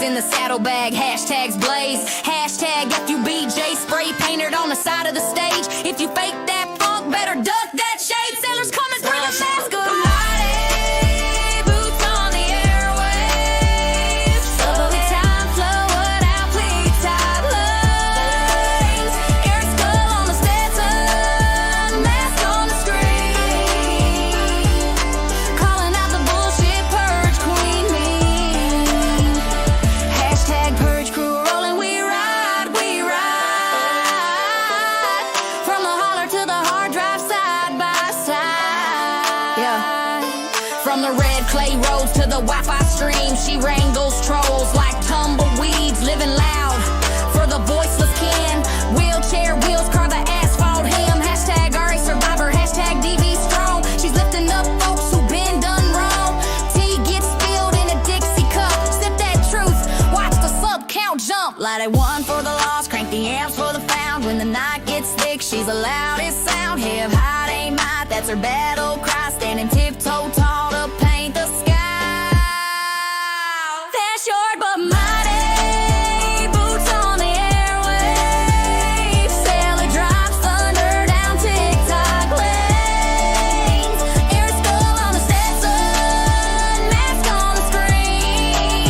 in the saddlebag, hashtags blaze. Hashtag FUBJ, spray painted on the side of the stage. If you fake that funk, better duck that shade. Sailors coming through the mask of mighty boots on the airwaves. Slowly time flowing out, please tight lanes. Air skull on the Stetson, mask on the screen. Calling out the bullshit, purge queen me. Hashtag purge crew rolling, we ride, we ride. From the holler to the hard drive, side by side. Yeah. From the red clay roads to the Wi-Fi stream, she wrangles trolls like tumbleweeds, living loud for the voiceless kin. Wheelchair wheels carve the asphalt him. Hashtag RA survivor, hashtag DV strong. She's lifting up folks who've been done wrong. Tea gets spilled in a Dixie cup. Sip that truth, watch the sub count jump. Light a one for the lost, crank the amps for the found. When the night gets thick, she's the loudest sound. Hip high ain't might, that's her battle cry. Standing tiptoe tall to paint the sky. Fast short but mighty, boots on the airwaves. Sailor drops thunder down TikTok lanes. Air skull on the Stetson, mask on the screen.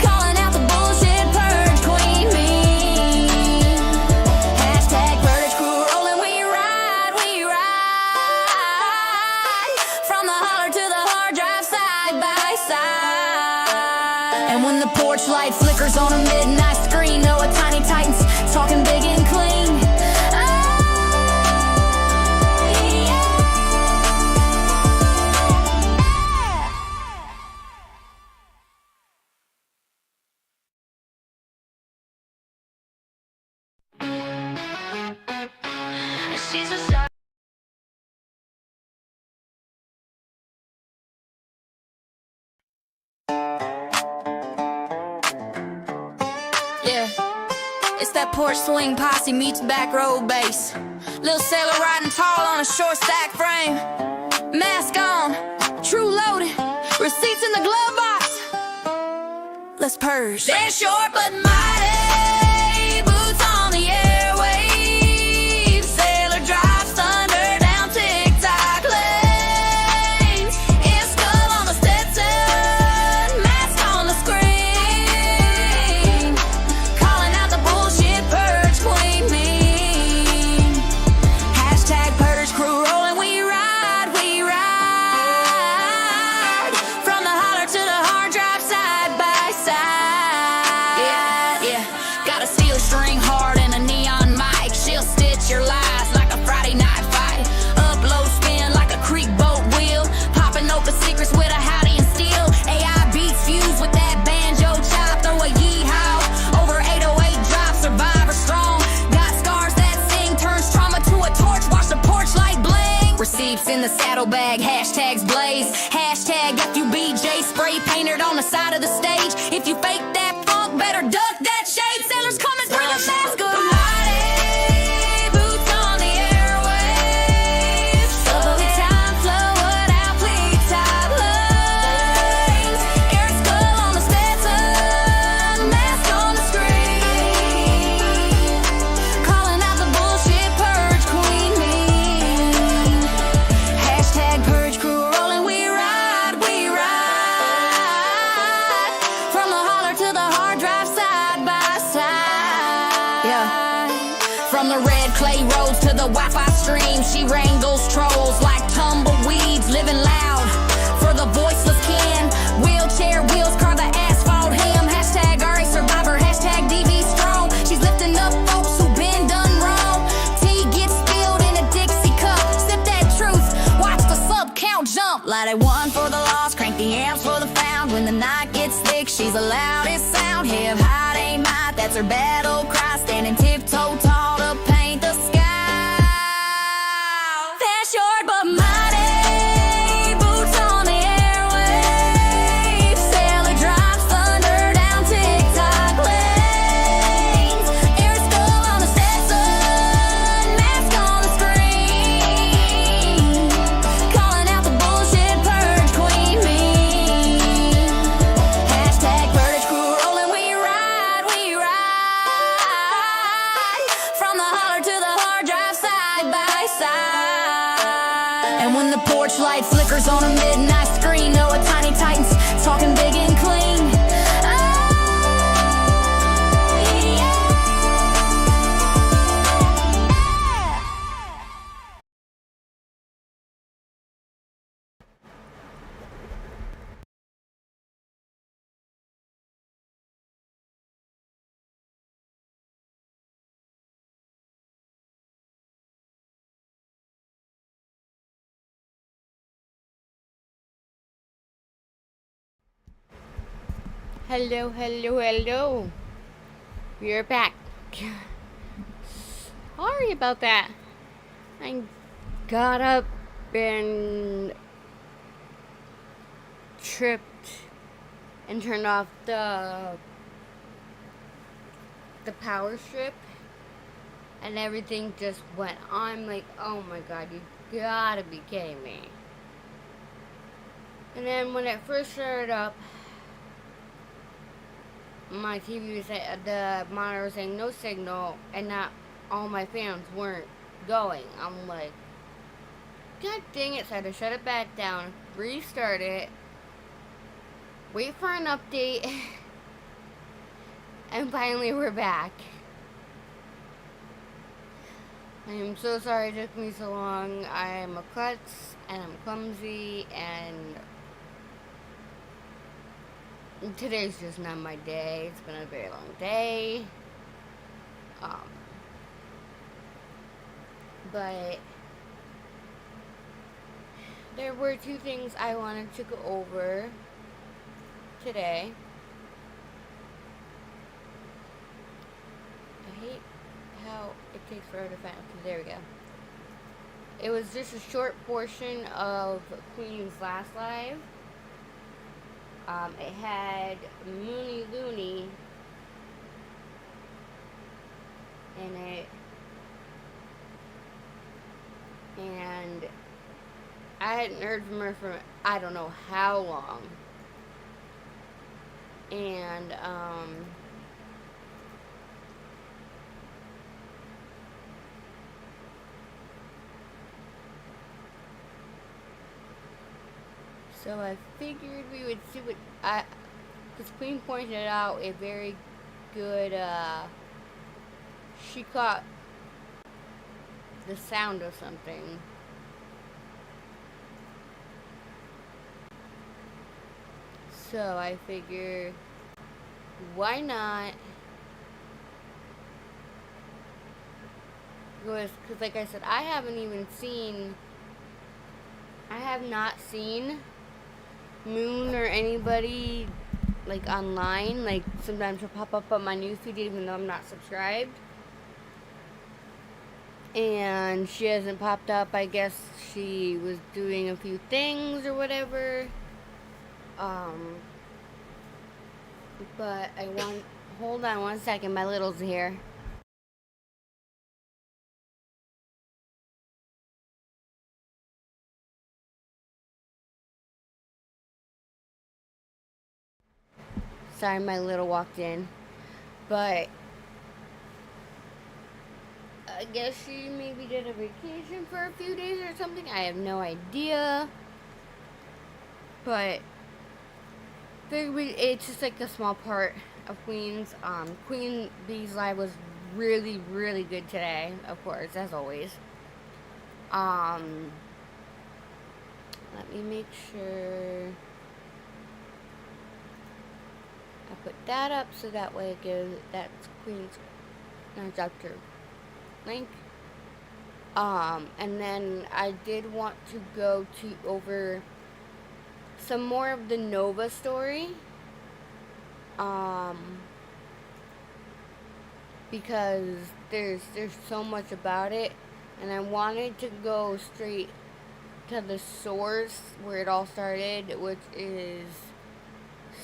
Calling out the bullshit, purge queen me. Hashtag purge crew rolling, we ride, we ride. From the holler to the hard drive, side by side. And when the porch light flickers on a midnight screen, know a tiny titan's talking big and clean. Ah, yeah. She's a Yeah, it's that porch swing posse meets back row bass. Little sailor riding tall on a short stack frame. Mask on, true loaded, receipts in the glove box. Let's purge. They're short but mighty, boots on the airwaves. Sailor drops thunder down TikTok lanes. Air skull on the Stetson, mask on the screen. Calling out the bullshit, purge queen me. Hashtag purge crew rolling, we ride, we ride. From the holler to the hard drive, side by side. Yeah, yeah. Got a steel string hard and a neon mic. She'll stitch your lies like a Friday night fight. Upload spin like a creek boat wheel. Popping open secrets with a howdy and steel. AI beats fused with that banjo chop. Throw a yeehaw over 808 drop. Survivor strong. Got scars that sing. Turns trauma to a torch. Watch the porch light bling. Receipts in the saddlebag. Hashtags blaze. Hashtag FUBJ. Spray painted on the side of the stage. If you fake that funk, better duck that shade. Sailors coming through the mask of mighty, boots on the airwaves. Slowly time flowing out, please tight lanes. Air skull on the Stetson, mask on the screen. Calling out the bullshit, purge queen me. Hashtag purge crew rolling, we ride, we ride. From the holler to the hard drive, side by side. Yeah. From the red clay roads to the Wi-Fi stream, she wrangles trolls like tumbleweeds, living loud for the voiceless kin. Wheelchair wheels carve the asphalt him. Hashtag RA survivor, hashtag DV strong. She's lifting up folks who've been done wrong. Tea gets spilled in a Dixie cup. Sip that truth, watch the sub count jump. Light a one for the lost, crank the amps for the found. When the night gets thick, she's the loudest sound. Hip high ain't might, that's her battle cry. Standing tiptoe tall to paint the sky. Fast short but mighty, boots on the airwaves. Sailor drops thunder down TikTok lanes. Air skull on the Stetson, mask on the screen. Calling out the bullshit, purge queen me. Hashtag purge lights, liquors on a midnight screen. Know a tiny titans talking big and clean. Hello. We're back. Sorry about that. I got up and tripped and turned off the power strip, and everything just went. I'm like, oh my god, you gotta be kidding me. And then when it first started up, my TV was the monitor was saying no signal, and not all my fans weren't going. I'm like, god dang it! So I had to shut it back down, restart it, wait for an update, and finally we're back. I am so sorry it took me so long. I am a klutz, and I'm clumsy, and today's just not my day. It's been a very long day. But there were two things I wanted to go over today. I hate how it takes forever to find. Okay, there we go. It was just a short portion of Queen's last live. It had Mooney Looney in it, and I hadn't heard from her for I don't know how long. And so I figured we would see what because Queen pointed out a very good, she caught the sound of something. So I figure, why not? Because like I said, I have not seen Moon or anybody like online. Like sometimes she'll pop up on my newsfeed even though I'm not subscribed, and she hasn't popped up. I guess she was doing a few things or whatever. But hold on one second, my little's here. Sorry, my little walked in. But I guess she maybe did a vacation for a few days or something. I have no idea. But it's just like a small part of Queen's. Queen Bee's live was really, really good today, of course, as always. Let me make sure I put that up so that way it gives that's Queen's Dr. Link. And then I did want to go over some more of the Nova story. Because there's so much about it, and I wanted to go straight to the source where it all started, which is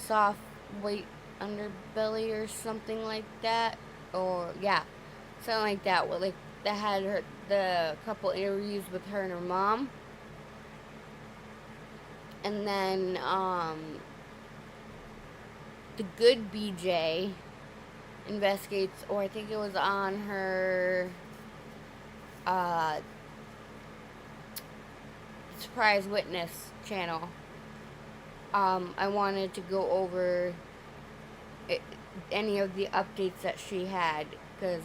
Soft White Underbelly or something like that, or yeah, something like that. Where like that had the couple interviews with her and her mom, and then the Good BJ investigates, or I think it was on her surprise witness channel. I wanted to go over any of the updates that she had, because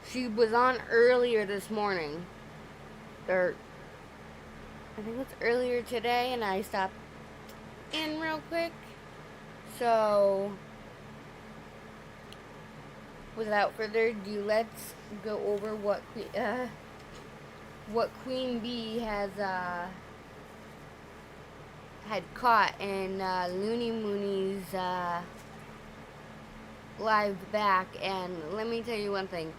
she was on earlier this morning, or I think it's earlier today, and I stopped in real quick. So without further ado, let's go over what Queen Bee has had caught in Looney Mooney's live back. And let me tell you one thing.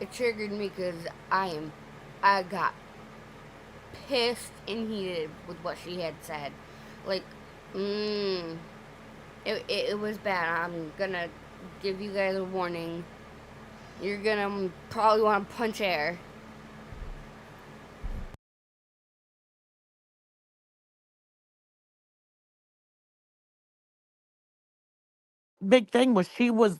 It triggered me because I got pissed and heated with what she had said. Like, it was bad. I'm gonna give you guys a warning. You're gonna probably want to punch air. Big thing was she was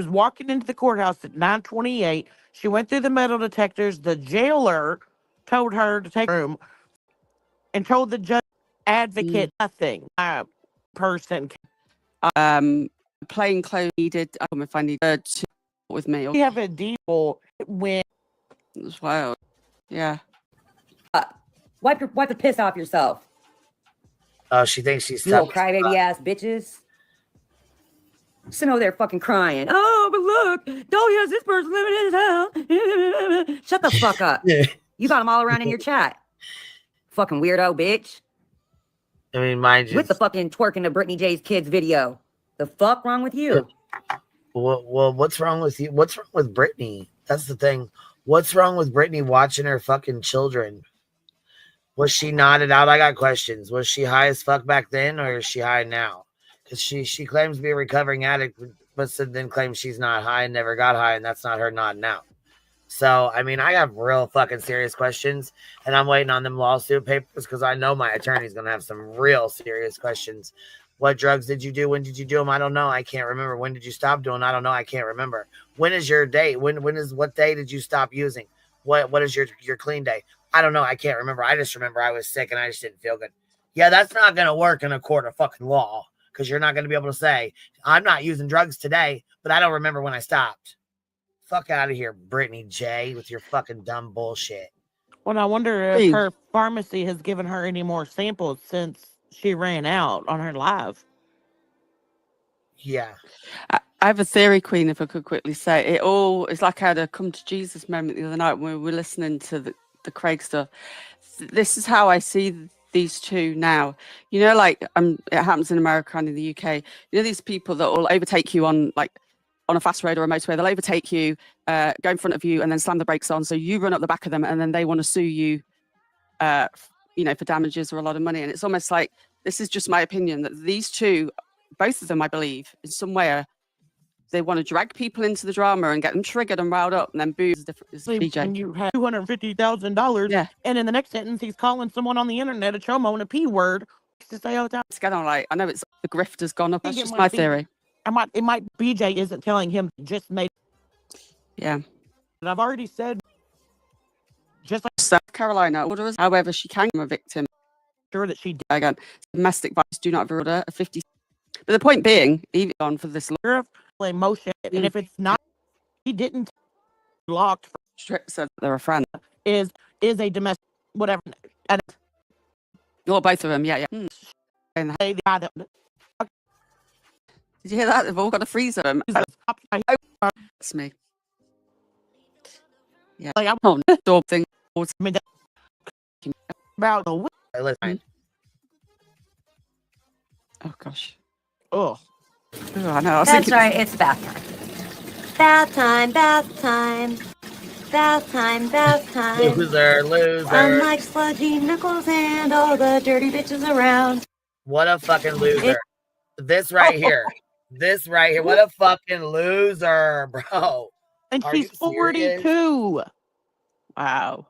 walking into the courthouse at 9:28. She went through the metal detectors. The jailer told her to take a room and told the judge advocate nothing. Person plain clothes needed. If I need to with me, we have a deal when as well. Yeah. Wipe the piss off yourself. Oh, she thinks she's You little crybaby ass bitches. Sitting over there fucking crying. Oh, but look, Dolly has this person living in his house. Shut the fuck up. You got them all around in your chat. Fucking weirdo bitch. I mean, mind you. With the fucking twerking to Brittany J's kids video. The fuck wrong with you? Well, what's wrong with you? What's wrong with Brittany? That's the thing. What's wrong with Brittany watching her fucking children? Was she nodded out? I got questions. Was she high as fuck back then, or is she high now? Because she claims to be a recovering addict, but then claims she's not high and never got high, and that's not her nodding out. So, I mean, I have real fucking serious questions, and I'm waiting on them lawsuit papers because I know my attorney's going to have some real serious questions. What drugs did you do? When did you do them? I don't know. I can't remember. When did you stop doing? I don't know. I can't remember. When is your date? What day did you stop using? What is your clean day? I don't know. I can't remember. I just remember I was sick and I just didn't feel good. Yeah, that's not going to work in a court of fucking law because you're not going to be able to say, I'm not using drugs today, but I don't remember when I stopped. Fuck out of here, Brittany J, with your fucking dumb bullshit. Well, I wonder if her pharmacy has given her any more samples since she ran out on her live. Yeah. I have a theory, Queen, if I could quickly say. It's like I had a come to Jesus moment the other night when we were listening to the Craig stuff. This is how I see these two now. You know, like it happens in America and in the UK. You know, these people that will overtake you on a fast road or a motorway. They'll overtake you, go in front of you, and then slam the brakes on. So you run up the back of them, and then they want to sue you, for damages or a lot of money. And it's almost like, this is just my opinion, that these two, both of them, I believe, in some way, they want to drag people into the drama and get them triggered and riled up, and then boo is different. When you have $250,000, and in the next sentence, he's calling someone on the internet a chomo and a P word to say, oh, it's kind of like, I know it's the grift has gone up. That's just my theory. It might BJ isn't telling him just made. Yeah. And I've already said, just like South Carolina orders, however, she can become a victim. Sure that she did. Again, domestic violence do not have order a 50. But the point being, even on for this emotion, and if it's not, he didn't locked. Said they're a friend. Is a domestic whatever. And well, both of them, yeah. And did you hear that? They've all got a freezer. It's me. Yeah. Like, dog thing. About the oh gosh. Oh. I know. That's right. It's bath time. Bath time. Bath time. Bath time. Bath time. Loser. Unlike sludgy Nichols and all the dirty bitches around. What a fucking loser. This right here. What a fucking loser, bro. And she's 42. Wow.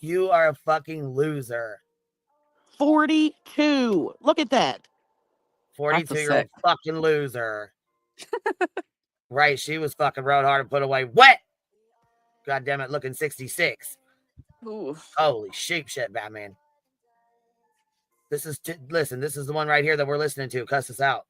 You are a fucking loser. 42. Look at that. 42, you're a fucking loser. Right, she was fucking rode hard and put away wet. God damn it, looking 66. Ooh. Holy sheep shit, Batman. Listen, this is the one right here that we're listening to. Cuss us out.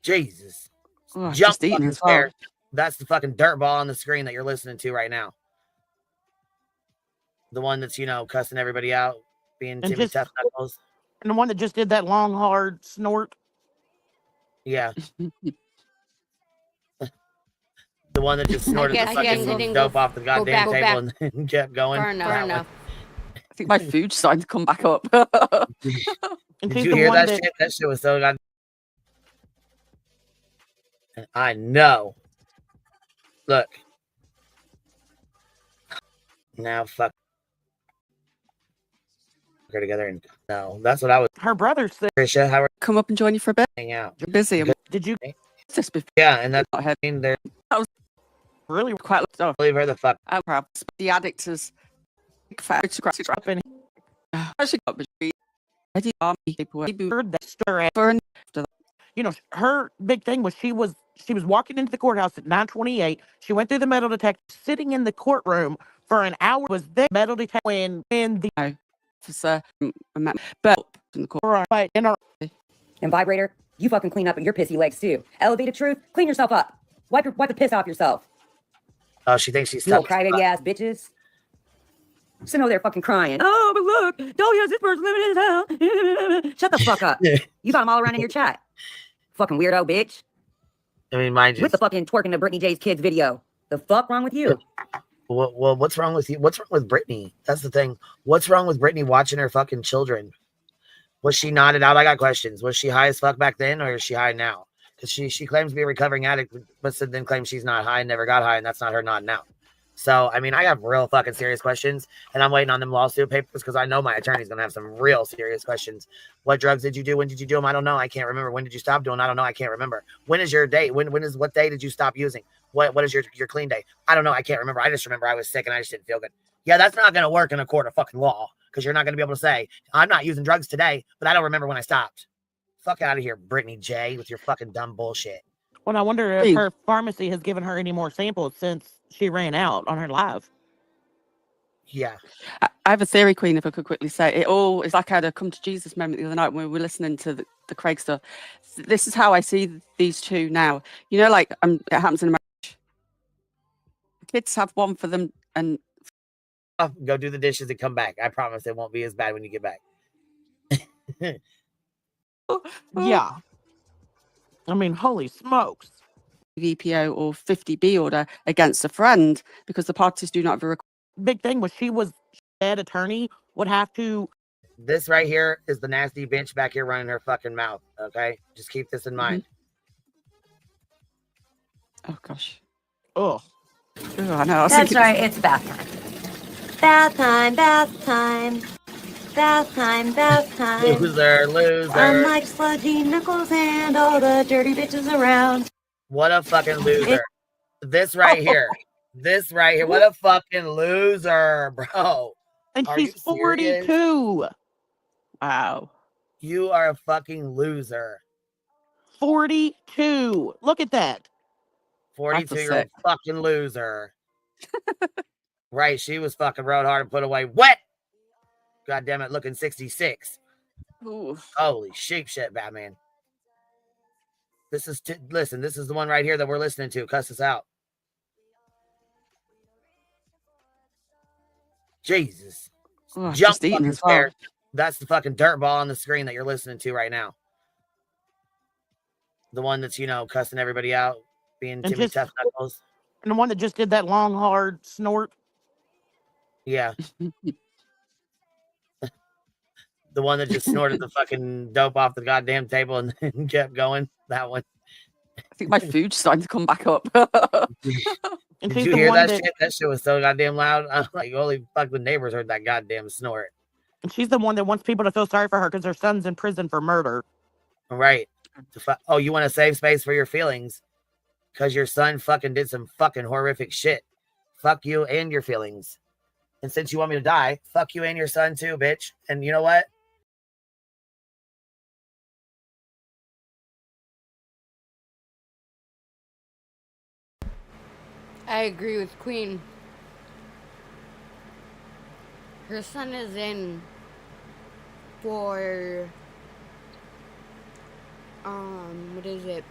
Jesus. Oh, Jump just eating fucking as well. square. That's the fucking dirt ball on the screen that you're listening to right now. The one that's, cussing everybody out, being And Timmy just Tough Knuckles. and the one that just did that long, hard snort. Yeah. The one that just I snorted the guess fucking dope off the goddamn go table and kept going. Far enough. I think my food's starting to come back up. And Did she's you the hear one that shit? That shit was so goddamn. I know. Look. Now fuck her together and no. That's what I was. her brother said. Trisha, how are Come up and join you for a bit. you hanging out? You're busy. I'm Did you this before. Yeah, and that's Not heavy. there. really Quite a lot. Believe her the fuck. I'm proud. The addict is photographed. up and Actually got between Eddie Army people heard that story? for Her big thing was she was walking into the courthouse at 9:28. She went through the metal detector, sitting in the courtroom for an hour. Was there metal detector when the officer but in the court. right in her And Vibrator, you fucking clean up in your pissy legs too. Elevated Truth, clean yourself up. Wipe the piss off yourself. Oh, she thinks she's You little tough. crybaby ass bitches. Sitting over there fucking crying. Oh, but look, Dolly has this person living in his house. Shut the fuck up. You got them all around in your chat. Fucking weirdo bitch. I mean, mind you. With the fucking twerking to Britney J's kids video. The fuck wrong with you? Well, what's wrong with you? What's wrong with Britney? That's the thing. What's wrong with Britney watching her fucking children? Was she nodded out? I got questions. Was she high as fuck back then, or is she high now? Because she claims to be a recovering addict, but then claims she's not high, never got high, and that's not her nodding out. So, I mean, I have real fucking serious questions, and I'm waiting on them lawsuit papers because I know my attorney's going to have some real serious questions. What drugs did you do? When did you do them? I don't know. I can't remember. When did you stop doing? I don't know. I can't remember. When is your date? What day did you stop using? What is your clean day? I don't know. I can't remember. I just remember I was sick and I just didn't feel good. Yeah, that's not going to work in a court of fucking law because you're not going to be able to say, I'm not using drugs today, but I don't remember when I stopped. Fuck out of here, Brittany J, with your fucking dumb bullshit. Well, I wonder if her pharmacy has given her any more samples since she ran out on her live. Yeah. I have a theory, Queen, if I could quickly say. It's like I had a come to Jesus moment the other night when we were listening to the Craig stuff. This is how I see these two now. You know, like it happens in a marriage. Kids have one for them and go do the dishes and come back. I promise it won't be as bad when you get back. Yeah. I mean, holy smokes. VPO or 50B order against a friend because the parties do not have a Big thing was that attorney would have to. This right here is the nasty bitch back here running her fucking mouth. Okay, just keep this in mind. Oh gosh. Oh, I know. That's right. It's bath time. Bath time. Bath time. Bath time. Bath time. Loser. Unlike sludgy Knuckles and all the dirty bitches around. What a fucking loser. This right here. This right here. What a fucking loser, bro. and Are she's you serious? 42. Wow. You are a fucking loser. 42. Look at that. 42 year old fucking loser. Right, she was fucking rode hard and put away wet. God damn it, looking 66. Ooh. Holy sheep shit, Batman. Listen, this is the one right here that we're listening to. Cuss us out. Jesus. Oh, Jump just eating fucking as well. square. That's the fucking dirt ball on the screen that you're listening to right now. The one that's, cussing everybody out, being Timmy Tough Knuckles. And the one that just did that long, hard snort. Yeah. The one that just snorted the fucking dope off the goddamn table and then kept going. That one. I think my food's starting to come back up. And Did you hear that shit? That shit was so goddamn loud. I'm like, holy fuck, the neighbors heard that goddamn snort. And she's the one that wants people to feel sorry for her because her son's in prison for murder. Right. Oh, you want to save space for your feelings because your son fucking did some fucking horrific shit. Fuck you and your feelings. And since you want me to die, fuck you and your son too, bitch. And you know what? I agree with Queen. Her son is in for what is it?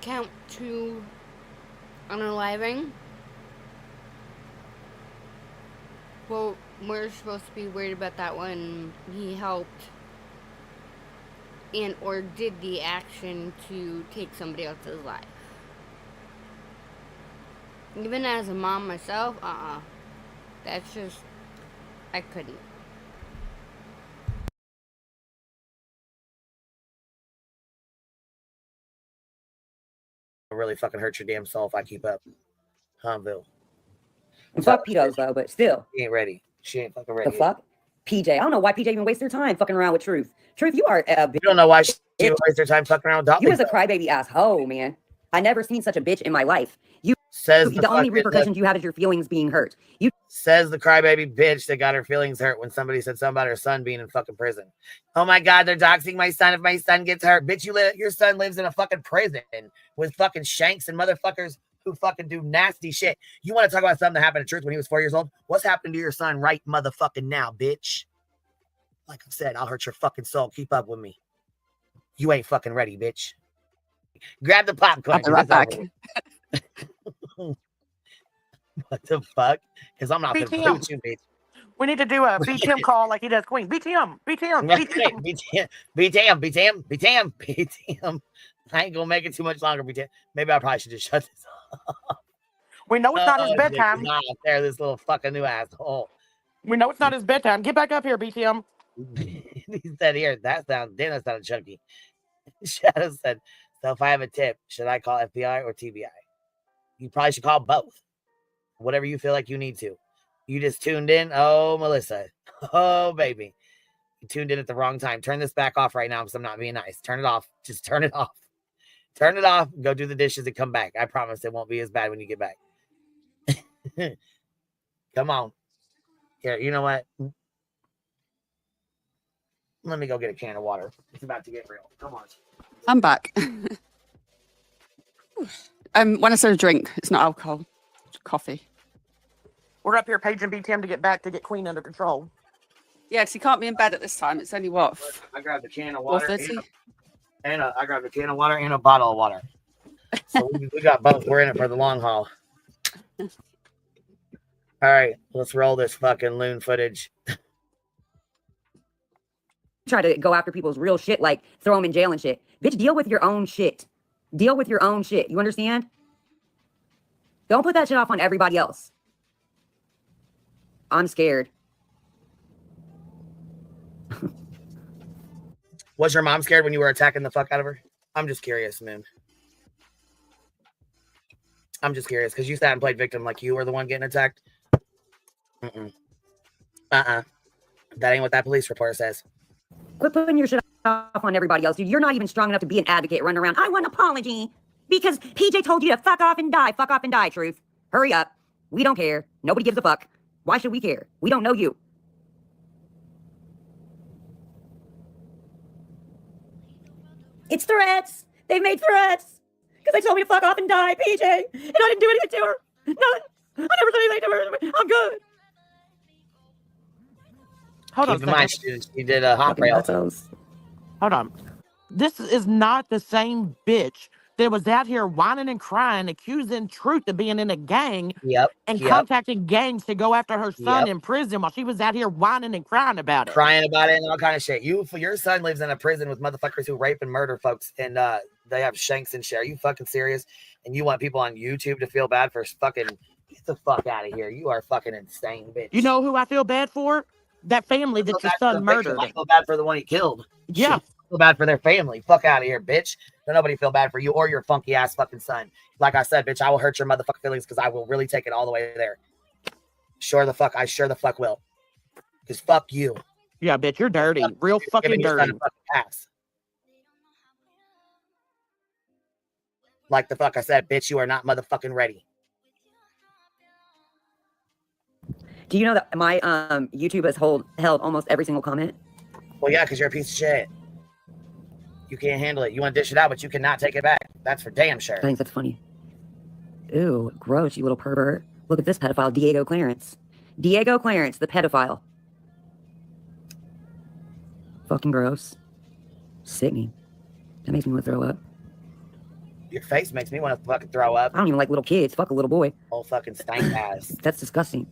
Count 2 unaliving. Well, we're supposed to be worried about that when he helped and or did the action to take somebody else's life. Even as a mom myself, that's just, I couldn't. Really fucking hurt your damn soul if I keep up. Bill? And fuck pedos though, but still. She ain't ready. She ain't fucking ready. The fuck? PJ. I don't know why PJ even wastes her time fucking around with Truth. Truth, you are a bitch. You don't know why she would waste her time fucking around with Dolly. You was a crybaby asshole, man. I never seen such a bitch in my life. You says the only repercussions you have is your feelings being hurt. You says the crybaby bitch that got her feelings hurt when somebody said something about her son being in fucking prison. Oh my God, they're doxing my son if my son gets hurt. Bitch, your son lives in a fucking prison with fucking shanks and motherfuckers who fucking do nasty shit. You want to talk about something that happened to Truth when he was 4 years old? What's happening to your son right motherfucking now, bitch? Like I said, I'll hurt your fucking soul. Keep up with me. You ain't fucking ready, bitch. Grab the popcorn. I'll be right back. What the fuck? Because I'm not going to play with you, bitch. We need to do a BTM call like he does Queen. BTM. I ain't going to make it too much longer, BTM. Maybe I probably should just shut this off. We know it's not his bedtime. Not there, this little fucking new asshole. We know it's not his bedtime. Get back up here, BTM. He said, here, that sounded chunky. Shadow said, so if I have a tip, should I call FBI or TBI? You probably should call both. Whatever you feel like you need to. You just tuned in. Oh, Melissa. Oh, baby. You tuned in at the wrong time. Turn this back off right now because I'm not being nice. Turn it off. Just turn it off. Turn it off. Go do the dishes and come back. I promise it won't be as bad when you get back. Come on. Here, you know what? Let me go get a can of water. It's about to get real. Come on. I'm back. When I said a drink, it's not alcohol. It's coffee. We're up here paging BTM to get back to get Queen under control. Yeah, because he can't be in bed at this time. It's only what? I grabbed a can of water. 4:30? I grabbed a can of water and a bottle of water. So we got both. We're in it for the long haul. All right, let's roll this fucking loon footage. try to go after people's real shit, like throw them in jail and shit. Bitch, deal with your own shit. Deal with your own shit. You understand? Don't put that shit off on everybody else. I'm scared. Was your mom scared when you were attacking the fuck out of her? I'm just curious, man. I'm just curious because you sat and played victim like you were the one getting attacked. That ain't what that police report says. Quit putting your shit off on everybody else, dude. You're not even strong enough to be an advocate running around. I want an apology because PJ told you to fuck off and die. Fuck off and die, Truth. Hurry up. We don't care. Nobody gives a fuck. Why should we care? We don't know you. It's threats. They made threats because they told me to fuck off and die, PJ. And I didn't do anything to her. None. I never said anything to her. I'm good. Hold on. Keep in mind, she did a hot rail. Hold on. This is not the same bitch that was out here whining and crying, accusing Truth of being in a gang and contacting gangs to go after her son in prison while she was out here whining and crying about it. Crying about it and all kind of shit. Your son lives in a prison with motherfuckers who rape and murder folks, and they have shanks and shit. Are you fucking serious? And you want people on YouTube to feel bad for fucking... Get the fuck out of here. You are fucking insane, bitch. You know who I feel bad for? That family that your son murdered. I feel bad for the one he killed. Yeah. I feel bad for their family. Fuck out of here, bitch. Don't nobody feel bad for you or your funky ass fucking son. Like I said, bitch, I will hurt your motherfucking feelings because I will really take it all the way there. I sure the fuck will. Because fuck you. Yeah, bitch, you're dirty. Real fucking dirty. Like the fuck I said, bitch, you are not motherfucking ready. Do you know that my YouTube has held almost every single comment? Well, yeah, because you're a piece of shit. You can't handle it. You want to dish it out, but you cannot take it back. That's for damn sure. I think that's funny. Ew, gross, you little pervert. Look at this pedophile, Diego Clarence. Diego Clarence, the pedophile. Fucking gross. Sickening. That makes me want to throw up. Your face makes me want to fucking throw up. I don't even like little kids. Fuck a little boy. Whole fucking stank ass. That's disgusting.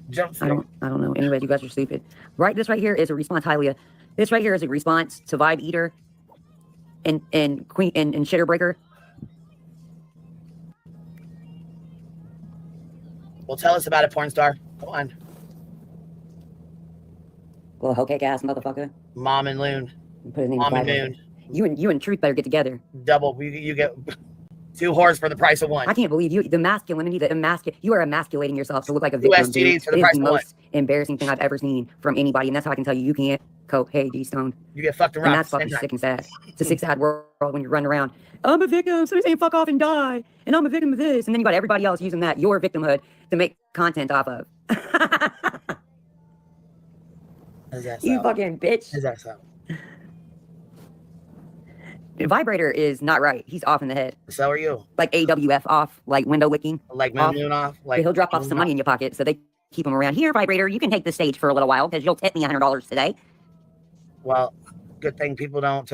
Jump I don't know. Anyways, you guys are stupid. Right, this right here is a response. Hi, Leah. This right here is a response to Vibe Eater and Queen and Shitter Breaker. Well, tell us about it, porn star. Go on. Little hoe cake ass motherfucker. Mom and Loon. Put his name Mom and Vibe. Loon. You and Truth better get together. Double. You get 2 whores for the price of 1. I can't believe you. The masculinity, you are emasculating yourself to look like a 2 victim. STDs Dude. for the It is price the of 1. most embarrassing thing I've ever seen from anybody, and that's how I can tell you can't cope. Hey, D Stone. You get fucked And around. that's fucking sick and sad. It's a sick, sad world when you're running around. I'm a victim. Somebody's saying fuck off and die. And I'm a victim of this. And then you got everybody else using that, your victimhood, to make content off of. You fucking bitch. How's that sound? The vibrator is not right. He's off in the head. So are you. Like AWF off, like window licking. Like off. Moon off. But Like he'll drop off some money in your pocket, so they keep him around. Here, vibrator, you can take the stage for a little while because you'll tip me $100 today. Well, good thing people don't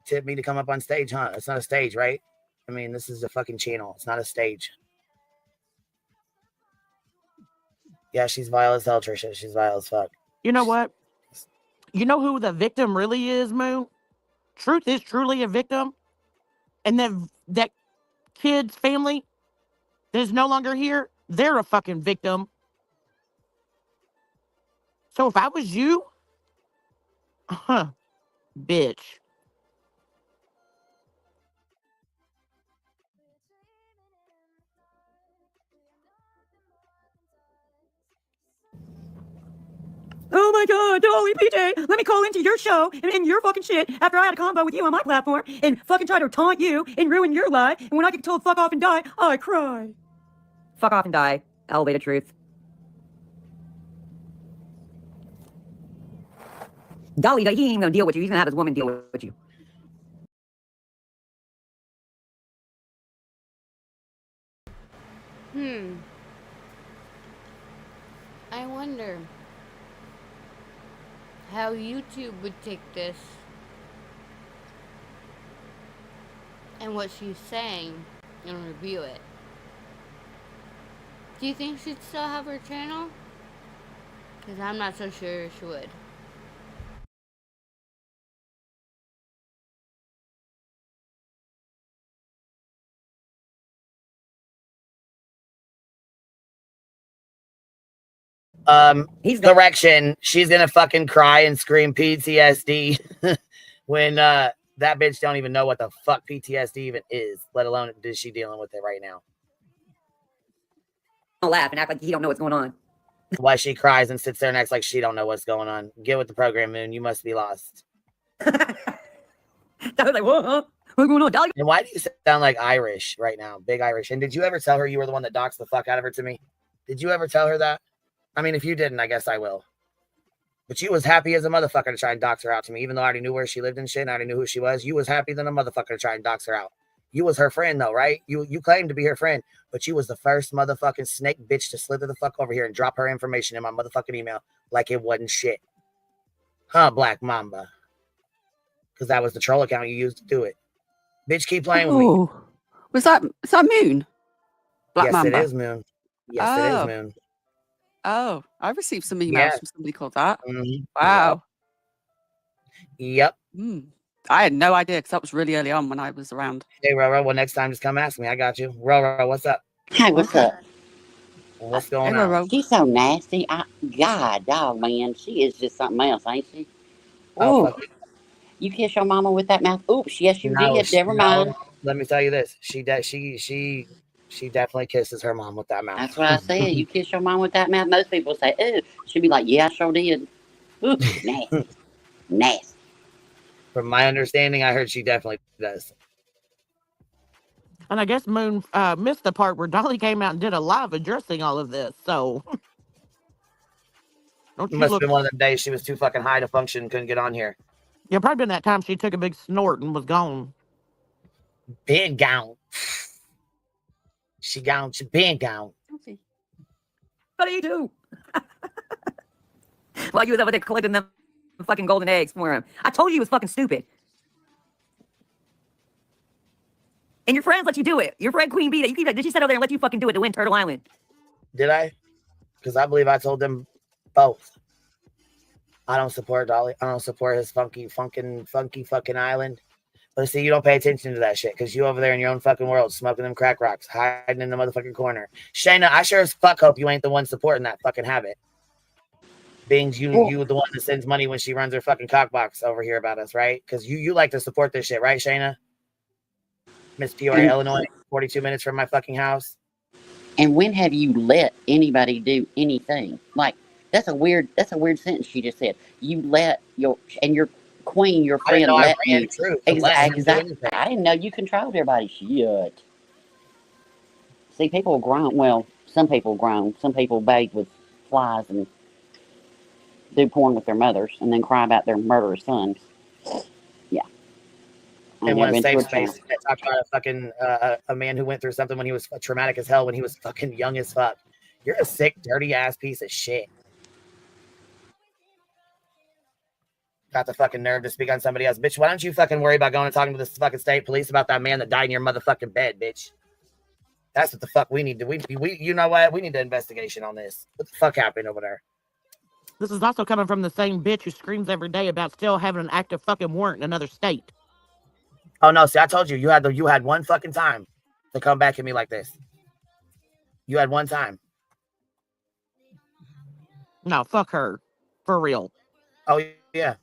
tip me to come up on stage, huh? It's not a stage, right? I mean, this is a fucking channel. It's not a stage. Yeah, she's vile as hell, Trisha. She's vile as fuck. You know what? You know who the victim really is, Moo? Truth is truly a victim. And then that kid's family that is no longer here, they're a fucking victim. So if I was you, bitch. Oh my god, Dolly PJ, let me call into your show and your fucking shit after I had a combo with you on my platform and fucking try to taunt you and ruin your life. And when I get told fuck off and die, I cry. Fuck off and die. Elevated truth. Dolly, he ain't even gonna deal with you. He's gonna have his woman deal with you. I wonder how YouTube would take this and what she's saying and review it. Do you think she'd still have her channel? Because I'm not so sure she would. Correction. She's gonna fucking cry and scream PTSD when that bitch don't even know what the fuck PTSD even is, let alone is she dealing with it right now. Don't laugh and act like you don't know what's going on. Why she cries and sits there and acts like she don't know what's going on. Get with the program, Moon. You must be lost. I was like, whoa, what's going on, Dolly? And why do you sound like Irish right now? Big Irish. And did you ever tell her you were the one that doxed the fuck out of her to me? Did you ever tell her that? I mean, if you didn't, I guess I will. But you was happy as a motherfucker to try and dox her out to me, even though I already knew where she lived and shit, and I already knew who she was. You was happy than a motherfucker to try and dox her out. You was her friend, though, right? You claimed to be her friend, but you was the first motherfucking snake bitch to slither the fuck over here and drop her information in my motherfucking email like it wasn't shit. Huh, Black Mamba? Because that was the troll account you used to do it. Bitch, keep playing with me. Is that Moon? Black Yes, Mamba. it is Moon. Yes, it is Moon. Oh, I received some emails Yeah. from somebody called that. Mm-hmm. Wow. Yep. I had no idea because that was really early on when I was around. Hey, Roro, well, next time, just come ask me. I got you. Roro, what's up? Hey, what's up? What's going Hey, on? Roro. She's so nasty. God, dog, man. She is just something else, ain't she? Oh, Ooh, fuck. you kiss your mama with that mouth? Oops, yes, you No, did. Never mind. Let me tell you this. She definitely kisses her mom with that mouth. That's what I said. You kiss your mom with that mouth. Most people say, "Ooh," she'd be like, "Yeah, I sure did." Ooh, nasty, nasty. From my understanding, I heard she definitely does. And I guess Moon missed the part where Dolly came out and did a live addressing all of this. So don't It you must have look? been one of them days she was too fucking high to function, couldn't get on here. Yeah, probably been that time she took a big snort and was gone. Been gone. She gone. She been gone. What do you do? While you was over there collecting them fucking golden eggs for him. I told you he was fucking stupid. And your friends let you do it. Your friend Queen Bee, did she sit over there and let you fucking do it to win Turtle Island? Did I? Because I believe I told them both. I don't support Dolly. I don't support his funky fucking island. But see, you don't pay attention to that shit because you over there in your own fucking world smoking them crack rocks, hiding in the motherfucking corner. Shayna, I sure as fuck hope you ain't the one supporting that fucking habit. Being you the one that sends money when she runs her fucking cockbox over here about us, right? Because you like to support this shit, right, Shayna? Miss Peoria, Illinois, 42 minutes from my fucking house. And when have you let anybody do anything? Like, that's a weird sentence she just said. You let your queen, your friend, let you. Exactly. I didn't know you controlled everybody. Shit. See, people grown. Well, some people grown. Some people bathe with flies and do porn with their mothers and then cry about their murderous sons. Yeah. And want a safe space. Talk about a fucking a man who went through something when he was traumatic as hell when he was fucking young as fuck. You're a sick, dirty ass piece of shit. Got the fucking nerve to speak on somebody else. Bitch, why don't you fucking worry about going and talking to the fucking state police about that man that died in your motherfucking bed, bitch? That's what the fuck we need to. We you know what? We need an investigation on this. What the fuck happened over there? This is also coming from the same bitch who screams every day about still having an active fucking warrant in another state. Oh no, see, I told you, you had one fucking time to come back at me like this. You had one time. No, fuck her. For real. Oh yeah.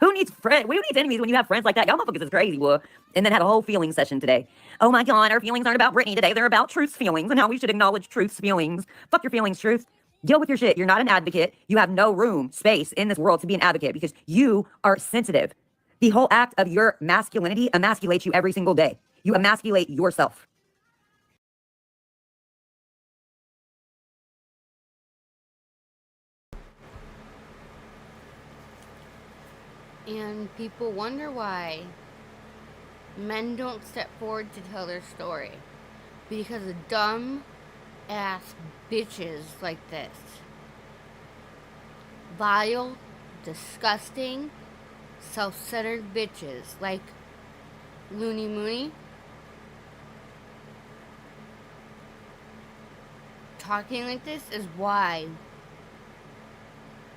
Who needs friends? Who needs enemies when you have friends like that? Y'all motherfuckers is crazy, boy. And then had a whole feeling session today. Oh my God, our feelings aren't about Brittany today. They're about Truth's feelings and how we should acknowledge Truth's feelings. Fuck your feelings, Truth. Deal with your shit. You're not an advocate. You have no room, space in this world to be an advocate because you are sensitive. The whole act of your masculinity emasculates you every single day. You emasculate yourself. And people wonder why men don't step forward to tell their story. Because of dumb ass bitches like this. Vile, disgusting, self-centered bitches like Looney Mooney. Talking like this is why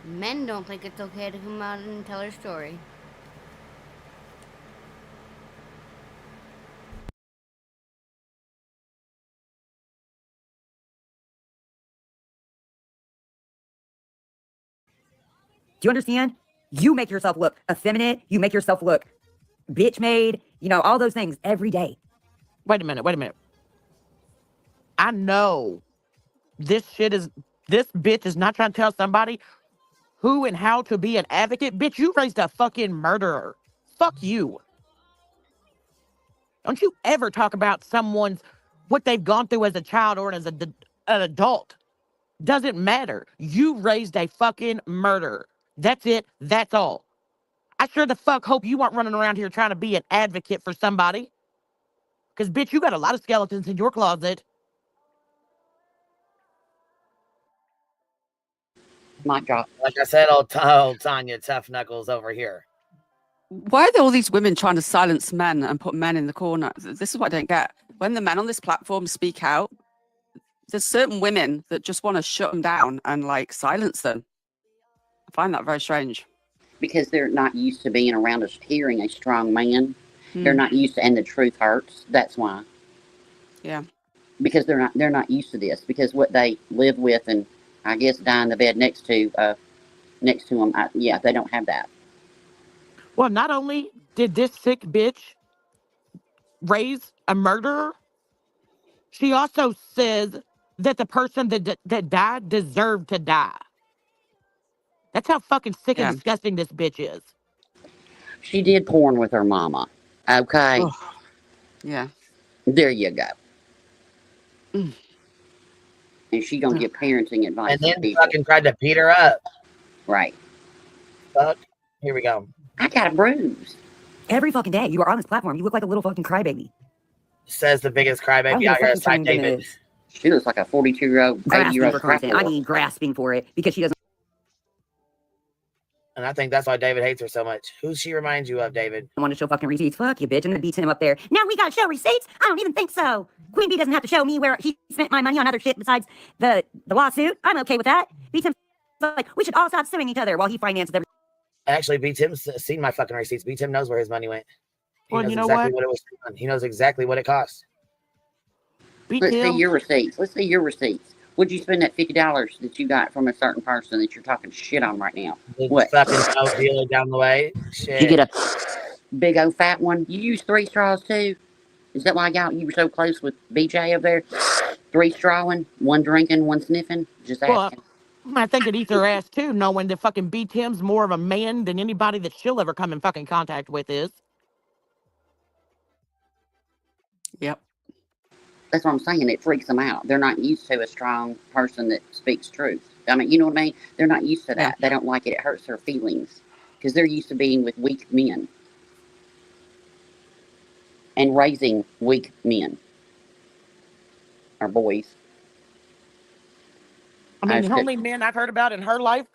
men don't think it's okay to come out and tell their story. Do you understand? You make yourself look effeminate. You make yourself look bitch made. You know, all those things every day. Wait a minute. I know this bitch is not trying to tell somebody who and how to be an advocate. Bitch, you raised a fucking murderer. Fuck you. Don't you ever talk about what they've gone through as a child or as an adult. Doesn't matter. You raised a fucking murderer. That's it. That's all. I sure the fuck hope you aren't running around here trying to be an advocate for somebody. Because, bitch, you got a lot of skeletons in your closet. Mic drop. Like I said, old Tanya, tough knuckles over here. Why are there all these women trying to silence men and put men in the corner? This is what I don't get. When the men on this platform speak out, there's certain women that just want to shut them down and like silence them. I find that very strange. Because they're not used to being around us hearing a strong man. They're not used to, and the truth hurts. That's why. Yeah. Because they're not used to this. Because what they live with, and I guess die in the bed next to them. Yeah, they don't have that. Well, not only did this sick bitch raise a murderer, she also says that the person that died deserved to die. That's how fucking sick and disgusting this bitch is. She did porn with her mama. Okay. Yeah. There you go. and she gonna give parenting advice And then to people. fucking tried to beat her up. Right. Fuck. Here we go. I got a bruise. Every fucking day you are on this platform, you look like a little fucking crybaby. Says the biggest I don't crybaby give a out here fuck aside whose turn it David. is. She looks like a 42-year-old, Grasping 80-year-old for scrap content. I whore. mean, grasping for it because she doesn't. And I think that's why David hates her so much. Who she reminds you of, David? Want to show fucking receipts. Fuck you, bitch. And then beats him up there. Now we gotta show receipts? I don't even think so. Queen Bee doesn't have to show me where he spent my money on other shit besides the lawsuit. I'm okay with that. Beats him like we should all stop suing each other while he finances everything. Actually, B Tim's seen my fucking receipts. B Tim knows where his money went. He Well, knows you know exactly what? it was spent on. He knows exactly what it cost. Beat Let's see him. your receipts. Let's see your receipts. Would you spend that $50 that you got from a certain person that you're talking shit on right now? The What? fucking dope dealer down the way. Shit. Did you get a big old fat one? You use 3 straws too? Is that why you were so close with BJ over there? 3 strawing, 1 drinking, 1 sniffing? Just Well, asking. I think it eats her ass too, knowing that fucking B. Tim's more of a man than anybody that she'll ever come in fucking contact with is. Yep. That's what I'm saying. It freaks them out. They're not used to a strong person that speaks truth. I mean, you know what I mean? They're not used to that. They don't like it. It hurts their feelings because they're used to being with weak men and raising weak men or boys. I mean, the only men I've heard about in her life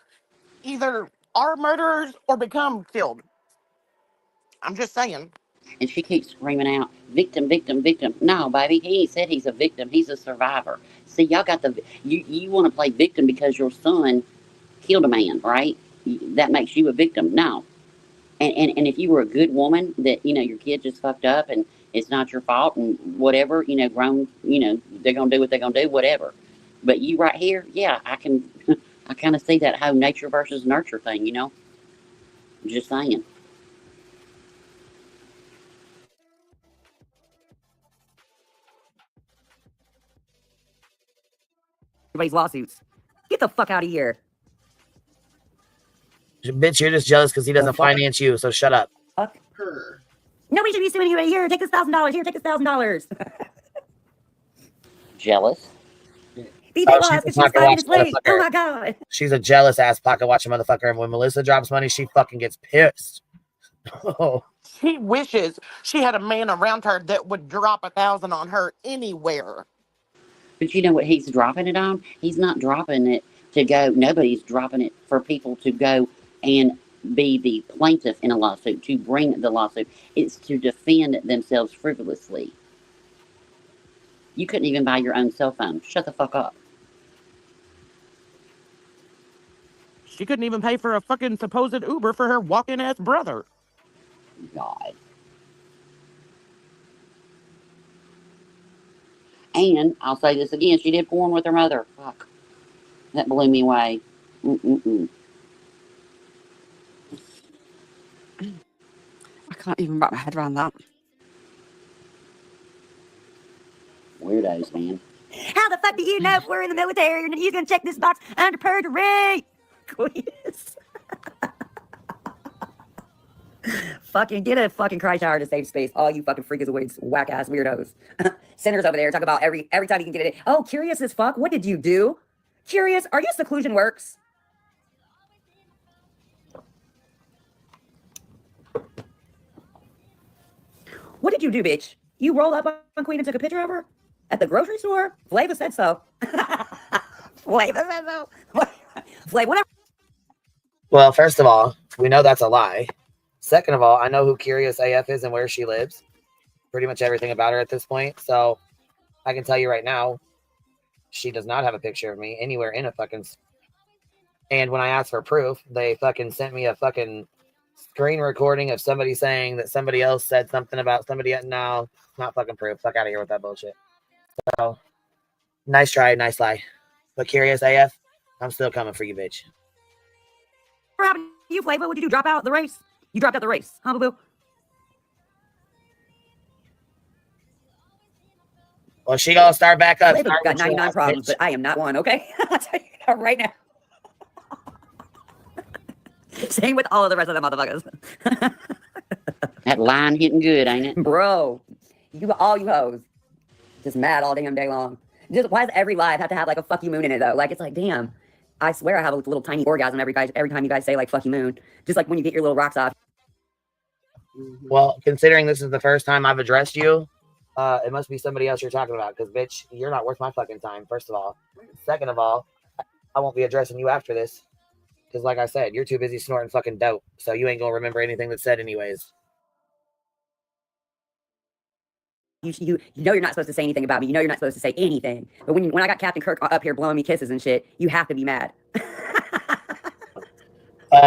either are murderers or become killed. I'm just saying. And she keeps screaming out, victim, victim, victim. No, baby, he ain't said he's a victim. He's a survivor. See, y'all got you want to play victim because your son killed a man, right? That makes you a victim. No. And if you were a good woman that, your kid just fucked up and it's not your fault and whatever, grown, they're going to do what they're going to do, whatever. But you right here, yeah, I kind of see that whole nature versus nurture thing, Just saying. Everybody's lawsuits. Get the fuck out of here. Bitch, you're just jealous because he doesn't finance you, so shut up. Fuck her. Nobody should be suing you. Here, take this $1,000. Here, take this $1,000. Jealous. BJ Oh, lost she's a because she's pocket 5 watch minutes late. Oh motherfucker. my god. She's a jealous ass pocket watching motherfucker, and when Melissa drops money, she fucking gets pissed. Oh. She wishes she had a man around her that would drop 1,000 on her anywhere. But you know what he's dropping it on? He's not dropping it to go. Nobody's dropping it for people to go and be the plaintiff in a lawsuit, to bring the lawsuit. It's to defend themselves frivolously. You couldn't even buy your own cell phone. Shut the fuck up. She couldn't even pay for a fucking supposed Uber for her walking ass brother. God. And I'll say this again, she did porn with her mother. Fuck. That blew me away. Mm-mm-mm. I can't even wrap my head around that. Weirdos, man. How the fuck do you know if we're in the military and you're gonna check this box under perjury? Quiz. Fucking get a fucking cry shower to save space. All you fucking freakazoids, whack ass weirdos. Sinners over there talk about every time you can get it. Oh, curious as fuck. What did you do? Curious, are you seclusion works? What did you do, bitch? You rolled up on Queen and took a picture of her at the grocery store? Flava said so. Flava said so. Flava, whatever. Well, first of all, we know that's a lie. Second of all, I know who Curious AF is and where she lives. Pretty much everything about her at this point. So I can tell you right now, she does not have a picture of me anywhere in a fucking. And when I asked for proof, they fucking sent me a fucking screen recording of somebody saying that somebody else said something about somebody. No, not fucking proof. Fuck out of here with that bullshit. So nice try, nice lie. But Curious AF, I'm still coming for you, bitch. What happened to you, Flava? What did you do? Drop out the race? You dropped out the race, huh, boo? Well, she gonna start back up. Flava got 99 problems, but I am not one, okay? I'll tell you that right now. Same with all of the rest of the motherfuckers. That line hitting good, ain't it? Bro, all you hoes, just mad all damn day long. Just why does every live have to have like a fuck you moon in it though? Like it's like, damn. I swear I have a little tiny orgasm every time you guys say like fuck you moon. Just like when you get your little rocks off. Well, considering this is the first time I've addressed you, it must be somebody else you're talking about, because bitch, you're not worth my fucking time, first of all. Second of all, I won't be addressing you after this. Because like I said, you're too busy snorting fucking dope. So you ain't gonna remember anything that's said anyways. You know you're not supposed to say anything about me. You know you're not supposed to say anything. But when I got Captain Kirk up here blowing me kisses and shit, you have to be mad.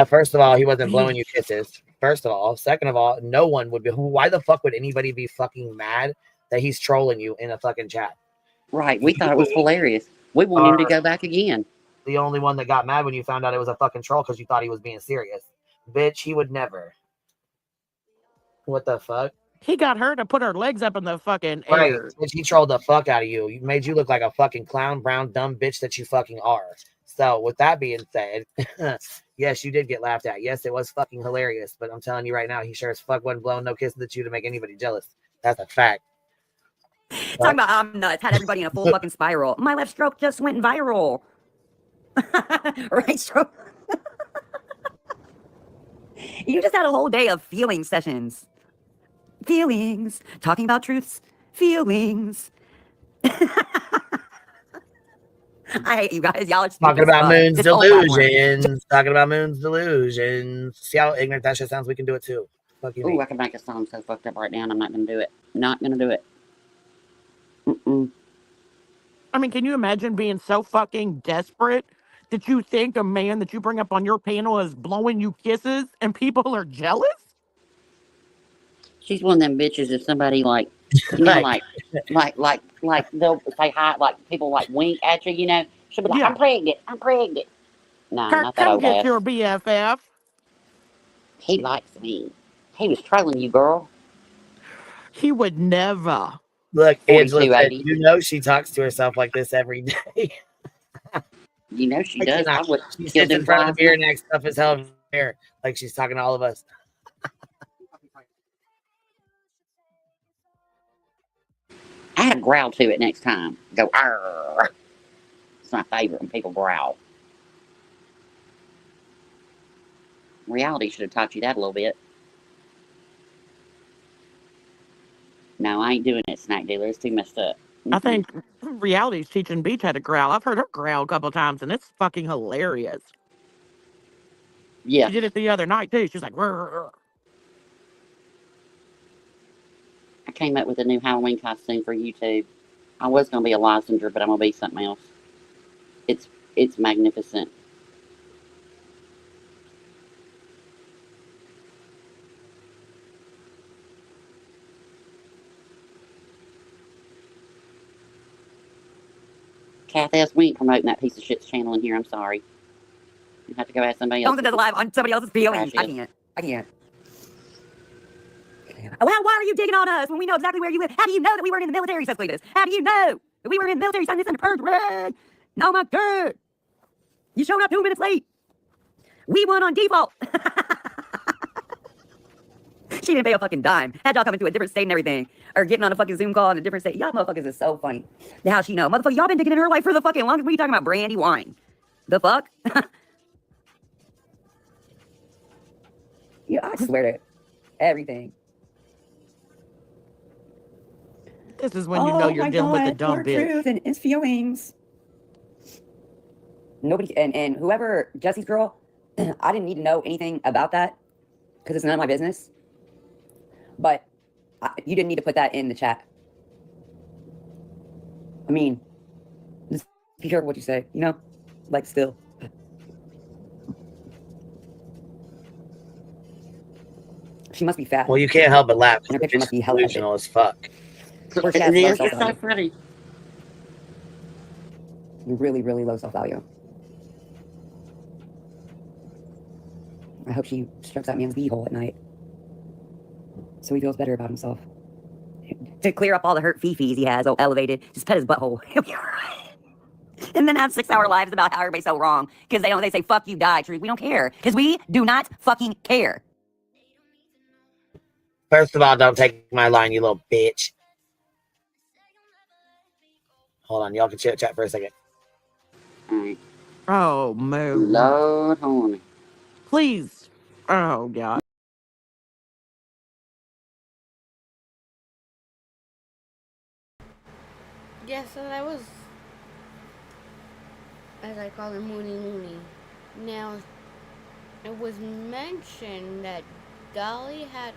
First of all, he wasn't blowing you kisses. First of all. Second of all, no one would be. Why the fuck would anybody be fucking mad that he's trolling you in a fucking chat? Right. We thought it was hilarious. We want him to go back again. The only one that got mad when you found out it was a fucking troll because you thought he was being serious. Bitch, he would never. What the fuck? He got her to put her legs up in the fucking Right. air. Bitch, he trolled the fuck out of you. He made you look like a fucking clown, brown, dumb bitch that you fucking are. So, with that being said, yes, you did get laughed at. Yes, it was fucking hilarious. But I'm telling you right now, he sure as fuck wasn't blowing no kisses at you to make anybody jealous. That's a fact. Talking about I'm nuts. Had everybody in a full fucking spiral. My left stroke just went viral. Right stroke. You just had a whole day of feeling sessions. Feelings. Talking about truths. Feelings. I hate you guys. Y'all are Talking about Moon's This whole platform. delusions. Talking about Moon's delusions. See how ignorant that shit sounds? We can do it too. Fuck you. Ooh, I can make a song so fucked up right now, and I'm not gonna do it. Not gonna do it. Mm-mm. I mean, can you imagine being so fucking desperate that you think a man that you bring up on your panel is blowing you kisses and people are jealous? She's one of them bitches. If somebody like, you know, like they'll say hi, like people like wink at you, you know, she'll be like, Yeah. I'm pregnant. No, Kirk, not that come old get ass. your BFF. He likes me. He was trolling you, girl. He would never. Look, Angela said, 4280. you know she talks to herself like this every day. You know she I does. I cannot. would She kill sits them in front of the flies. mirror and acts tough as hell here, like she's talking to all of us. Add a growl to it next time. Go, arr. It's my favorite when people growl. Reality should have taught you that a little bit. No, I ain't doing it, Snack Dealer. It's too messed up. I think reality's teaching Beach how to growl. I've heard her growl a couple times, and it's fucking hilarious. Yeah. She did it the other night, too. She's like, "Rrr." I came up with a new Halloween costume for YouTube. I was going to be a Lysander, but I'm going to be something else. It's magnificent. Kath S., we ain't promoting that piece of shit's channel in here. I'm sorry. You have to go ask somebody else. Something that's live on somebody else's feelings. I can't. Well, why are you digging on us when we know exactly where you live? How do you know that we weren't in the military, says Cletus? How do you know that we were in the military signing this under Purge Red? Oh my God. You showed up 2 minutes late. We won on default. She didn't pay a fucking dime. Had y'all coming to a different state and everything. Or getting on a fucking Zoom call in a different state. Y'all motherfuckers is so funny. How she know? Motherfucker, y'all been digging in her life for the fucking longest. What are you talking about? Brandy wine. The fuck? Yeah, I swear to everything. This is when you know you're dealing with a dumb bitch. Truth and his feelings. Nobody, and whoever, Jesse's girl, I didn't need to know anything about that because it's none of my business. But you didn't need to put that in the chat. I mean, just be careful what you say, you know? Like, still. She must be fat. Well, you can't help but laugh. And her picture must be hella epic. Delusional as fuck. Or she has It low is. It's so self-value. funny. Really, really low self-value. I hope she strokes that man's beehole at night, so he feels better about himself. To clear up all the hurt fifis he has, elevated, just pet his butthole. He'll be alright. And then have 6-hour lives about how everybody's so wrong because they say fuck you, die, truth. We don't care because we do not fucking care. First of all, don't take my line, you little bitch. Hold on, y'all can chat for a second. Alright. Oh, Moo. Lord honey. Please. Oh, God. Yeah, so that was, as I call her, Mooney Looney. Now, it was mentioned that Dolly had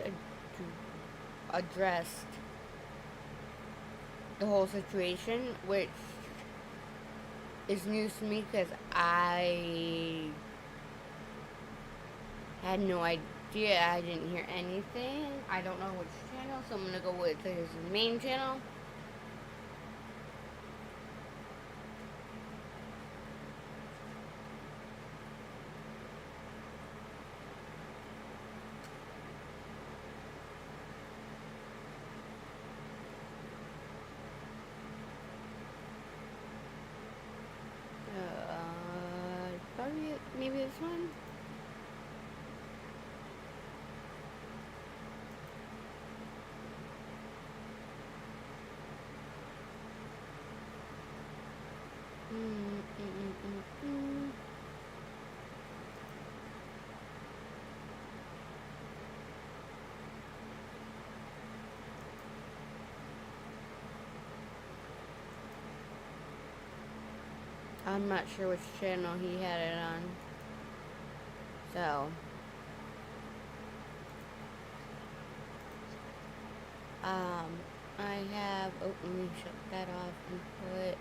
addressed the whole situation, which is news to me because I had no idea. I didn't hear anything. I don't know which channel, so I'm gonna go with his main channel. Probably maybe this one. I'm not sure which channel he had it on. So, I have, oh, let me shut that off and put,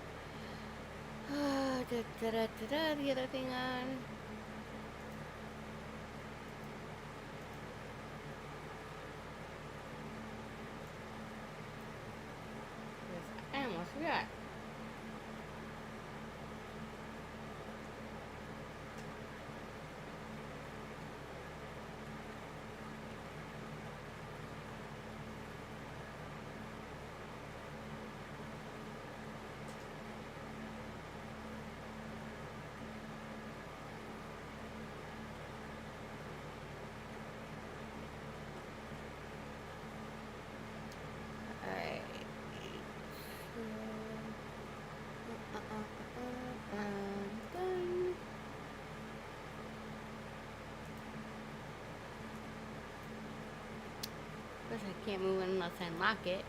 the other thing on. I almost forgot. Alright. Done. Of course I can't move unless I unlock it.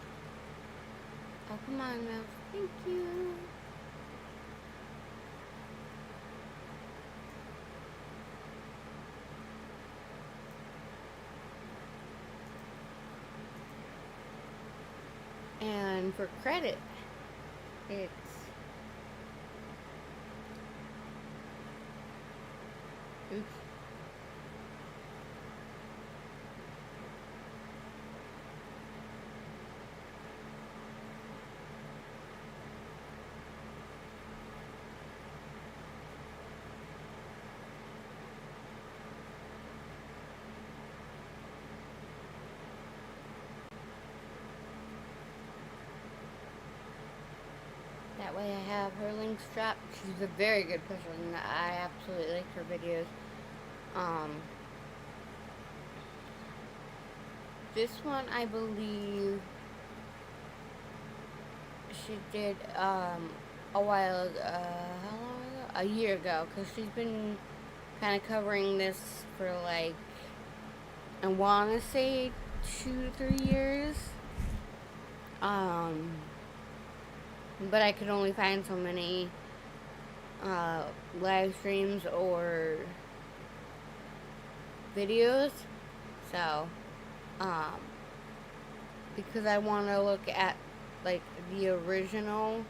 Oh, come on, mouse. Thank you. And for credit, it's oops. That way I have her links dropped. She's a very good person. I absolutely like her videos. This one I believe she did a while how long ago? A year ago, because she's been kind of covering this for like, I want to say 2 to 3 years. But I could only find so many live streams or videos, so because I want to look at like the original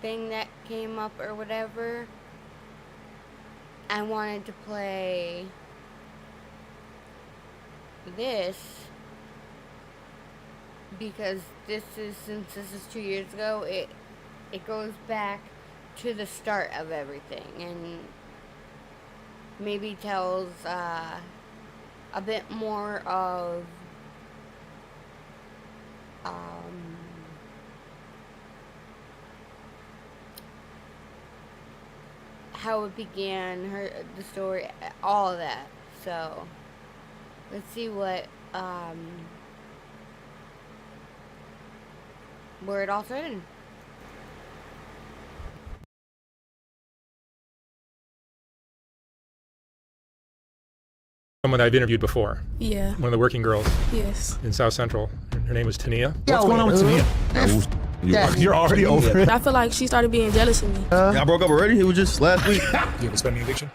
thing that came up or whatever, I wanted to play this because since this is 2 years ago, it goes back to the start of everything and maybe tells a bit more of how it began, the story, all of that. So let's see what where it all started. Someone I've interviewed before. Yeah. One of the working girls. Yes. In South Central. Her name was Tania. What's going on with Tania? You're already over it. I feel like she started being jealous of me. I broke up already. It was just last week. You have a spending addiction?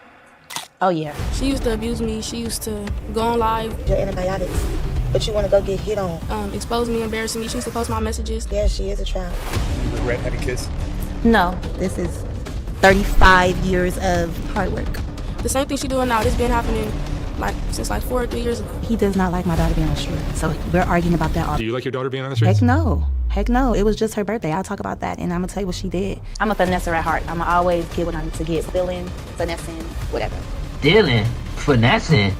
Oh yeah. She used to abuse me. She used to go on live. Your antibiotics. But you want to go get hit on. Expose me, embarrassing me. She used to post my messages. Yeah, she is a child. You regret having kids? No, this is 35 years of hard work. The same thing she doing now. This been happening since 4 or 3 years ago. He does not like my daughter being on the street. So we're arguing about that. Do you like your daughter being on the streets? Heck no. Heck no. It was just her birthday. I'll talk about that, and I'm going to tell you what she did. I'm a finesser at heart. I'm going to always get what I need to get. Stealing, finessing, whatever. Stealing? Finessing?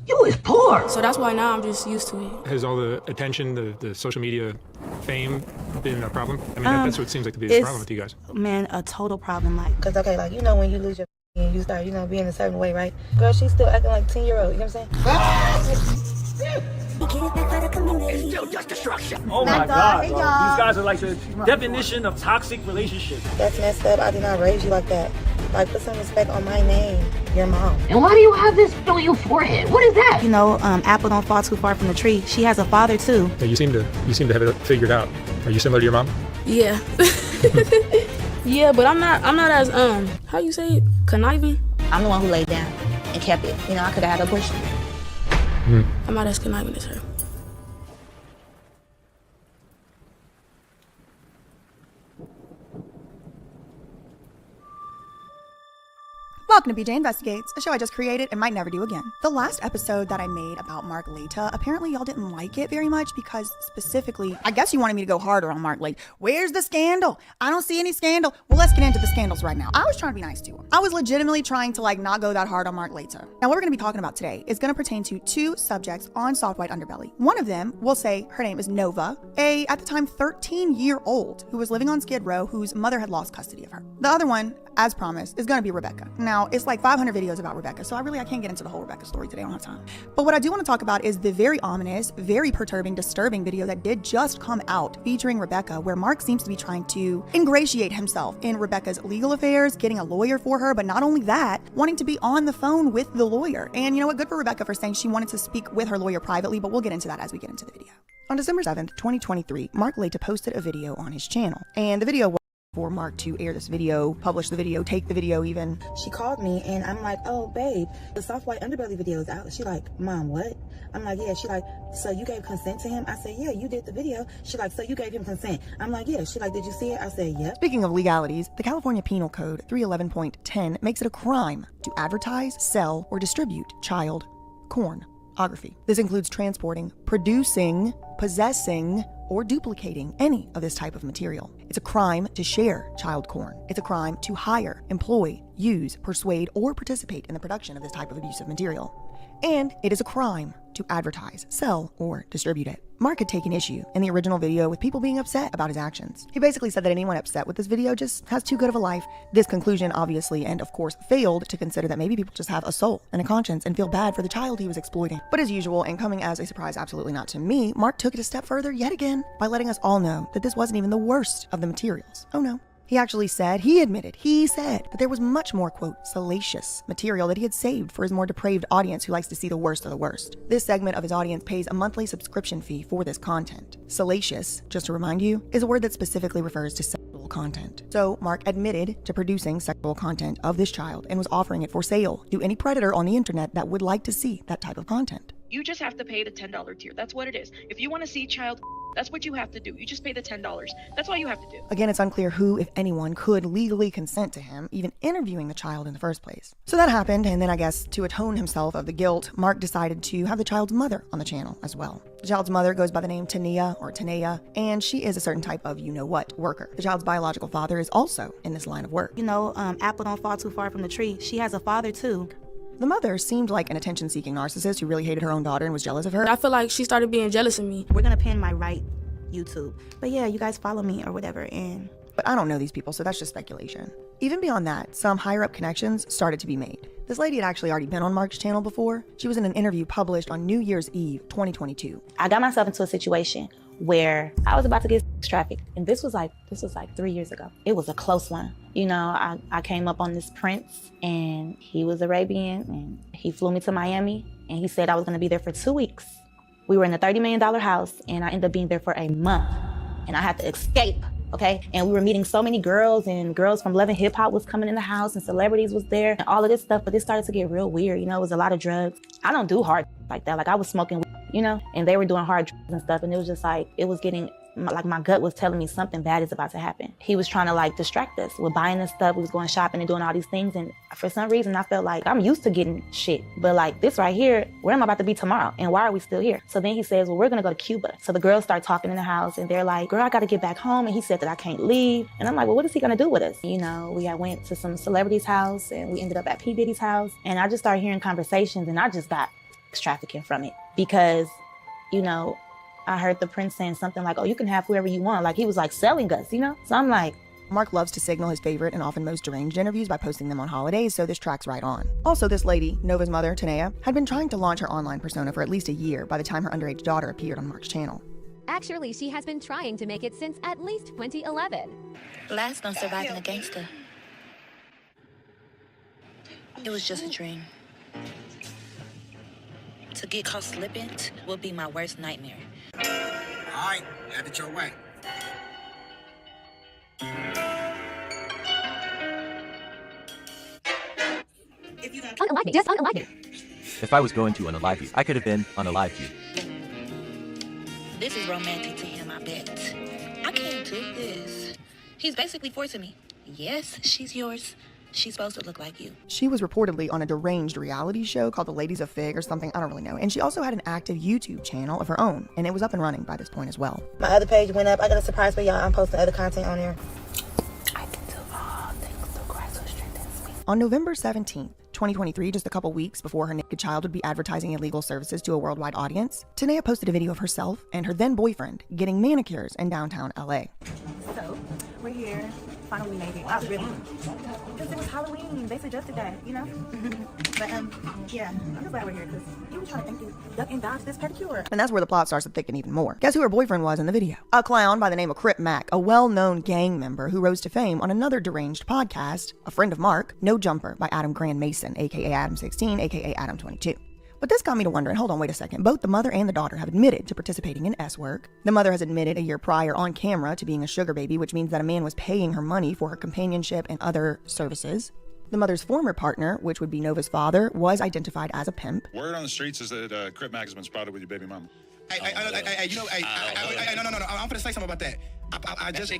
You is poor. So that's why now I'm just used to it. Has all the attention, the social media fame been a problem? I mean, that's what it seems like to be a problem with you guys. Man, a total problem. Because, okay, when you lose your and you start, being a certain way, right? Girl, she's still acting like a 10-year-old, you know what I'm saying? It's still just destruction. Oh my God, bro. These guys are like the definition of toxic relationships. That's messed up. I did not raise you like that. Put some respect on my name, your mom. And why do you have this on your forehead? What is that? Apple don't fall too far from the tree. She has a father too. Yeah, you seem to have it figured out. Are you similar to your mom? Yeah. Yeah, but I'm not as how you say it? Conniving? I'm the one who laid down and kept it. I could have had a push. I'm not as conniving as her. Welcome to BJ Investigates, a show I just created and might never do again. The last episode that I made about Mark Laita, apparently y'all didn't like it very much because specifically, I guess you wanted me to go harder on Mark Laita. Where's the scandal? I don't see any scandal. Well, let's get into the scandals right now. I was trying to be nice to him. I was legitimately trying to not go that hard on Mark Laita. Now, what we're going to be talking about today is going to pertain to two subjects on Soft White Underbelly. One of them, we'll say her name is Nova, at the time 13-year-old who was living on Skid Row whose mother had lost custody of her. The other one, as promised, is going to be Rebecca. Now, it's 500 videos about Rebecca, so I can't get into the whole Rebecca story today. I don't have time. But what I do want to talk about is the very ominous, very perturbing, disturbing video that did just come out featuring Rebecca, where Mark seems to be trying to ingratiate himself in Rebecca's legal affairs, getting a lawyer for her, but not only that, wanting to be on the phone with the lawyer. And you know what? Good for Rebecca for saying she wanted to speak with her lawyer privately, but we'll get into that as we get into the video. On December 7th, 2023, Mark Laita posted a video on his channel, and the video was for Mark to air this video, publish the video, take the video even. She called me and I'm like, oh babe, the Soft White Underbelly video is out. She like, Mom, what? I'm like, yeah. She like, so you gave consent to him? I said, yeah, you did the video. She like, so you gave him consent? I'm like, yeah. She like, did you see it? I said, yeah. Speaking of legalities, the California Penal Code 311.10 makes it a crime to advertise, sell, or distribute child pornography. This includes transporting, producing, possessing, or duplicating any of this type of material. It's a crime to share child porn. It's a crime to hire, employ, use, persuade, or participate in the production of this type of abusive material. And it is a crime to advertise, sell, or distribute it. Mark had taken issue in the original video with people being upset about his actions. He basically said that anyone upset with this video just has too good of a life. This conclusion obviously and of course failed to consider that maybe people just have a soul and a conscience and feel bad for the child he was exploiting. But as usual, and coming as a surprise absolutely not to me, Mark took it a step further yet again by letting us all know that this wasn't even the worst of the materials. Oh no. He actually said, he said that there was much more, quote, salacious material that he had saved for his more depraved audience who likes to see the worst of the worst. This segment of his audience pays a monthly subscription fee for this content. Salacious, just to remind you, is a word that specifically refers to sexual content. So Mark admitted to producing sexual content of this child and was offering it for sale to any predator on the internet that would like to see that type of content. You just have to pay the $10 tier. That's what it is. If you want to see child, that's what you have to do. You just pay the $10. That's all you have to do. Again, it's unclear who, if anyone, could legally consent to him even interviewing the child in the first place. So that happened, and then I guess to atone himself of the guilt, Mark decided to have the child's mother on the channel as well. The child's mother goes by the name Tania or Tanea, and she is a certain type of you-know-what worker. The child's biological father is also in this line of work. Apple don't fall too far from the tree. She has a father too. The mother seemed like an attention-seeking narcissist who really hated her own daughter and was jealous of her. I feel like she started being jealous of me. We're gonna pin my right YouTube. But yeah, you guys follow me or whatever, and... But I don't know these people, so that's just speculation. Even beyond that, some higher-up connections started to be made. This lady had actually already been on Mark's channel before. She was in an interview published on New Year's Eve, 2022. I got myself into a situation where I was about to get trafficked, and this was like 3 years ago. It was a close one. I came up on this prince, and he was Arabian, and he flew me to Miami, and he said I was gonna be there for 2 weeks. We were in a $30 million house, and I ended up being there for a month, and I had to escape, okay? And we were meeting so many girls, and girls from Love and Hip Hop was coming in the house, and celebrities was there, and all of this stuff, but it started to get real weird, you know? It was a lot of drugs. I don't do hard like that. Like, I was smoking, you know? And they were doing hard drugs and stuff, and it was just like, it was getting, like, my gut was telling me something bad is about to happen. He was trying to, like, distract us with buying this stuff. We was going shopping and doing all these things, and for some reason, I felt like I'm used to getting shit, but like this right here, where am I about to be tomorrow? And why are we still here? So then he says, well, we're gonna go to Cuba. So the girls start talking in the house, and they're like, girl, I gotta get back home. And he said that I can't leave. And I'm like, well, what is he gonna do with us? You know, we went to some celebrity's house, and we ended up at P. Diddy's house. And I just started hearing conversations, and I just got trafficking from it because, you know, I heard the prince saying something like, oh, you can have whoever you want. Like, he was like selling us, you know? So I'm like, Mark loves to signal his favorite and often most deranged interviews by posting them on holidays, so this tracks right on. Also, this lady, Nova's mother, Tanea, had been trying to launch her online persona for at least a year by the time her underage daughter appeared on Mark's channel. Actually, she has been trying to make it since at least 2011. Last on Surviving a Gangster. It was just a dream. To get caught slipping would be my worst nightmare. All right, have it your way. Unalike me, just unalike me. If I was going to unalive you, I could have been unalived you. This is romantic to him, I bet. I can't do this. He's basically forcing me. Yes, she's yours. She's supposed to look like you. She was reportedly on a deranged reality show called The Ladies of Fig or something, I don't really know. And she also had an active YouTube channel of her own, and it was up and running by this point as well. My other page went up. I got a surprise for y'all. I'm posting other content on there. I can do all things through Christ who strengthens me. On November 17th, 2023, just a couple weeks before her naked child would be advertising illegal services to a worldwide audience, Tanea posted a video of herself and her then boyfriend getting manicures in downtown LA. So, we're here. Finally made it. Not really. Because it was Halloween. They suggested that, you know? But, yeah, I'm just glad we're here because you were trying to think you duck and dodge this pedicure. And that's where the plot starts to thicken even more. Guess who her boyfriend was in the video? A clown by the name of Crip Mac, a well-known gang member who rose to fame on another deranged podcast, a friend of Mark, No Jumper by Adam Grand Mason, aka Adam 16, aka Adam 22. But this got me to wondering, hold on, wait a second. Both the mother and the daughter have admitted to participating in S-work. The mother has admitted a year prior on camera to being a sugar baby, which means that a man was paying her money for her companionship and other services. The mother's former partner, which would be Nova's father, was identified as a pimp. Word on the streets is that Crip Mac has been spotted with your baby mama. Hey, you know, no, I'm gonna say something about that. I just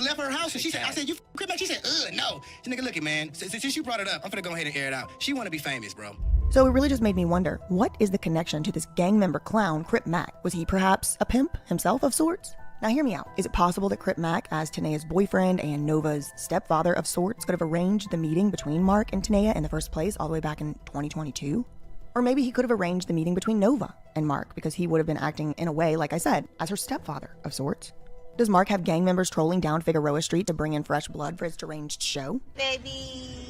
left her house and she said, I said, you Crip Mac? She said, no. Nigga, look it, man. Since you brought it up, I'm gonna go ahead and air it out. She wanna be famous, bro. So it really just made me wonder, what is the connection to this gang member clown, Crip Mac? Was he perhaps a pimp himself of sorts? Now hear me out. Is it possible that Crip Mac, as Tanea's boyfriend and Nova's stepfather of sorts, could have arranged the meeting between Mark and Tanea in the first place all the way back in 2022? Or maybe he could have arranged the meeting between Nova and Mark because he would have been acting in a way, like I said, as her stepfather of sorts. Does Mark have gang members trolling down Figueroa Street to bring in fresh blood for his deranged show? Baby.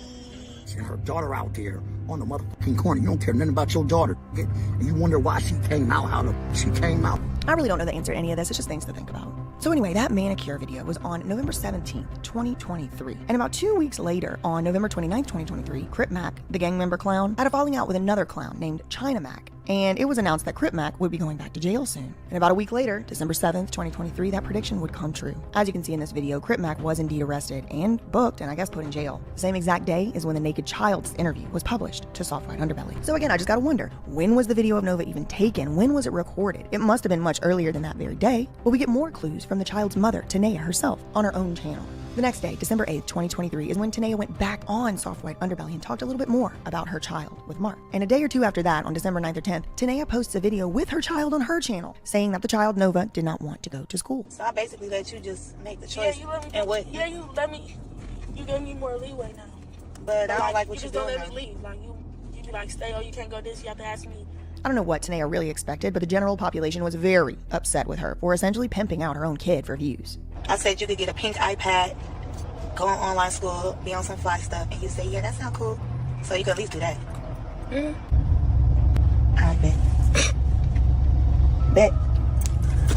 And her daughter out there on the motherfucking corner. You don't care nothing about your daughter. And you wonder why she came out, how she came out. I really don't know the answer to any of this. It's just things to think about. So anyway, that manicure video was on November 17th, 2023. And about 2 weeks later, on November 29th, 2023, Crip Mac, the gang member clown, had a falling out with another clown named China Mac. And it was announced that Crip Mac would be going back to jail soon. And about a week later, December 7th, 2023, that prediction would come true. As you can see in this video, Crip Mac was indeed arrested and booked and I guess put in jail. The same exact day is when the naked child's interview was published to Soft White Underbelly. So again, I just gotta wonder, when was the video of Nova even taken? When was it recorded? It must have been much earlier than that very day, but we get more clues from the child's mother, Tanea herself, on her own channel. The next day, December 8th, 2023, is when Tanea went back on Soft White Underbelly and talked a little bit more about her child with Mark. And a day or two after that, on December 9th or 10th, Tanea posts a video with her child on her channel, saying that the child, Nova, did not want to go to school. So I basically let you just make the choice. Yeah, you let me. And what? Yeah, you let me. You gave me more leeway now. But I don't like what you you're just doing. Don't let me leave. Like you be like, stay. Oh, you can't go this. You have to ask me. I don't know what Tanea really expected, but the general population was very upset with her for essentially pimping out her own kid for views. I said you could get a pink iPad, go on online school, be on some fly stuff, and you say, yeah, that sounds cool. So you could at least do that. I bet.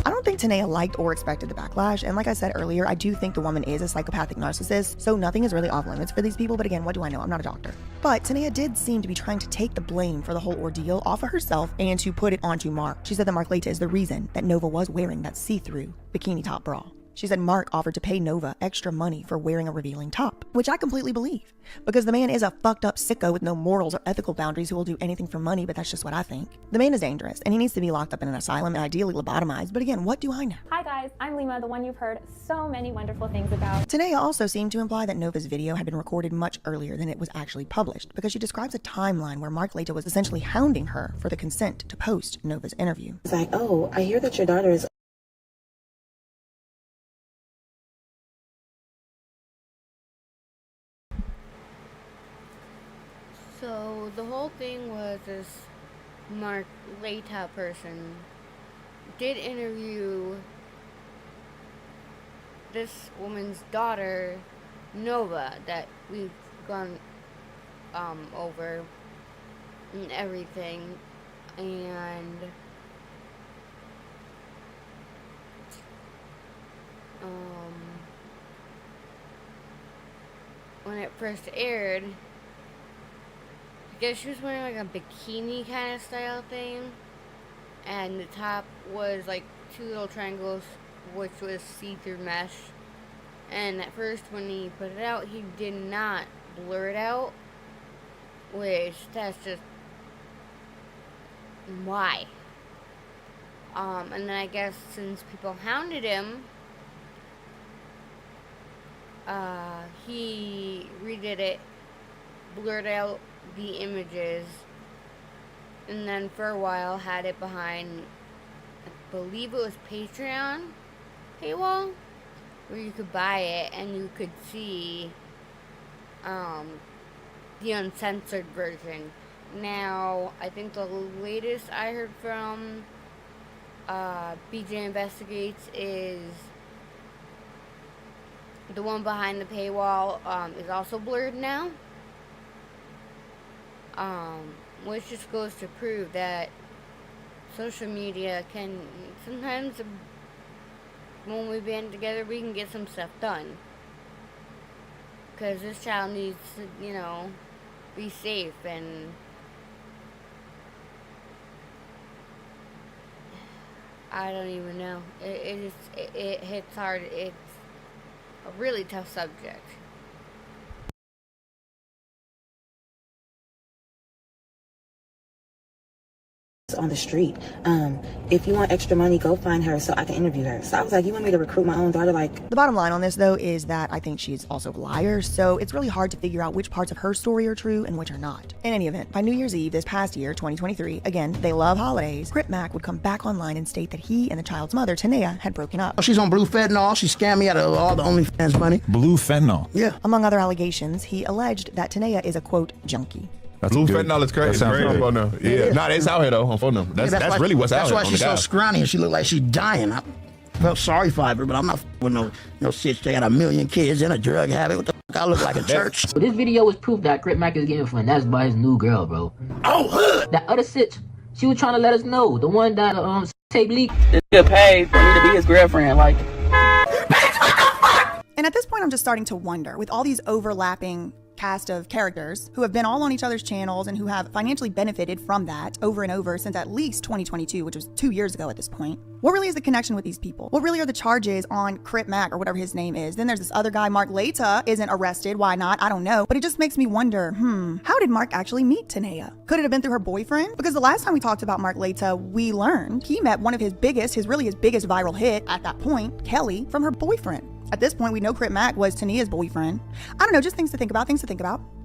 I don't think think Tanea liked or expected the backlash, and like I said earlier, I do think the woman is a psychopathic narcissist, so nothing is really off limits for these people, but again, what do I know? I'm not a doctor. But Tanea did seem to be trying to take the blame for the whole ordeal off of herself and to put it onto Mark. She said that Mark Laita is the reason that Nova was wearing that see-through bikini top bra. She said Mark offered to pay Nova extra money for wearing a revealing top, which I completely believe, because the man is a fucked up sicko with no morals or ethical boundaries who will do anything for money, but that's just what I think. The man is dangerous, and he needs to be locked up in an asylum and ideally lobotomized, but again, what do I know? Hi guys, I'm Lima, the one you've heard so many wonderful things about. Tanea also seemed to imply that Nova's video had been recorded much earlier than it was actually published, because she describes a timeline where Mark Laita was essentially hounding her for the consent to post Nova's interview. It's like, oh, I hear that your daughter is So the whole thing was this Mark Laita person did interview this woman's daughter, Nova, that we've gone over and everything, and when it first aired, I guess she was wearing like a bikini kind of style thing, and the top was like two little triangles, which was see-through mesh. And at first when he put it out, he did not blur it out, which that's just why. And then I guess since people hounded him, he redid it, blurred out the images, and then for a while had it behind, I believe it was Patreon paywall, where you could buy it and you could see the uncensored version. Now, I think the latest I heard from BJ Investigates is the one behind the paywall is also blurred now. Which just goes to prove that social media can sometimes, when we band together, we can get some stuff done. Because this child needs to, you know, be safe, and I don't even know. It hits hard. It's a really tough subject. on the street. If you want extra money, go find her so I can interview her. So I was like, you want me to recruit my own daughter? Like, the bottom line on this though is that I think she's also a liar, so it's really hard to figure out which parts of her story are true and which are not. In any event, by New Year's Eve this past year, 2023, again, they love holidays, Crip Mac would come back online and state that he and the child's mother, Tanea, had broken up. She's on blue fentanyl. She scammed me out of all the OnlyFans money. Blue fentanyl? Yeah. Among other allegations, he alleged that Tanea is a, quote, junkie. That's blue good. fentanyl is crazy. That sounds crazy. great. No. Yeah. Nah, it's out here though on phone number. That's really what's out here. That's why on she's the so guy. scrawny and she looked like she's dying. I felt sorry for her, but I'm not with no shit. They got 1 million kids and a drug habit. What the fuck? I look like a church. This video was proof that Crip Mac is getting finessed by his new girl, bro. Oh, hood! That other sitch, she was trying to let us know. The one that tape leak. This nigga paid for me to be his girlfriend, like. And at this point, I'm just starting to wonder, with all these overlapping cast of characters who have been all on each other's channels and who have financially benefited from that over and over since at least 2022, which was 2 years ago at this point. What really is the connection with these people? What really are the charges on Crip Mac or whatever his name is? Then there's this other guy, Mark Laita, isn't arrested. Why not? I don't know. But it just makes me wonder, how did Mark actually meet Tanea? Could it have been through her boyfriend? Because the last time we talked about Mark Laita, we learned he met one of his biggest viral hit at that point, Kelly, from her boyfriend. At this point, we know Crip Mac was Tanea's boyfriend. I don't know, just things to think about.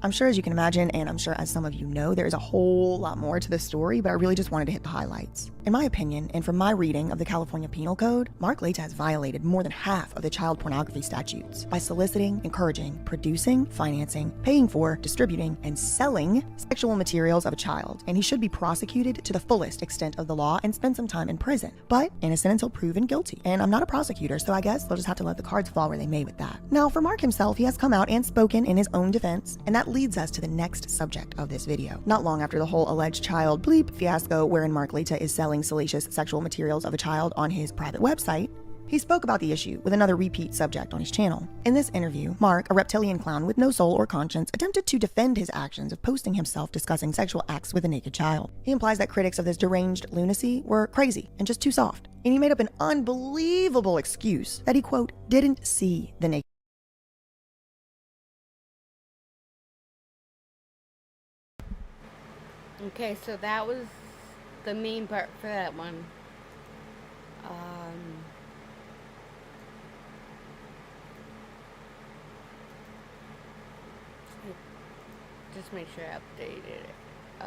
I'm sure, as you can imagine, and I'm sure as some of you know, there is a whole lot more to this story, but I really just wanted to hit the highlights. In my opinion, and from my reading of the California Penal Code, Mark Laita has violated more than half of the child pornography statutes by soliciting, encouraging, producing, financing, paying for, distributing, and selling sexual materials of a child. And he should be prosecuted to the fullest extent of the law and spend some time in prison, but innocent until proven guilty. And I'm not a prosecutor, so I guess they'll just have to let the cards fall where they may with that. Now, for Mark himself, he has come out and spoken in his own defense, and that leads us to the next subject of this video. Not long after the whole alleged child bleep fiasco wherein Mark Laita is selling salacious sexual materials of a child on his private website, he spoke about the issue with another repeat subject on his channel. In this interview, Mark, a reptilian clown with no soul or conscience, attempted to defend his actions of posting himself discussing sexual acts with a naked child. He implies that critics of this deranged lunacy were crazy and just too soft. And he made up an unbelievable excuse that he, quote, didn't see the naked. Okay, so that was the main part for that one. Just make sure I updated it. I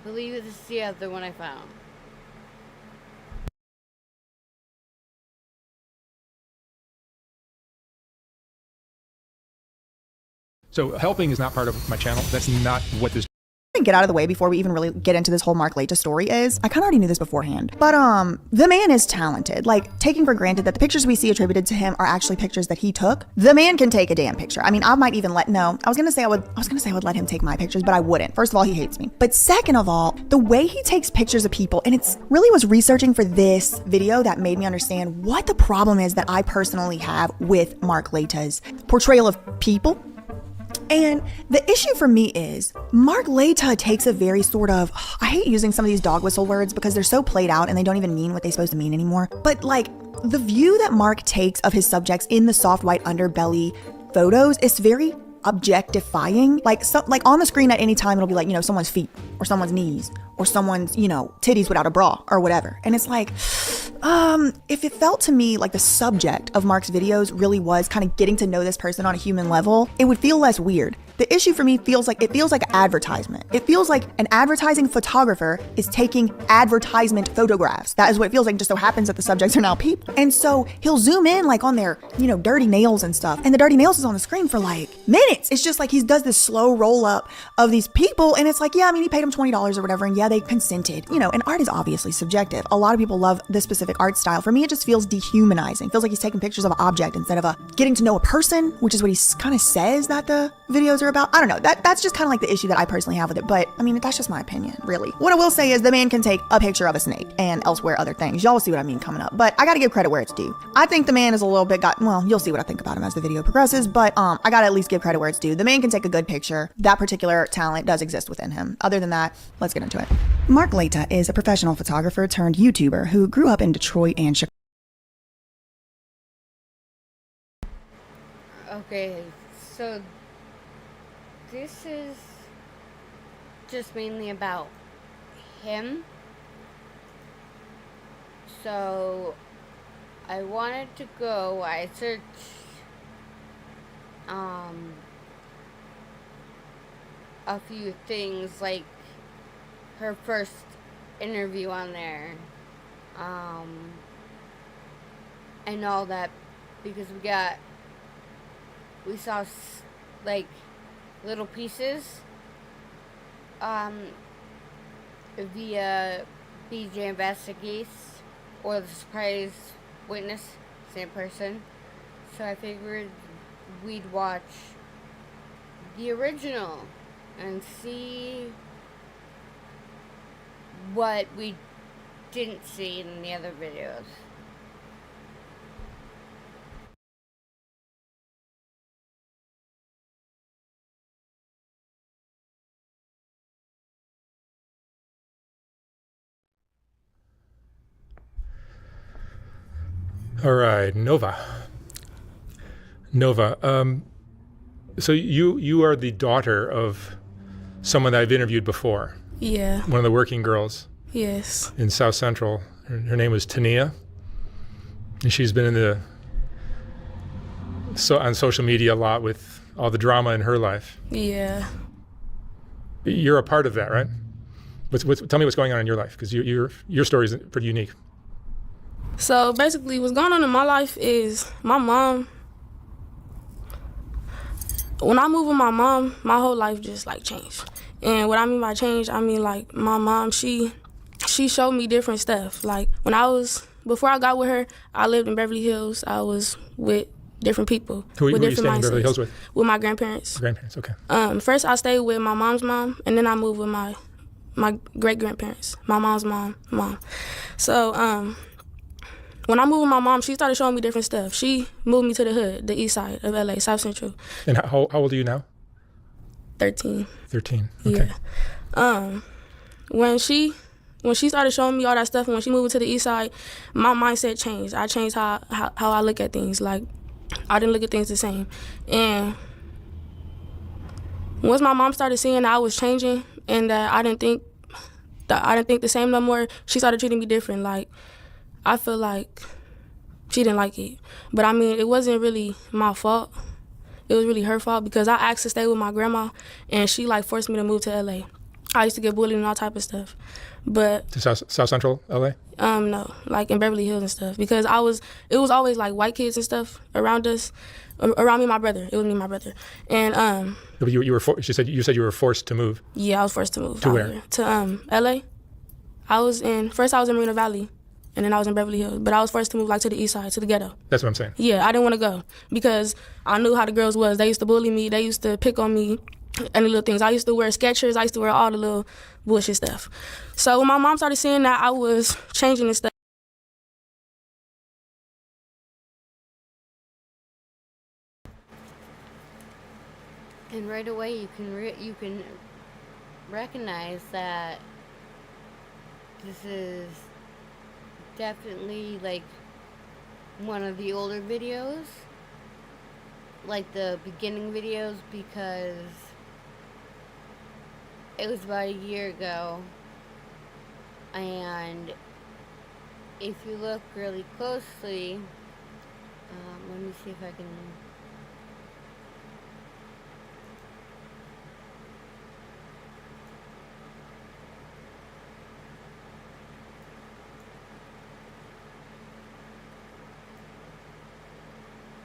believe this is the other one I found. So helping is not part of my channel. That's not what this Get out of the way before we even really get into this whole Mark Laita story is, I kind of already knew this beforehand, but the man is talented. Like, taking for granted that the pictures we see attributed to him are actually pictures that he took, the man can take a damn picture. I mean, I might even I was gonna say I would let him take my pictures, but I wouldn't. First of all, he hates me. But second of all, the way he takes pictures of people, and it's really was researching for this video that made me understand what the problem is that I personally have with Mark Laita's portrayal of people. And the issue for me is Mark Laita takes a very sort of, I hate using some of these dog whistle words because they're so played out and they don't even mean what they're supposed to mean anymore. But like the view that Mark takes of his subjects in the soft white underbelly photos is very objectifying. Like on the screen at any time, it'll be like, someone's feet or someone's knees or someone's, titties without a bra or whatever. And it's like, if it felt to me like the subject of Mark's videos really was kind of getting to know this person on a human level, it would feel less weird. The issue for me feels like an advertisement. It feels like an advertising photographer is taking advertisement photographs. That is what it feels like. Just so happens that the subjects are now people. And so he'll zoom in like on their, dirty nails and stuff. And the dirty nails is on the screen for like minutes. It's just like he does this slow roll up of these people. And it's like, yeah, I mean, he paid them $20 or whatever. And yeah, they consented, and art is obviously subjective. A lot of people love this specific art style. For me, it just feels dehumanizing. Feels like he's taking pictures of an object instead of getting to know a person, which is what he kind of says that the videos are about. I don't know. That's just kind of like the issue that I personally have with it. But I mean, that's just my opinion, really. What I will say is the man can take a picture of a snake and elsewhere other things. Y'all will see what I mean coming up. But I got to give credit where it's due. I think the man is a little bit you'll see what I think about him as the video progresses. But I got to at least give credit where it's due. The man can take a good picture. That particular talent does exist within him. Other than that, let's get into it. Mark Laita is a professional photographer turned YouTuber who grew up in Detroit and Chicago. Okay, so this is just mainly about him. So I wanted to go, I searched a few things like her first interview on there and all that, because we saw like little pieces via BJ Investigates or the Surprise Witness, same person. So I figured we'd watch the original and see what we didn't see in the other videos. All right, Nova. So you are the daughter of someone that I've interviewed before. Yeah. One of the working girls. Yes. In South Central. Her name was Tania. And she's been on social media a lot with all the drama in her life. Yeah. You're a part of that, right? Tell me what's going on in your life, because your story is pretty unique. So basically what's going on in my life is my mom, when I moved with my mom, my whole life just like changed. And what I mean by change, I mean like my mom, she she showed me different stuff. Like before I got with her, I lived in Beverly Hills. I was with different people. Who with were you staying in Beverly Hills with? With my grandparents. Grandparents, okay. First I stayed with my mom's mom, and then I moved with my great-grandparents, my mom's mom. So when I moved with my mom, she started showing me different stuff. She moved me to the hood, the east side of LA, South Central. And how old are you now? 13. 13, okay. Yeah. When she started showing me all that stuff, and when she moved to the east side, my mindset changed. I changed how I look at things. Like, I didn't look at things the same. And once my mom started seeing that I was changing and that I didn't think the same no more, she started treating me different. Like, I feel like she didn't like it. But I mean, it wasn't really my fault. It was really her fault because I asked to stay with my grandma, and she like forced me to move to LA. I used to get bullied and all type of stuff. But to South Central LA? No, like in Beverly Hills and stuff. Because it was always like white kids and stuff around us, around me and my brother. It was me and my brother. And But you said you were forced to move. Yeah, I was forced to move. To where? Here. To LA. First I was in Marina Valley, and then I was in Beverly Hills. But I was forced to move like to the east side, to the ghetto. That's what I'm saying. Yeah, I didn't want to go because I knew how the girls was. They used to bully me. They used to pick on me. Any little things. I used to wear Skechers. I used to wear all the little bullshit stuff. So when my mom started seeing that I was changing and stuff, and right away you can recognize that this is definitely like one of the older videos, like the beginning videos, because it was about a year ago, and if you look really closely, let me see if I can.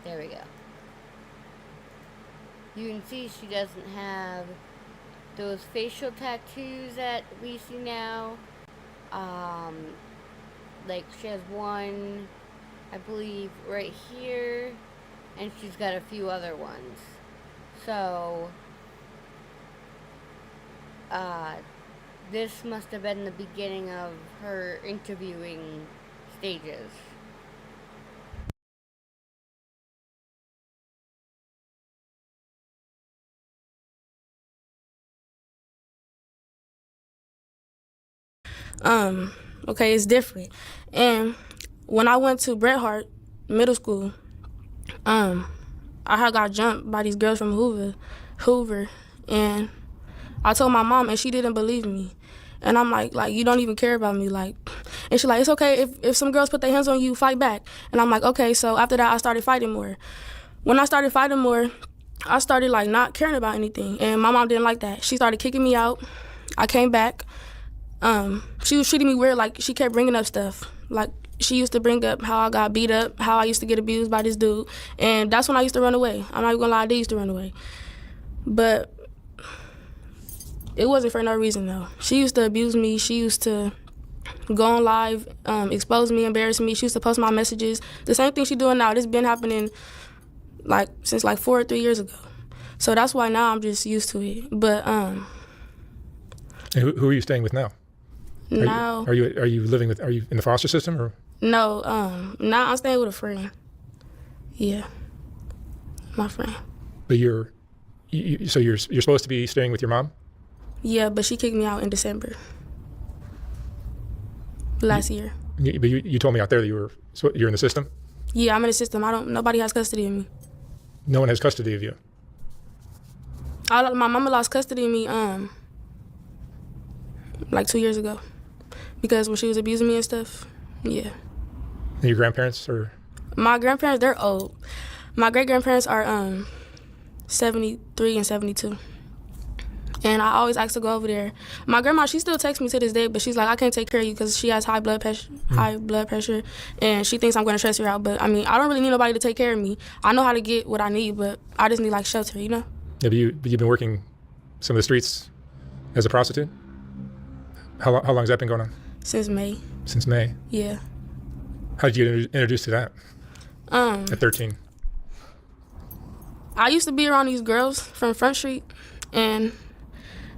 There we go. You can see she doesn't have those facial tattoos that we see now. Like she has one, I believe, right here, and she's got a few other ones. So, this must have been the beginning of her interviewing stages. Okay, it's different. And when I went to Bret Hart middle school, I had got jumped by these girls from Hoover, and I told my mom, and she didn't believe me. And I'm like, you don't even care about me, like. And she's like, it's okay if some girls put their hands on you, fight back. And I'm like, okay. So after that, I started fighting more. When I started fighting more, I started like not caring about anything, and my mom didn't like that. She started kicking me out. I came back. She was treating me weird. Like, she kept bringing up stuff. Like, she used to bring up how I got beat up, how I used to get abused by this dude, and that's when I used to run away. I'm not even gonna lie, I did used to run away. But it wasn't for no reason, though. She used to abuse me. She used to go on live, expose me, embarrass me. She used to post my messages. The same thing she's doing now. This been happening, like, since, 4 or 3 years ago. So that's why now I'm just used to it. But, And who are you staying with now? Now, are you living with? Are you in the foster system or? No, now I'm staying with a friend. Yeah, my friend. But you're supposed to be staying with your mom? Yeah, but she kicked me out in December last year. But you told me out there that you're in the system? Yeah, I'm in the system. Nobody has custody of me. No one has custody of you? My mama lost custody of me 2 years ago, because when she was abusing me and stuff. Yeah. And your grandparents are? My grandparents, they're old. My great-grandparents are 73 and 72. And I always ask to go over there. My grandma, she still texts me to this day, but she's like, I can't take care of you because she has high blood pressure, and she thinks I'm going to stress her out. But, I mean, I don't really need nobody to take care of me. I know how to get what I need, but I just need, shelter, you know? Yeah, but you've been working some of the streets as a prostitute? How long has that been going on? Since May. Since May? Yeah. How did you get introduced to that? At 13? I used to be around these girls from Front Street, and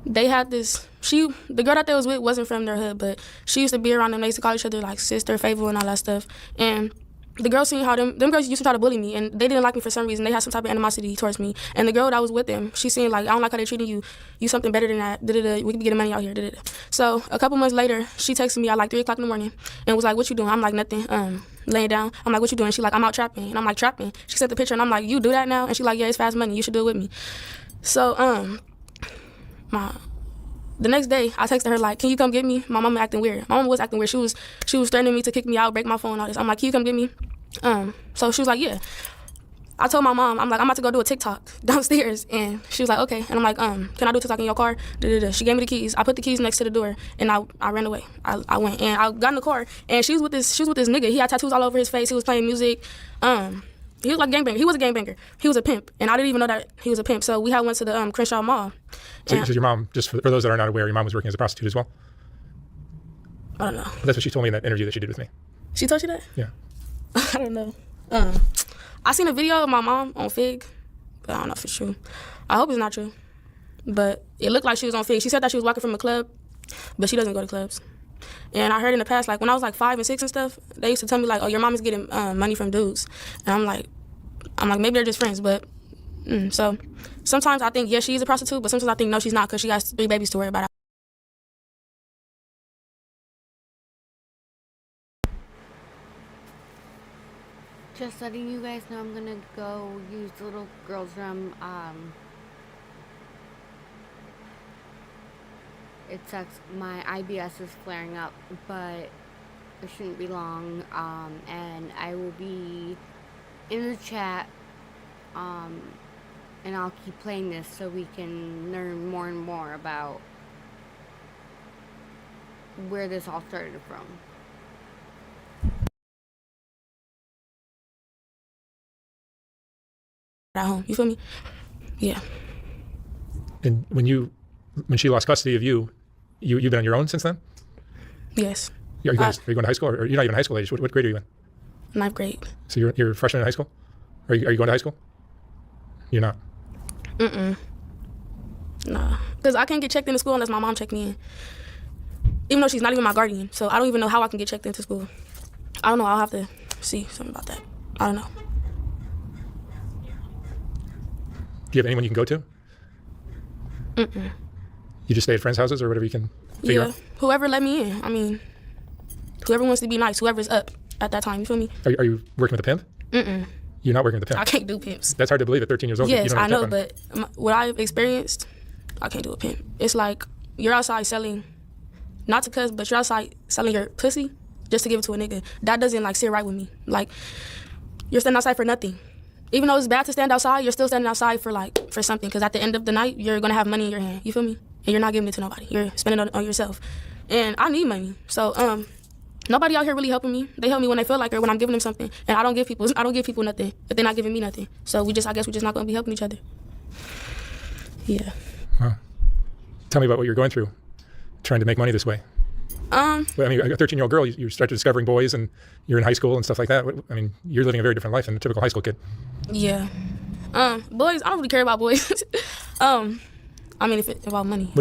they had this. The girl that they was with wasn't from their hood, but she used to be around them. They used to call each other like sister, Fable, and all that stuff. And the girls seen how them girls used to try to bully me, and they didn't like me for some reason. They had some type of animosity towards me. And the girl that was with them, she seen like, I don't like how they're treating you. You something better than that. We could be getting money out here. So a couple months later, she texted me at like 3 o'clock in the morning and was like, "What you doing?" I'm like, "Nothing." Laying down. I'm like, "What you doing?" She like, "I'm out trapping." And I'm like, "Trapping?" She sent the picture, and I'm like, "You do that now?" And she like, "Yeah, it's fast money. You should do it with me." So the next day, I texted her like, "Can you come get me? My mama acting weird." My mama was acting weird. She was threatening me to kick me out, break my phone, all this. I'm like, "Can you come get me?" So she was like, "Yeah." I told my mom, I'm like, "I'm about to go do a TikTok downstairs," and she was like, "Okay." And I'm like, "Can I do TikTok in your car?" She gave me the keys. I put the keys next to the door, and I ran away. I went and I got in the car, and she was with this nigga. He had tattoos all over his face. He was playing music. He was like a gangbanger. He was a gangbanger. He was a pimp, and I didn't even know that he was a pimp. So we had went to the Crenshaw Mall. So your mom, just for those that are not aware, your mom was working as a prostitute as well? I don't know. But that's what she told me in that interview that she did with me. She told you that? Yeah. I don't know. I seen a video of my mom on Fig, but I don't know if it's true. I hope it's not true. But it looked like she was on Fig. She said that she was walking from a club, but she doesn't go to clubs. And I heard in the past, like when I was like 5 and 6 and stuff, they used to tell me like, "Oh, your mom is getting money from dudes," and I'm like, maybe they're just friends. But so sometimes I think yes, she is a prostitute, but sometimes I think no, she's not, because she has 3 babies to worry about. Just letting you guys know, I'm gonna go use the little girl's room. It sucks. My IBS is flaring up, but it shouldn't be long. And I will be in the chat. And I'll keep playing this so we can learn more and more about where this all started from. At home, you feel me? Yeah. And when she lost custody of you've been on your own since then? Yes. Are you going to high school, or you're not even high school age? What grade are you in? 9th grade. So you're a freshman in high school? Are you going to high school? You're not. Nah, because I can't get checked into school unless my mom checked me in. Even though she's not even my guardian, so I don't even know how I can get checked into school. I don't know. I'll have to see something about that. I don't know. Do you have anyone you can go to? You just stay at friends' houses or whatever you can figure out? Whoever let me in. I mean, whoever wants to be nice, whoever's up at that time, you feel me? Are you working with a pimp? You're not working with a pimp? I can't do pimps. That's hard to believe at 13 years old. Yes, I know, but what I've experienced, I can't do a pimp. It's like you're outside selling, not to cuss, but you're outside selling your pussy just to give it to a nigga. That doesn't like sit right with me. Like, you're standing outside for nothing. Even though it's bad to stand outside, you're still standing outside for something. Because at the end of the night, you're going to have money in your hand. You feel me? And you're not giving it to nobody. You're spending it on yourself. And I need money. So nobody out here really helping me. They help me when they feel like it, or when I'm giving them something. And I don't give people nothing if they're not giving me nothing. So I guess we're just not going to be helping each other. Yeah. Wow. Tell me about what you're going through, trying to make money this way. I mean, a 13-year-old girl, you start discovering boys, and you're in high school and stuff like that. I mean, you're living a very different life than a typical high school kid. Yeah. Boys, I don't really care about boys. I mean, if it's about money.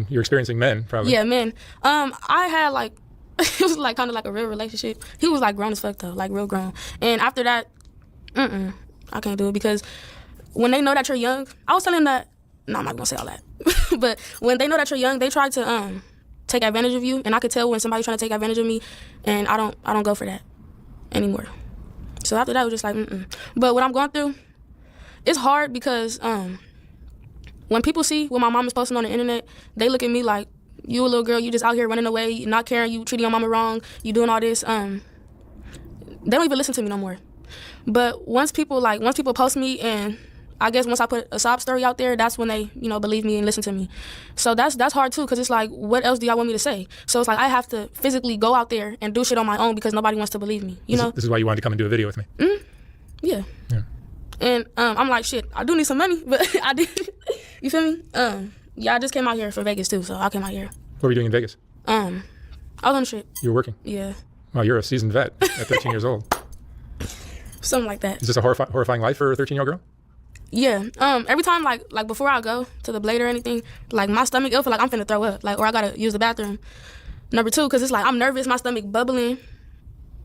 You're experiencing men, probably. Yeah, men. I had like, it was like kind of like a real relationship. He was like grown as fuck though, like real grown. And after that, I can't do it, because when they know that you're young, I was telling them that, no, I'm not gonna say all that. But when they know that you're young, they try to take advantage of you, and I could tell when somebody's trying to take advantage of me, and I don't go for that anymore. So after that, it was just like, But what I'm going through, it's hard because when people see what my mom is posting on the internet, they look at me like, you a little girl, you just out here running away, not caring, you treating your mama wrong, you doing all this. They don't even listen to me no more. But once people post me, and I guess once I put a sob story out there, that's when they, believe me and listen to me. So that's hard too, because it's like, what else do y'all want me to say? So it's like I have to physically go out there and do shit on my own because nobody wants to believe me. You know? This is why you wanted to come and do a video with me. Yeah. And I'm like, shit, I do need some money, but I did. You feel me? Yeah, I just came out here for Vegas too, so I came out here. What were you doing in Vegas? I I was on the strip. You were working? Yeah. Wow, you're a seasoned vet at 13 years old. Something like that. Is this a horrifying life for a 13-year-old girl? Yeah. Every time like before I go to the blade or anything, like my stomach, it'll feel like I'm finna throw up, like, or I gotta use the bathroom. Number 2, because it's like I'm nervous, my stomach bubbling.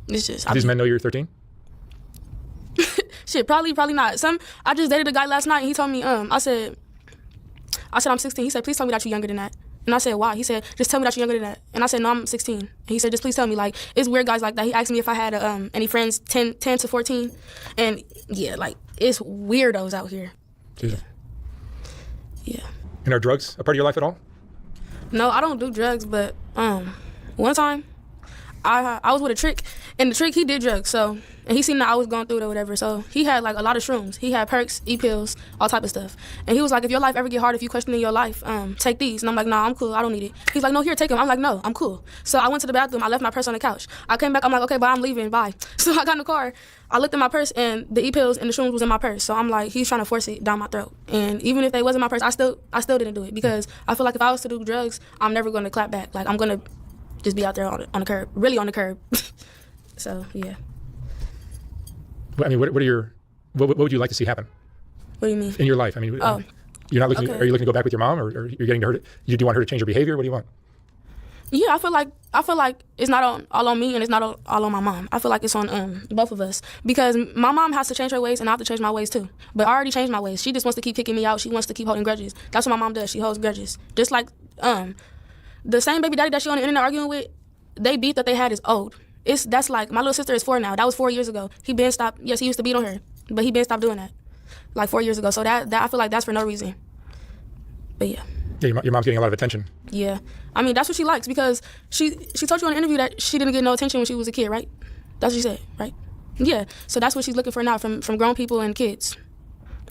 It's just. Do these men know you're 13? Shit, probably not. I just dated a guy last night and he told me, I said I'm 16. He said, please tell me that you're younger than that. And I said, why? He said, just tell me that you're younger than that. And I said, no, I'm 16. And he said, just please tell me. Like, it's weird guys like that. He asked me if I had any friends 10 to 14. And yeah, like, it's weirdos out here. Jesus. Yeah. And are drugs a part of your life at all? No, I don't do drugs, but one time I was with a trick, and the trick, he did drugs, so, and he seen that I was going through it or whatever, so he had like a lot of shrooms. He had perks, e-pills, all type of stuff. And he was like, if your life ever get hard, if you questioning your life, take these. And I'm like, nah, I'm cool, I don't need it. He's like, no, here, take them. I'm like, no, I'm cool. So I went to the bathroom, I left my purse on the couch. I came back, I'm like, okay, but I'm leaving, bye. So I got in the car, I looked at my purse, and the e-pills and the shrooms was in my purse. So I'm like, he's trying to force it down my throat. And even if they wasn't my purse, I still didn't do it, because I feel like if I was to do drugs, I'm never gonna clap back. Like, I'm gonna just be out there on the curb, really on the curb. So yeah. I mean, what would you like to see happen? What do you mean? In your life? I mean, you're not looking. Okay. Are you looking to go back with your mom, or you're getting to her? Do you want her to change her behavior? What do you want? Yeah, I feel like it's not all on me, and it's not all on my mom. I feel like it's on both of us, because my mom has to change her ways and I have to change my ways too. But I already changed my ways. She just wants to keep kicking me out. She wants to keep holding grudges. That's what my mom does. She holds grudges. Just like the same baby daddy that she on the internet arguing with, they beat that they had is old. That's like, my little sister is 4 now. That was 4 years ago. He been stopped. Yes, he used to beat on her, but he been stopped doing that like 4 years ago. So that I feel like that's for no reason. But yeah. Yeah, your mom's getting a lot of attention. Yeah, I mean, that's what she likes, because she told you in an interview that she didn't get no attention when she was a kid, right? That's what she said, right? Yeah, so that's what she's looking for now from grown people and kids.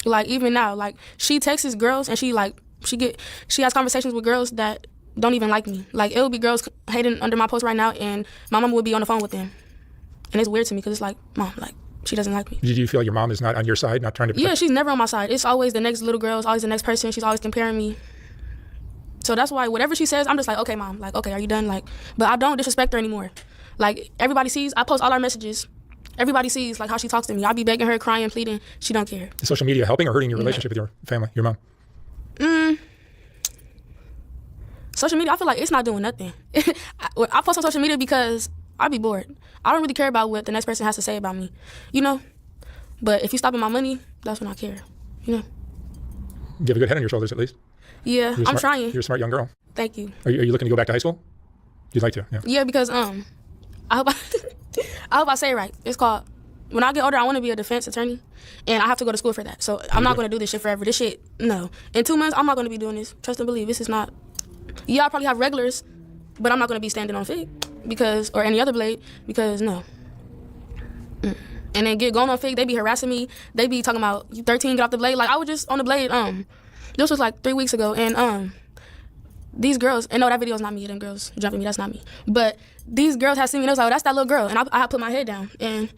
Like, even now, like, she texts girls and she has conversations with girls that don't even like me. Like, it'll be girls hating under my post right now, and my mom would be on the phone with them. And it's weird to me, because it's like, Mom, like, she doesn't like me. Do you feel like your mom is not on your side, not trying to protect? Yeah, she's never on my side. It's always the next little girl, it's always the next person. She's always comparing me. So that's why whatever she says, I'm just like, okay, Mom, like, okay, are you done? Like, but I don't disrespect her anymore. Like, everybody sees, I post all our messages. Everybody sees, like, how she talks to me. I be begging her, crying, pleading. She don't care. Is social media helping or hurting your relationship with your family, your mom? Social media, I feel like it's not doing nothing. I post on social media because I be bored. I don't really care about what the next person has to say about me, you know? But if you stopping my money, that's when I care, you know? You have a good head on your shoulders, at least. Yeah, I'm trying. You're a smart young girl. Thank you. Are you looking to go back to high school? You'd like to, yeah. Yeah, because I hope I say it right. It's called, when I get older, I want to be a defense attorney, and I have to go to school for that. So I'm not going to do this shit forever. This shit, no. In 2 months, I'm not going to be doing this. Trust and believe. This is not. Yeah, I'll probably have regulars, but I'm not going to be standing on Fig or any other blade, because no. And then going on Fig, they be harassing me. They be talking about, you 13, get off the blade. Like, I was just on the blade. This was like 3 weeks ago, and these girls, and no, that video's not me. Them girls jumping me, that's not me. But these girls had seen me, and I was like, oh, that's that little girl. And I had put my head down. And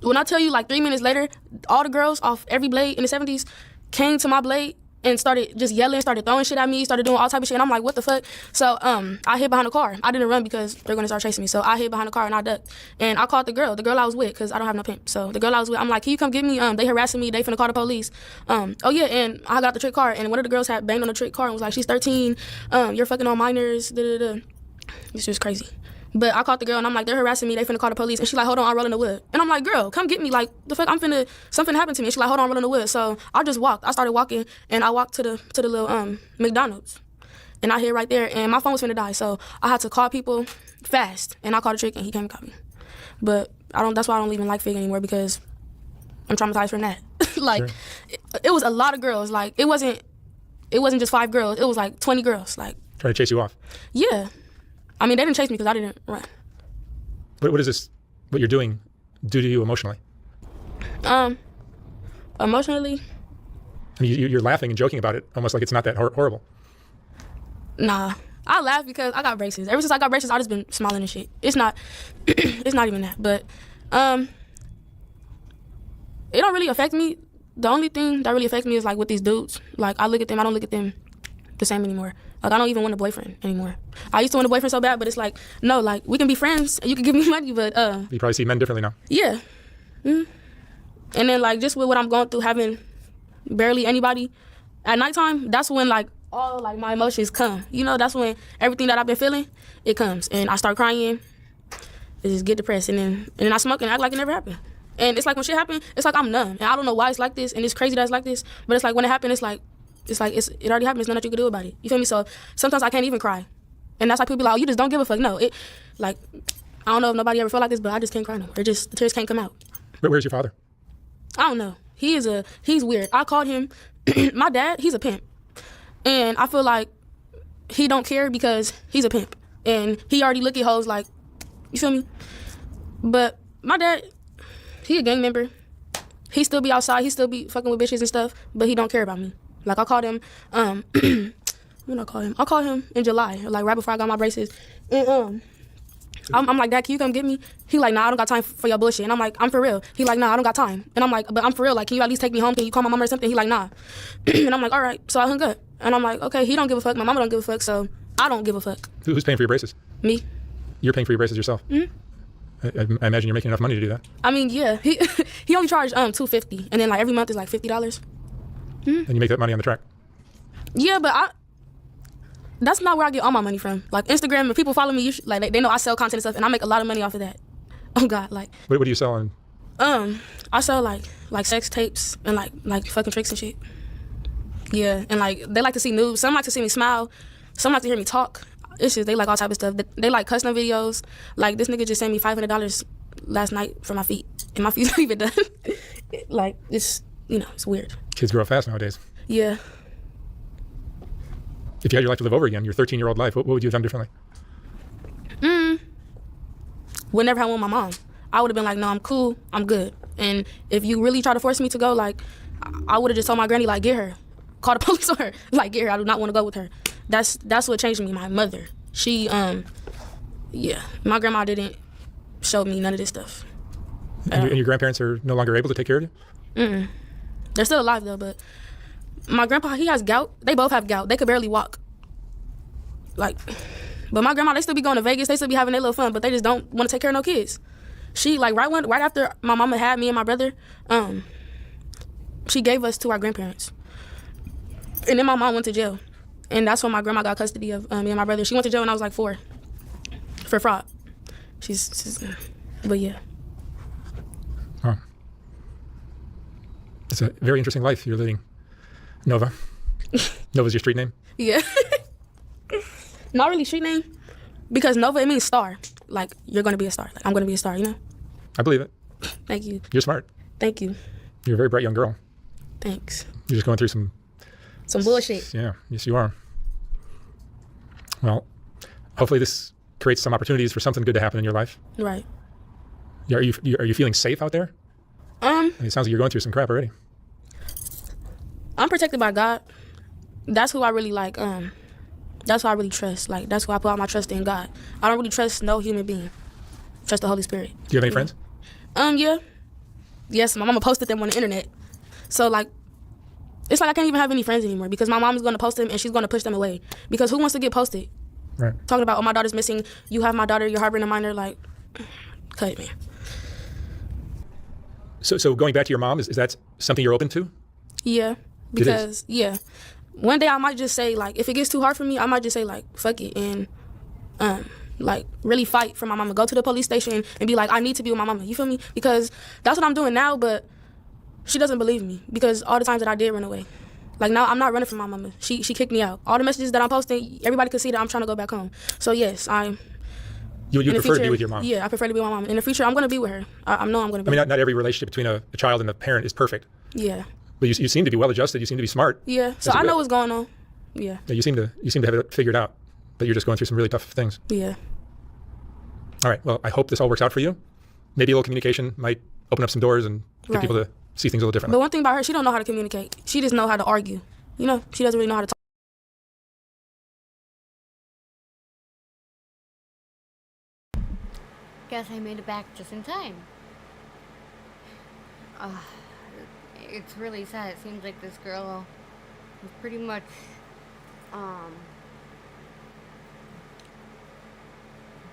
when I tell you, like, 3 minutes later, all the girls off every blade in the 70s came to my blade and started just yelling, started throwing shit at me, started doing all type of shit. And I'm like, what the fuck? So I hid behind the car. I didn't run because they're going to start chasing me. So I hid behind the car and I ducked. And I called the girl I was with, because I don't have no pimp. So the girl I was with, I'm like, can you come get me? They harassing me. They finna call the police. Oh, yeah, and I got the trick car. And one of the girls had banged on the trick car and was like, she's 13. You're fucking on minors. Da-da-da. It's just crazy. But I called the girl and I'm like, they're harassing me. They finna call the police. And she's like, hold on, I'm rolling the wood. And I'm like, girl, come get me. Like, the fuck, something happened to me. And she's like, hold on, I'm rolling the wood. So I just walked. I started walking and I walked to the little McDonald's. And I hit right there and my phone was finna die. So I had to call people fast. And I called the trick and he came and got me. But that's why I don't even like Fig anymore, because I'm traumatized from that. Like, sure. It was a lot of girls. Like, it wasn't just 5 girls. It was like 20 girls. Like, trying to chase you off. Yeah. I mean, they didn't chase me because I didn't run. What is this, what you're doing, do to you emotionally? Emotionally? I mean, you're laughing and joking about it, almost like it's not that horrible. Nah. I laugh because I got braces. Ever since I got braces, I just been smiling and shit. It's not even that. But it don't really affect me. The only thing that really affects me is like with these dudes. Like, I look at them, I don't look at them the same anymore. Like, I don't even want a boyfriend anymore. I used to want a boyfriend so bad, but it's like, no, like, we can be friends. You can give me money, but You probably see men differently now. yeah. And then, like, just with what I'm going through, having barely anybody at nighttime, that's when, like, all, like, my emotions come. You know, that's when everything that I've been feeling, it comes. And I start crying, I just get depressed, and then I smoke and act like it never happened. And it's like when shit happened, it's like I'm numb. And I don't know why it's like this, and it's crazy that it's like this, but it's like when it happened, it already happened. There's nothing that you can do about it. You feel me? So sometimes I can't even cry. And that's why people be like, oh, you just don't give a fuck. No, like, I don't know if nobody ever felt like this, but I just can't cry no more. The tears can't come out. Where's your father? I don't know. He's weird. I called him, my dad, he's a pimp. And I feel like he don't care because he's a pimp. And he already look at hoes like, you feel me? But my dad, he a gang member. He still be outside. He still be fucking with bitches and stuff, but he don't care about me. Like, I called him, when did I call him? I called him in July, like right before I got my braces. And I'm like, Dad, can you come get me? He like, nah, I don't got time for your bullshit. And I'm like, I'm for real. He like, nah, I don't got time. And I'm like, but I'm for real. Like, can you at least take me home? Can you call my mama or something? He like, nah. And I'm like, all right. So I hung up. And I'm like, okay, he don't give a fuck. My mama don't give a fuck. So I don't give a fuck. Who's paying for your braces? Me. You're paying for your braces yourself? Mm-hmm. I imagine you're making enough money to do that. I mean, yeah. He only charged $250, and then like every month is like $50. Mm-hmm. And you make that money on the track? Yeah, but that's not where I get all my money from. Like Instagram, if people follow me, like they know I sell content and stuff, and I make a lot of money off of that. Oh God, like. What do you sell on? I sell like sex tapes and like fucking tricks and shit. Yeah, and like they like to see news. Some like to see me smile. Some like to hear me talk. It's just they like all type of stuff. They like custom videos. Like this nigga just sent me $500 last night for my feet, and my feet not even done. Like it's it's weird. Kids grow up fast nowadays. Yeah. If you had your life to live over again, your 13-year-old life, what would you have done differently? Would never have won my mom. I would have been like, no, I'm cool, I'm good. And if you really try to force me to go, like, I would have just told my granny, like, get her. Call the police on her. Like, get her. I do not want to go with her. That's what changed me. My mother. She, yeah. My grandma didn't show me none of this stuff. And your grandparents are no longer able to take care of you? They're still alive, though, but my grandpa, he has gout. They both have gout. They could barely walk. Like, but my grandma, they still be going to Vegas. They still be having their little fun, but they just don't want to take care of no kids. She, like, right after my mama had me and my brother, she gave us to our grandparents. And then my mom went to jail. And that's when my grandma got custody of me and my brother. She went to jail when I was like 4 for fraud. But yeah. Wow. It's a very interesting life you're living, Nova. Nova's your street name? Yeah. Not really street name, because Nova, it means star. Like, you're going to be a star. Like, I'm going to be a star, you know? I believe it. Thank you. You're smart. Thank you. You're a very bright young girl. Thanks. You're just going through some bullshit. Yeah, yes you are. Well, hopefully this creates some opportunities for something good to happen in your life. Right. Are you feeling safe out there? It sounds like you're going through some crap already. I'm protected by God. That's who I really like. That's who I really trust. Like, that's who I put all my trust in, God. I don't really trust no human being. Trust the Holy Spirit. Do you have any friends? Yeah. Yes, my mama posted them on the internet. So, like, it's like I can't even have any friends anymore because my mom is going to post them and she's going to push them away. Because who wants to get posted? Right. Talking about, oh, my daughter's missing. You have my daughter. You're harboring a minor. Like, cut it, man. So going back to your mom, is that something you're open to? Yeah. Because, yeah. One day I might just say, like, if it gets too hard for me, I might just say, like, fuck it. And, like, really fight for my mama. Go to the police station and be like, I need to be with my mama. You feel me? Because that's what I'm doing now, but she doesn't believe me because all the times that I did run away. Like, now I'm not running from my mama. She kicked me out. All the messages that I'm posting, everybody could see that I'm trying to go back home. So, yes, You prefer to be with your mom? Yeah, I prefer to be with my mom. In the future, I'm going to be with her. I know I'm going to be. I mean, not every relationship between a child and a parent is perfect. Yeah. But you seem to be well-adjusted. You seem to be smart. Yeah, so I know what's going on. Yeah. You seem to have it figured out, but you're just going through some really tough things. Yeah. All right, well, I hope this all works out for you. Maybe a little communication might open up some doors and get people to see things a little differently. But one thing about her, she don't know how to communicate. She just know how to argue. You know, she doesn't really know how to talk. Guess I made it back just in time. It's really sad. It seems like this girl was pretty much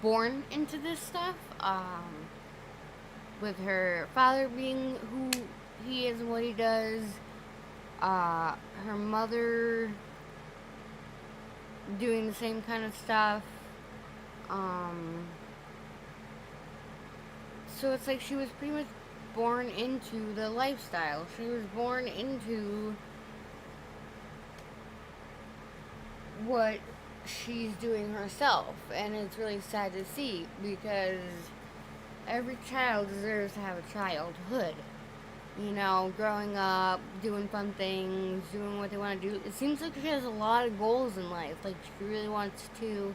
born into this stuff. With her father being who he is and what he does. Her mother doing the same kind of stuff. So it's like she was pretty much born into the lifestyle. She was born into what she's doing herself, and it's really sad to see because every child deserves to have a childhood. You know, growing up, doing fun things, doing what they want to do. It seems like she has a lot of goals in life. Like, she really wants to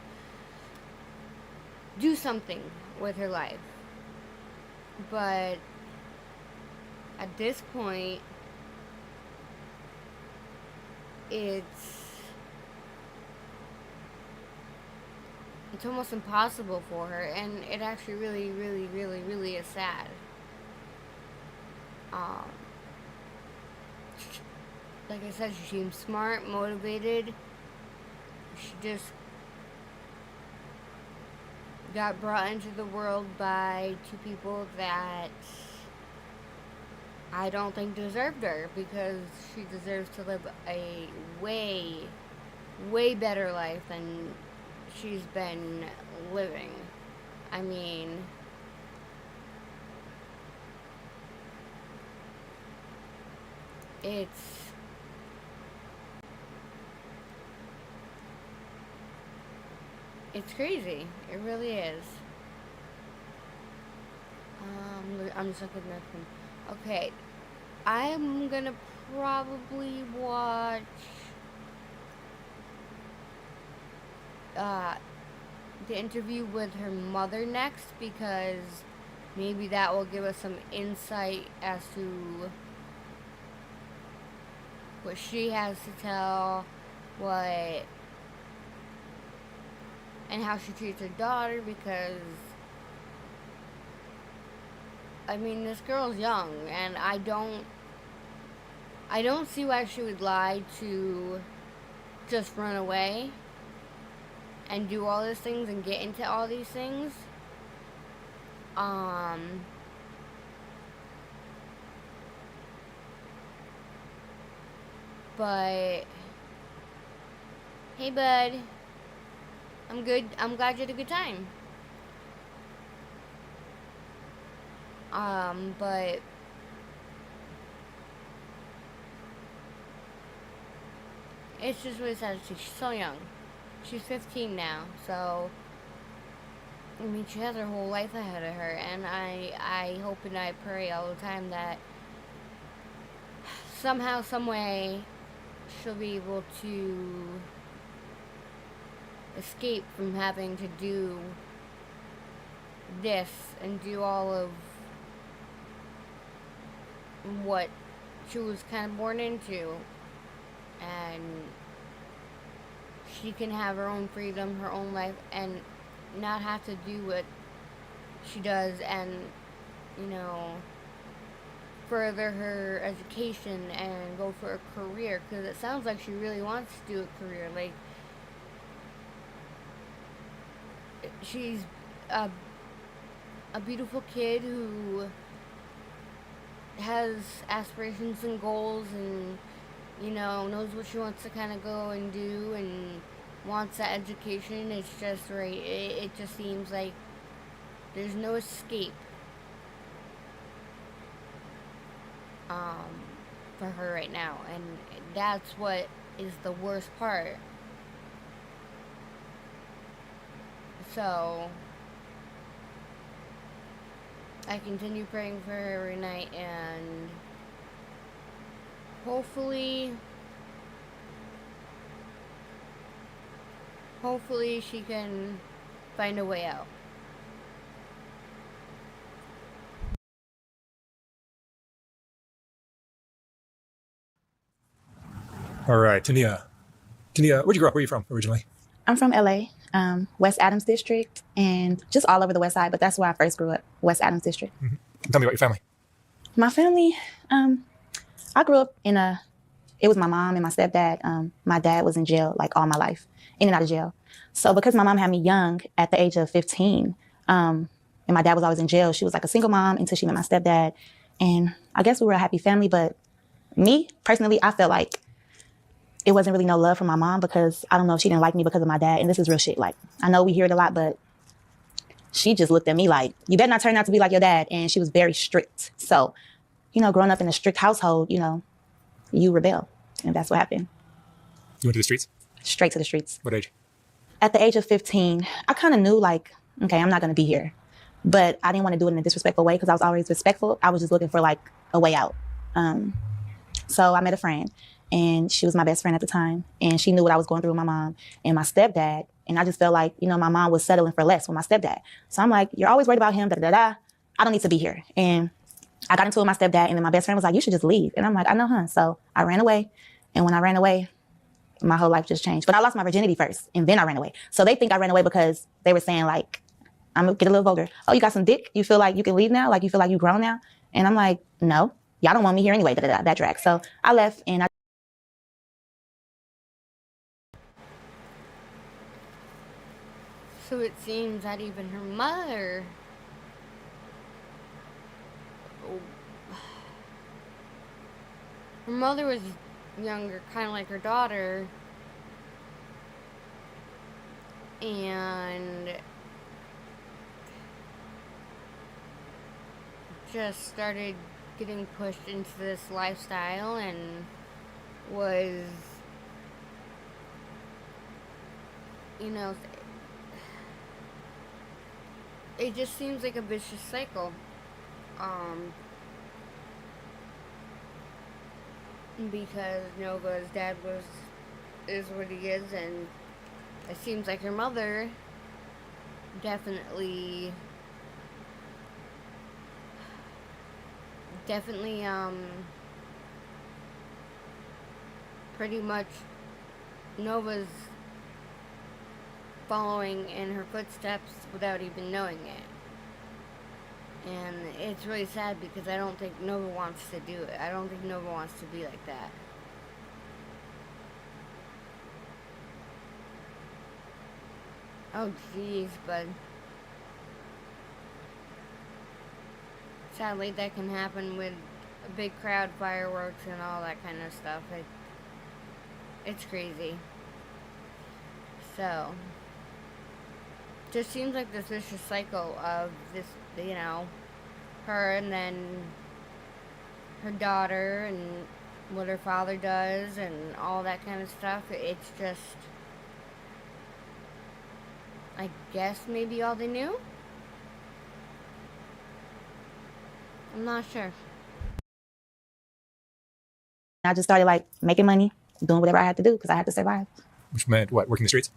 do something with her life. But at this point, it's almost impossible for her, and it actually really is sad. Like I said, she seems smart, motivated. She just got brought into the world by two people that I don't think deserved her, because she deserves to live a way better life than she's been living. I mean, it's crazy. It really is. I'm just looking at them. Okay, I'm gonna probably watch the interview with her mother next, because maybe that will give us some insight as to what she has to tell, and how she treats her daughter, because I mean, this girl's young, and I don't see why she would lie to just run away and do all these things and get into all these things. But hey, bud, I'm good. I'm glad you had a good time. But it's just really sad to see. She's so young. She's 15 now, so I mean, she has her whole life ahead of her, and I hope and I pray all the time that somehow, some way, she'll be able to escape from having to do this and do all of what she was kind of born into, and she can have her own freedom, her own life, and not have to do what she does, and, you know, further her education and go for a career, because it sounds like she really wants to do a career. Like, she's a beautiful kid who has aspirations and goals, and, you know, knows what she wants to kind of go and do, and wants that education. It's just right. It just seems like there's no escape for her right now, and that's what is the worst part. So I continue praying for her every night, and hopefully she can find a way out. All right, Tania, where'd you grow up? Where are you from originally? I'm from LA, West Adams District, and just all over the West Side, but that's where I first grew up, West Adams District. Mm-hmm. Tell me about your family. My family, I grew up in a It was my mom and my stepdad. My dad was in jail like all my life, in and out of jail. So because my mom had me young at the age of 15, and my dad was always in jail, she was like a single mom until she met my stepdad. And I guess we were a happy family, but me, personally, I felt like it wasn't really no love for my mom because I don't know if she didn't like me because of my dad. And this is real shit. Like, I know we hear it a lot, but she just looked at me like, you better not turn out to be like your dad. And she was very strict. So, you know, growing up in a strict household, you know, you rebel. And that's what happened. You went to the streets? Straight to the streets. What age? At the age of 15, I kind of knew like, okay, I'm not going to be here. But I didn't want to do it in a disrespectful way because I was always respectful. I was just looking for like a way out. So I met a friend and she was my best friend at the time. And she knew what I was going through with my mom and my stepdad. And I just felt like, you know, my mom was settling for less with my stepdad. So I'm like, you're always worried about him, I don't need to be here. And I got into it with my stepdad and then my best friend was like, you should just leave. And I'm like, I know, huh? So I ran away. And when I ran away, my whole life just changed. But I lost my virginity first and then I ran away. So they think I ran away because they were saying like, I'm gonna get a little vulgar. Oh, you got some dick? You feel like you can leave now? Like you feel like you grown now? And I'm like, no, y'all don't want me here anyway, that drag. So I left and So it seems that even her mother was younger, kind of like her daughter, and just started getting pushed into this lifestyle and was, you know, it just seems like a vicious cycle. Because Nova's dad is what he is, and it seems like her mother definitely pretty much Nova's following in her footsteps without even knowing it. And it's really sad because I don't think Nova wants to do it. I don't think Nova wants to be like that. Oh jeez, but sadly that can happen with a big crowd, fireworks and all that kind of stuff. It's crazy. So just seems like this vicious cycle of this, you know, her and then her daughter and what her father does and all that kind of stuff. It's just, I guess maybe all they knew? I'm not sure. I just started like making money, doing whatever I had to do because I had to survive. Which meant what? Working the streets?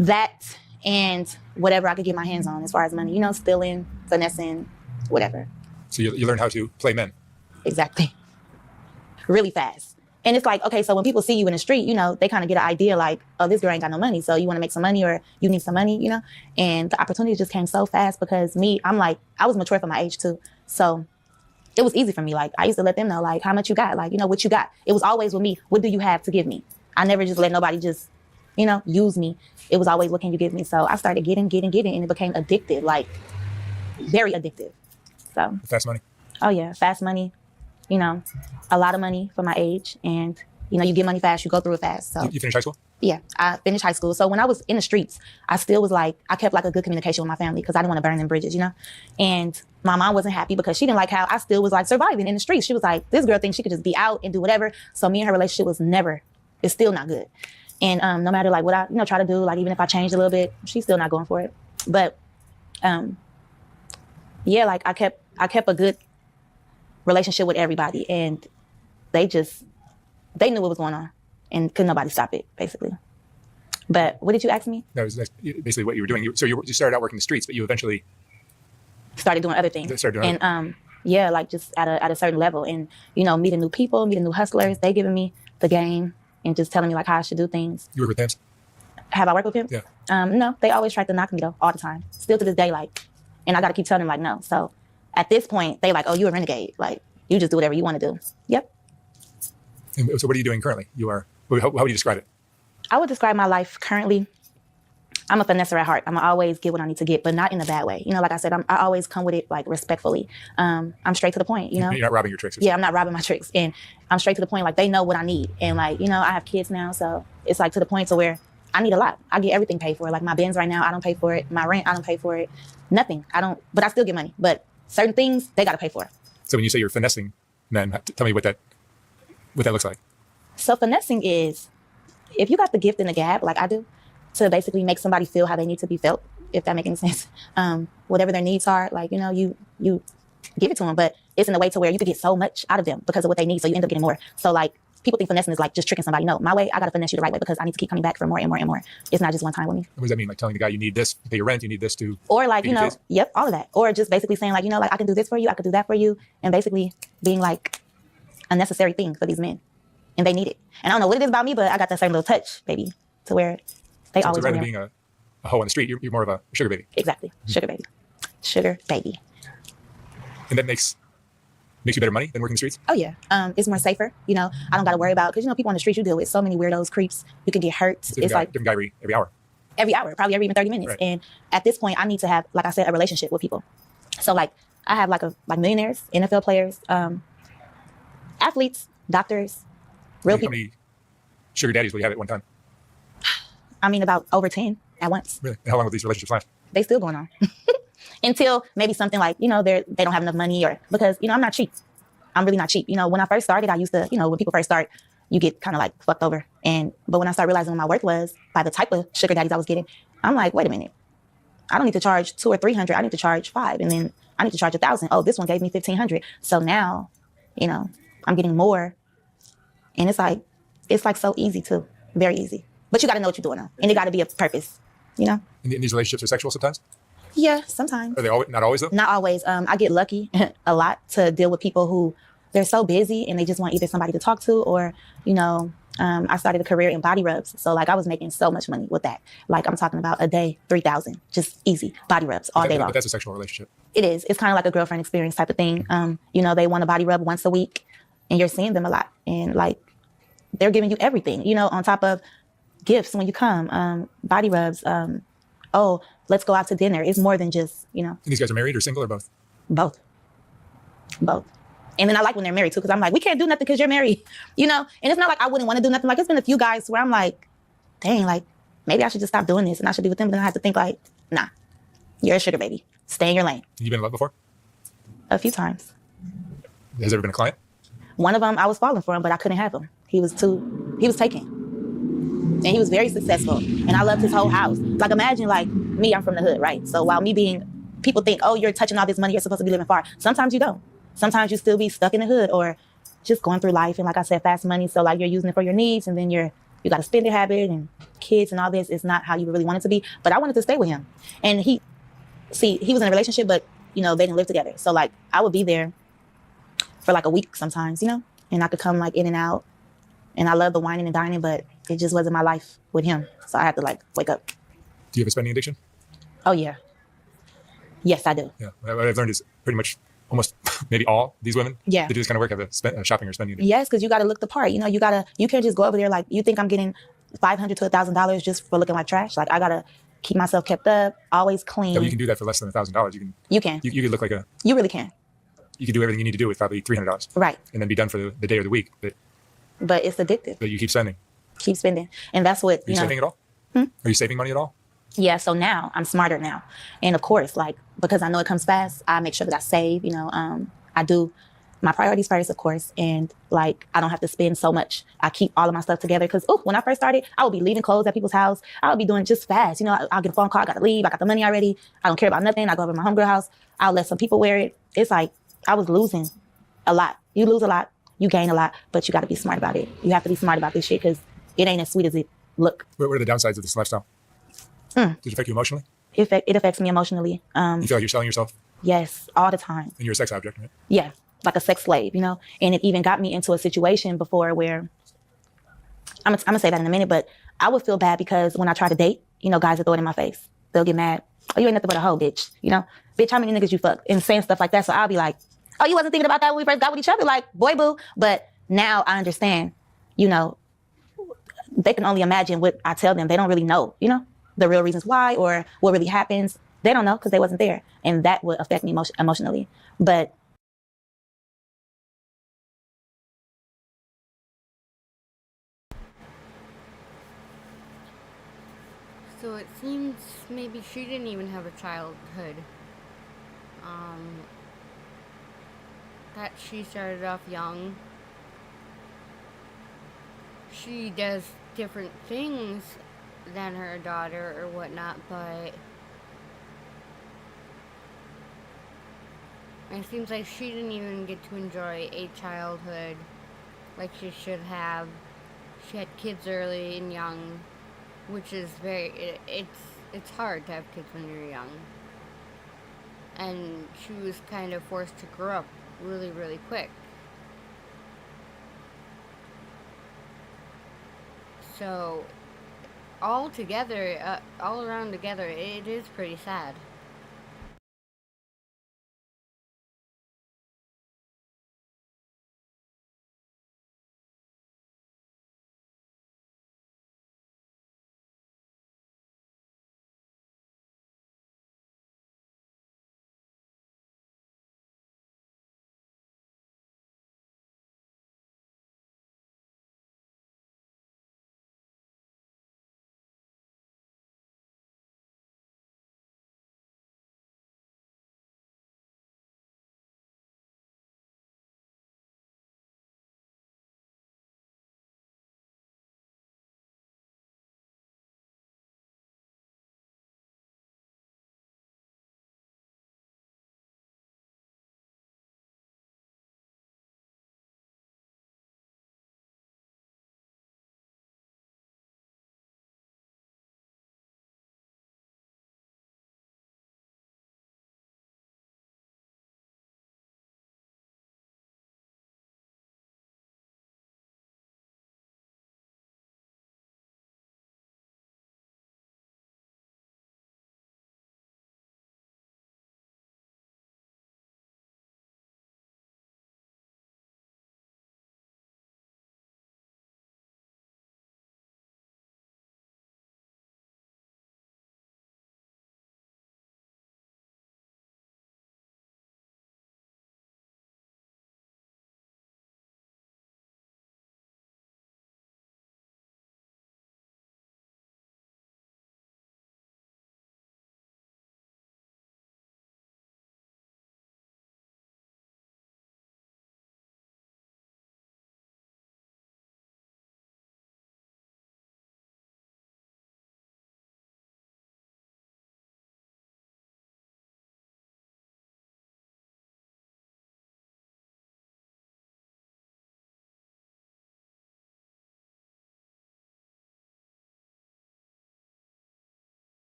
That and whatever I could get my hands on as far as money, you know, stealing, finessing, whatever. So you learned how to play men? Exactly. Really fast. And it's like, okay, so when people see you in the street, you know, they kind of get an idea like, oh, this girl ain't got no money. So you want to make some money or you need some money, you know? And the opportunity just came so fast because I'm like, I was mature for my age too. So it was easy for me. Like I used to let them know like how much you got, like, you know, what you got. It was always with me. What do you have to give me? I never just let nobody just, you know, use me. It was always, what can you give me? So I started getting, and it became addictive, like very addictive. So fast money. Oh yeah, fast money. You know, a lot of money for my age, and you know, you get money fast, you go through it fast. So you finished high school? Yeah, I finished high school. So when I was in the streets, I still was like, I kept like a good communication with my family because I didn't want to burn them bridges, you know. And my mom wasn't happy because she didn't like how I still was like surviving in the streets. She was like, this girl thinks she could just be out and do whatever. So me and her relationship was it's still not good. And no matter like what I, you know, try to do, like even if I changed a little bit, she's still not going for it. But yeah, like I kept a good relationship with everybody, and they knew what was going on, and couldn't nobody stop it, basically. But what did you ask me? That was basically what you were doing. So you started out working the streets, but you eventually started doing other things. Yeah, like just at a certain level, and you know, meeting new people, meeting new hustlers. They giving me the game and just telling me like how I should do things. You work with pimps? Have I worked with pimps? Yeah. No, they always try to knock me though, all the time. Still to this day, like, and I got to keep telling them like no. So at this point, they like, oh, you a renegade. Like you just do whatever you want to do. Yep. And so what are you doing currently? How would you describe it? I would describe my life currently. I'm a finesser at heart. I'm gonna always get what I need to get, but not in a bad way. You know, like I said, I always come with it like respectfully. I'm straight to the point, you know? You're not robbing your tricks. Yeah, I'm not robbing my tricks. And I'm straight to the point, like they know what I need. And like, you know, I have kids now, so it's like to the point to where I need a lot. I get everything paid for. Like my Benz right now, I don't pay for it. My rent, I don't pay for it. Nothing. But I still get money. But certain things, they gotta pay for. So when you say you're finessing men, tell me what that looks like. So finessing is, if you got the gift and the gab, like I do, to basically make somebody feel how they need to be felt, if that makes any sense. Whatever their needs are, like, you know, you give it to them, but it's in a way to where you could get so much out of them because of what they need, so you end up getting more. So like, people think finessing is like just tricking somebody. No, my way, I gotta finesse you the right way because I need to keep coming back for more and more and more. It's not just one time with me. What does that mean? Like telling the guy you need this to pay your rent, you need this to... Or like, you know, yep, all of that. Or just basically saying like, you know, like I can do this for you, I could do that for you, and basically being like a necessary thing for these men. And they need it. And I don't know what it is about me, but I got that certain little touch, baby, to where they so always rather than being a hoe on the street, you're more of a sugar baby. Exactly. Sugar baby. Sugar baby. And that makes you better money than working the streets? Oh, yeah. It's more safer. You know, I don't got to worry about, because, you know, people on the street, you deal with so many weirdos, creeps. You can get hurt. So it's like different guy every hour. Every hour, probably every even 30 minutes. Right. And at this point, I need to have, like I said, a relationship with people. So like, I have like millionaires, NFL players, athletes, doctors, real people. How many sugar daddies will you have at one time? I mean, about over 10 at once. Really? And how long will these relationships last? They still going on. Until maybe something like, you know, they don't have enough money, or because, you know, I'm not cheap. I'm really not cheap. You know, when I first started, I used to, you know, when people first start, you get kind of like fucked over. But when I started realizing what my worth was by the type of sugar daddies I was getting, I'm like, wait a minute. I don't need to charge $200 or $300. I need to charge $500, and then I need to charge $1,000. Oh, this one gave me $1,500. So now, you know, I'm getting more, and it's like so easy too, very easy. But you got to know what you're doing now, and it got to be a purpose, you know. And these relationships are sexual sometimes? Yeah, sometimes. Are they not always though? Not always. I get lucky a lot to deal with people who they're so busy and they just want either somebody to talk to, or, you know, I started a career in body rubs. So like I was making so much money with that. Like I'm talking about a day, 3,000, just easy body rubs all day long. But that's a sexual relationship. It is. It's kind of like a girlfriend experience type of thing. You know, they want a body rub once a week and you're seeing them a lot, and like they're giving you everything, you know, on top of gifts when you come, body rubs, oh, let's go out to dinner. It's more than just, you know. And these guys are married or single or both? Both. And then I like when they're married too, because I'm like, we can't do nothing because you're married, you know? And it's not like I wouldn't want to do nothing. Like, it's been a few guys where I'm like, dang, like, maybe I should just stop doing this and I should be with them. But then I have to think like, nah, you're a sugar baby. Stay in your lane. You been in love before? A few times. Has there ever been a client? One of them, I was falling for him, but I couldn't have him. He was taken. And he was very successful. And I loved his whole house. Like, imagine like me, I'm from the hood, right? So while people think, oh, you're touching all this money, you're supposed to be living far. Sometimes you don't. Sometimes you still be stuck in the hood or just going through life. And like I said, fast money. So like you're using it for your needs, and then you got a spending habit and kids and all this. It's not how you really want it to be. But I wanted to stay with him. And he was in a relationship, but you know, they didn't live together. So like I would be there for like a week sometimes, you know, and I could come like in and out. And I love the whining and dining, but it just wasn't my life with him. So I had to like wake up. Do you have a spending addiction? Oh yeah. Yes, I do. Yeah. What I've learned is pretty much almost maybe all these women that do this kind of work have a shopping or spending addiction. Yes, because you got to look the part. You know, you can't just go over there like, you think I'm getting $500 to $1,000 just for looking like trash. Like I got to keep myself kept up, always clean. No, you can do that for less than $1,000. You can. You could look like You really can. You can do everything you need to do with probably $300. Right. And then be done for the day or the week. But it's addictive. But you keep spending. Keep spending. And that's what, Are you saving at all? Are you saving money at all? Yeah, so now I'm smarter now. And of course, like, because I know it comes fast, I make sure that I save, you know, I do my priorities first, of course. And like, I don't have to spend so much. I keep all of my stuff together. Cause when I first started, I would be leaving clothes at people's house. I would be doing just fast. You know, I'll get a phone call. I got to leave. I got the money already. I don't care about nothing. I go over to my homegirl house. I'll let some people wear it. It's like, I was losing a lot. You lose a lot, you gain a lot, but you got to be smart about it. You have to be smart about this shit because it ain't as sweet as it look. What are the downsides of this lifestyle? Does it affect you emotionally? It affects me emotionally. You feel like you're selling yourself? Yes, all the time. And you're a sex object, right? Yeah, like a sex slave, you know? And it even got me into a situation before where, I'm gonna say that in a minute, but I would feel bad because when I try to date, you know, guys will throw it in my face. They'll get mad. Oh, you ain't nothing but a hoe, bitch. You know? Bitch, how many niggas you fuck? And saying stuff like that. So I'll be like, oh, you wasn't thinking about that when we first got with each other? Like, boy, boo. But now I understand you know, they can only imagine what I tell them. They don't really know, you know, the real reasons why or what really happens. They don't know because they wasn't there. And that would affect me emotionally. But So it seems maybe she didn't even have a childhood. That she started off young. She does different things than her daughter or whatnot, but it seems like she didn't even get to enjoy a childhood like she should have. She had kids early and young, which is it's hard to have kids when you're young. And she was kind of forced to grow up really, really quick. So, all together, all around together, it is pretty sad.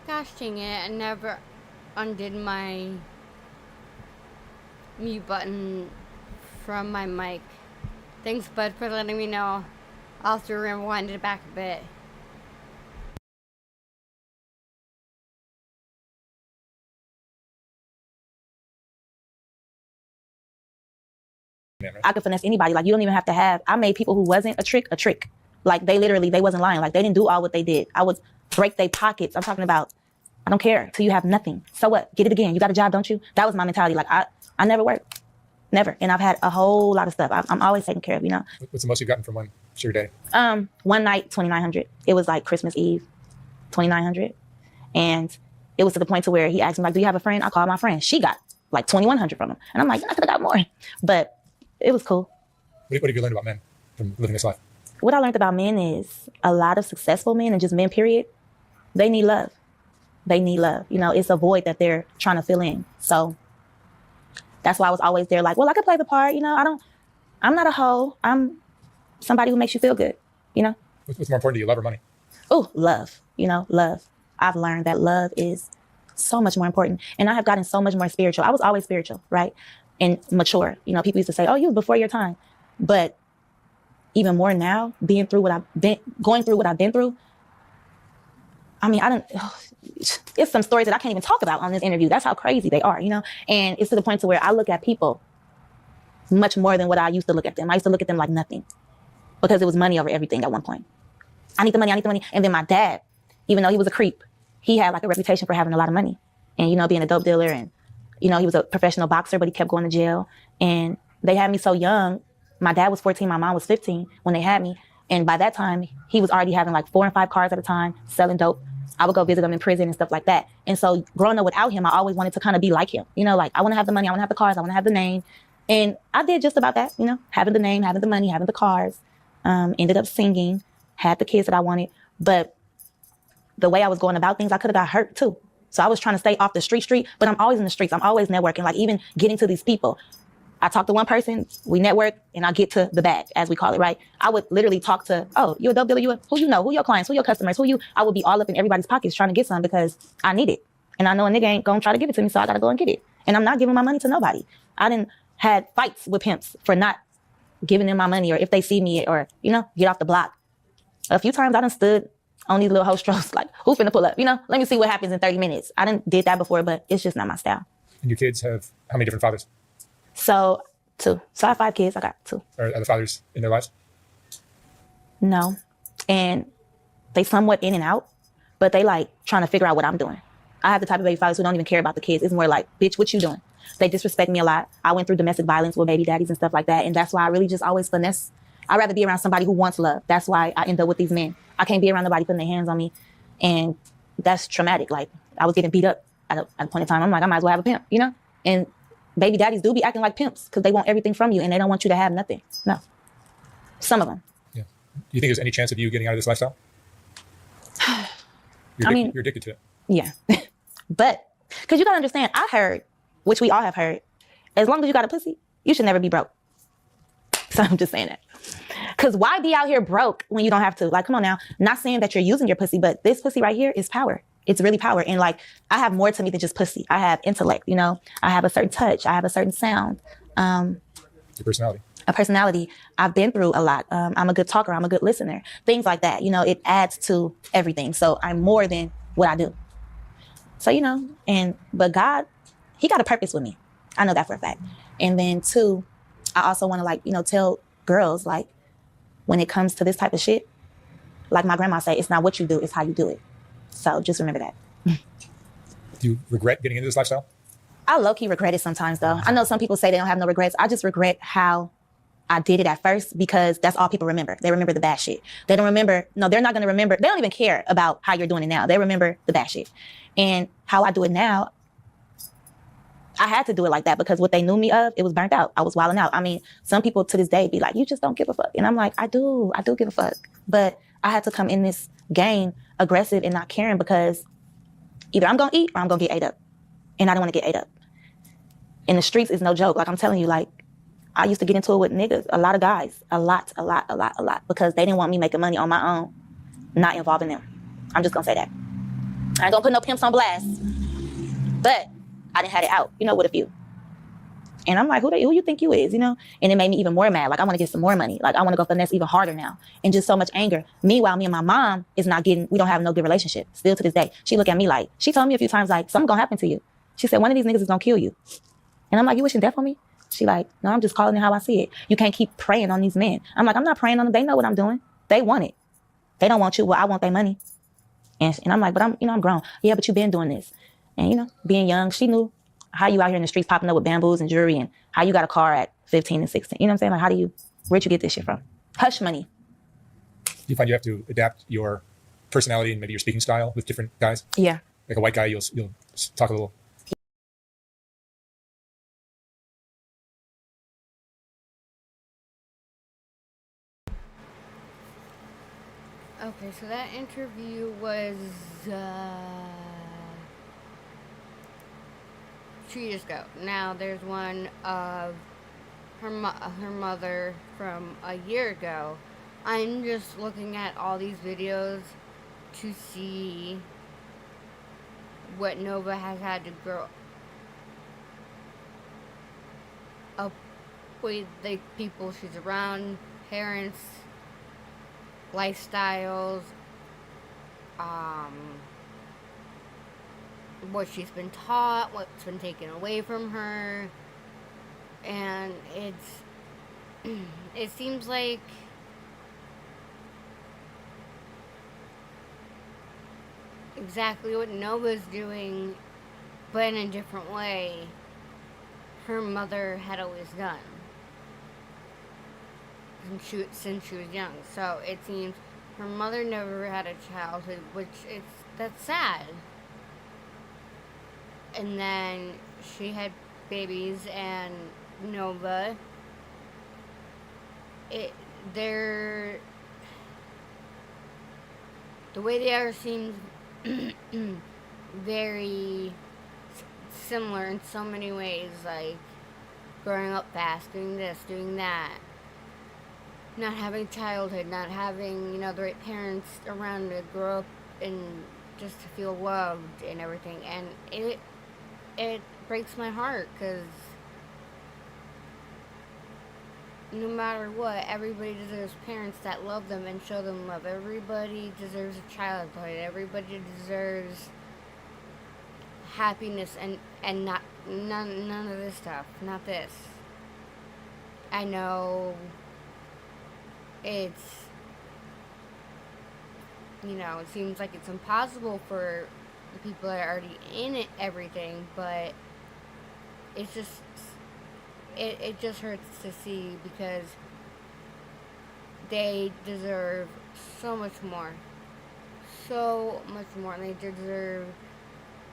Gosh dang it, I never undid my mute button from my mic. Thanks, bud, for letting me know. I'll have to rewind it back a bit. I could finesse anybody. Like, you don't even have to have, I made people who wasn't a trick. Like, they wasn't lying. Like, they didn't do all what they did. I would break their pockets. I'm talking about, I don't care till you have nothing. So what? Get it again. You got a job, don't you? That was my mentality. Like, I never worked. Never. And I've had a whole lot of stuff. I'm always taken care of, you know? What's the most you've gotten from one sure day? One night, $2,900. It was like Christmas Eve. $2,900. And it was to the point to where he asked me, like, do you have a friend? I called my friend. She got like $2,100 from him. And I'm like, I could have got more. But it was cool. What have you learned about men from living this life? What I learned about men is a lot of successful men and just men, period, they need love. They need love. You know, it's a void that they're trying to fill in. So that's why I was always there like, well, I could play the part. You know, I'm not a hoe. I'm somebody who makes you feel good, you know? What's more important to you, love or money? Oh, love, you know, love. I've learned that love is so much more important. And I have gotten so much more spiritual. I was always spiritual, right? And mature. You know, people used to say, oh, you was before your time. But even more now, going through what I've been through, I mean, it's some stories that I can't even talk about on this interview. That's how crazy they are, you know? And it's to the point to where I look at people much more than what I used to look at them. I used to look at them like nothing because it was money over everything at one point. I need the money. And then my dad, even though he was a creep, he had like a reputation for having a lot of money and, you know, being a dope dealer. And, you know, he was a professional boxer, but he kept going to jail. And they had me so young. My dad was 14, my mom was 15 when they had me. And by that time, he was already having like 4 and 5 cars at a time, selling dope. I would go visit him in prison and stuff like that. And so growing up without him, I always wanted to kind of be like him. You know, like I want to have the money, I want to have the cars, I want to have the name. And I did just about that, you know, having the name, having the money, having the cars, ended up singing, had the kids that I wanted. But the way I was going about things, I could have got hurt too. So I was trying to stay off the street, but I'm always in the streets. I'm always networking, like even getting to these people. I talk to one person, we network, and I get to the bag, as we call it, right? I would literally talk to, oh, you a dope dealer? Who you know? Who your clients? Who your customers? I would be all up in everybody's pockets trying to get some because I need it. And I know a nigga ain't gonna try to give it to me, so I gotta go and get it. And I'm not giving my money to nobody. I didn't had fights with pimps for not giving them my money, or if they see me, or, you know, get off the block. A few times I done stood on these little hostros like, who finna pull up? You know, let me see what happens in 30 minutes. I done did that before, but it's just not my style. And your kids have how many different fathers? So 2. So I have 5 kids. I got 2. Are the fathers in their lives? No. And they somewhat in and out, but they like trying to figure out what I'm doing. I have the type of baby fathers who don't even care about the kids. It's more like, bitch, what you doing? They disrespect me a lot. I went through domestic violence with baby daddies and stuff like that. And that's why I really just always finesse. I'd rather be around somebody who wants love. That's why I end up with these men. I can't be around nobody putting their hands on me. And that's traumatic. Like I was getting beat up at a point in time. I'm like, I might as well have a pimp, you know? And baby daddies do be acting like pimps because they want everything from you and they don't want you to have nothing. No. Some of them. Yeah. Do you think there's any chance of you getting out of this lifestyle? You're addicted to it. Yeah. But, because you got to understand, I heard, which we all have heard, as long as you got a pussy, you should never be broke. So I'm just saying that. Because why be out here broke when you don't have to? Like, come on now. Not saying that you're using your pussy, but this pussy right here is power. It's really power. And like, I have more to me than just pussy. I have intellect, you know? I have a certain touch. I have a certain sound. Your personality. A personality. I've been through a lot. I'm a good talker. I'm a good listener. Things like that. You know, it adds to everything. So I'm more than what I do. So, you know, but God, he got a purpose with me. I know that for a fact. And then 2, I also want to like, you know, tell girls like, when it comes to this type of shit, like my grandma say, it's not what you do, it's how you do it. So just remember that. Do you regret getting into this lifestyle? I low-key regret it sometimes though. I know some people say they don't have no regrets. I just regret how I did it at first because that's all people remember. They remember the bad shit. They don't remember, no, they're not gonna remember, they don't even care about how you're doing it now. They remember the bad shit. And how I do it now, I had to do it like that because what they knew me of, it was burnt out. I was wilding out. I mean, some people to this day be like, you just don't give a fuck. And I'm like, I do give a fuck. But I had to come in this game aggressive and not caring because either I'm gonna eat or I'm gonna get ate up. And I don't wanna get ate up. In the streets is no joke. Like I'm telling you, like, I used to get into it with niggas, a lot of guys, a lot, because they didn't want me making money on my own, not involving them. I'm just gonna say that. I ain't gonna put no pimps on blast, but I didn't have it out, you know, with a few. And I'm like, who you think you is, you know? And it made me even more mad. Like, I want to get some more money. Like, I want to go finesse even harder now. And just so much anger. Meanwhile, me and my mom is not getting, we don't have no good relationship. Still to this day. She look at me like, she told me a few times, like, something gonna happen to you. She said, one of these niggas is gonna kill you. And I'm like, you wishing death on me? She like, no, I'm just calling it how I see it. You can't keep preying on these men. I'm like, I'm not preying on them. They know what I'm doing. They want it. They don't want you. Well, I want their money. And I'm like, but I'm grown. Yeah, but you been doing this. And, you know, being young, she knew how you out here in the streets popping up with bamboos and jewelry and how you got a car at 15 and 16. You know what I'm saying? Like, where'd you get this shit from? Hush money. Do you find you have to adapt your personality and maybe your speaking style with different guys? Yeah. Like a white guy, you'll talk a little. Okay, so that interview was 2 years ago. Now there's one of her mother from a year ago. I'm just looking at all these videos to see what Nova has had to grow up with, the people she's around, parents, lifestyles, what she's been taught, what's been taken away from her, and it seems like exactly what Nova's doing, but in a different way, her mother had always done since she was young. So it seems her mother never had a childhood, that's sad. And then she had babies, and Nova, the way they are seems very similar in so many ways, like growing up fast, doing this, doing that, not having childhood, not having, the right parents around to grow up and just to feel loved and everything. And it breaks my heart, because no matter what, everybody deserves parents that love them and show them love. Everybody deserves a childhood. Everybody deserves happiness and none of this stuff. Not this. I know it's, it seems like it's impossible for the people that are already in it, everything, but it's just, it just hurts to see, because they deserve so much more, and they deserve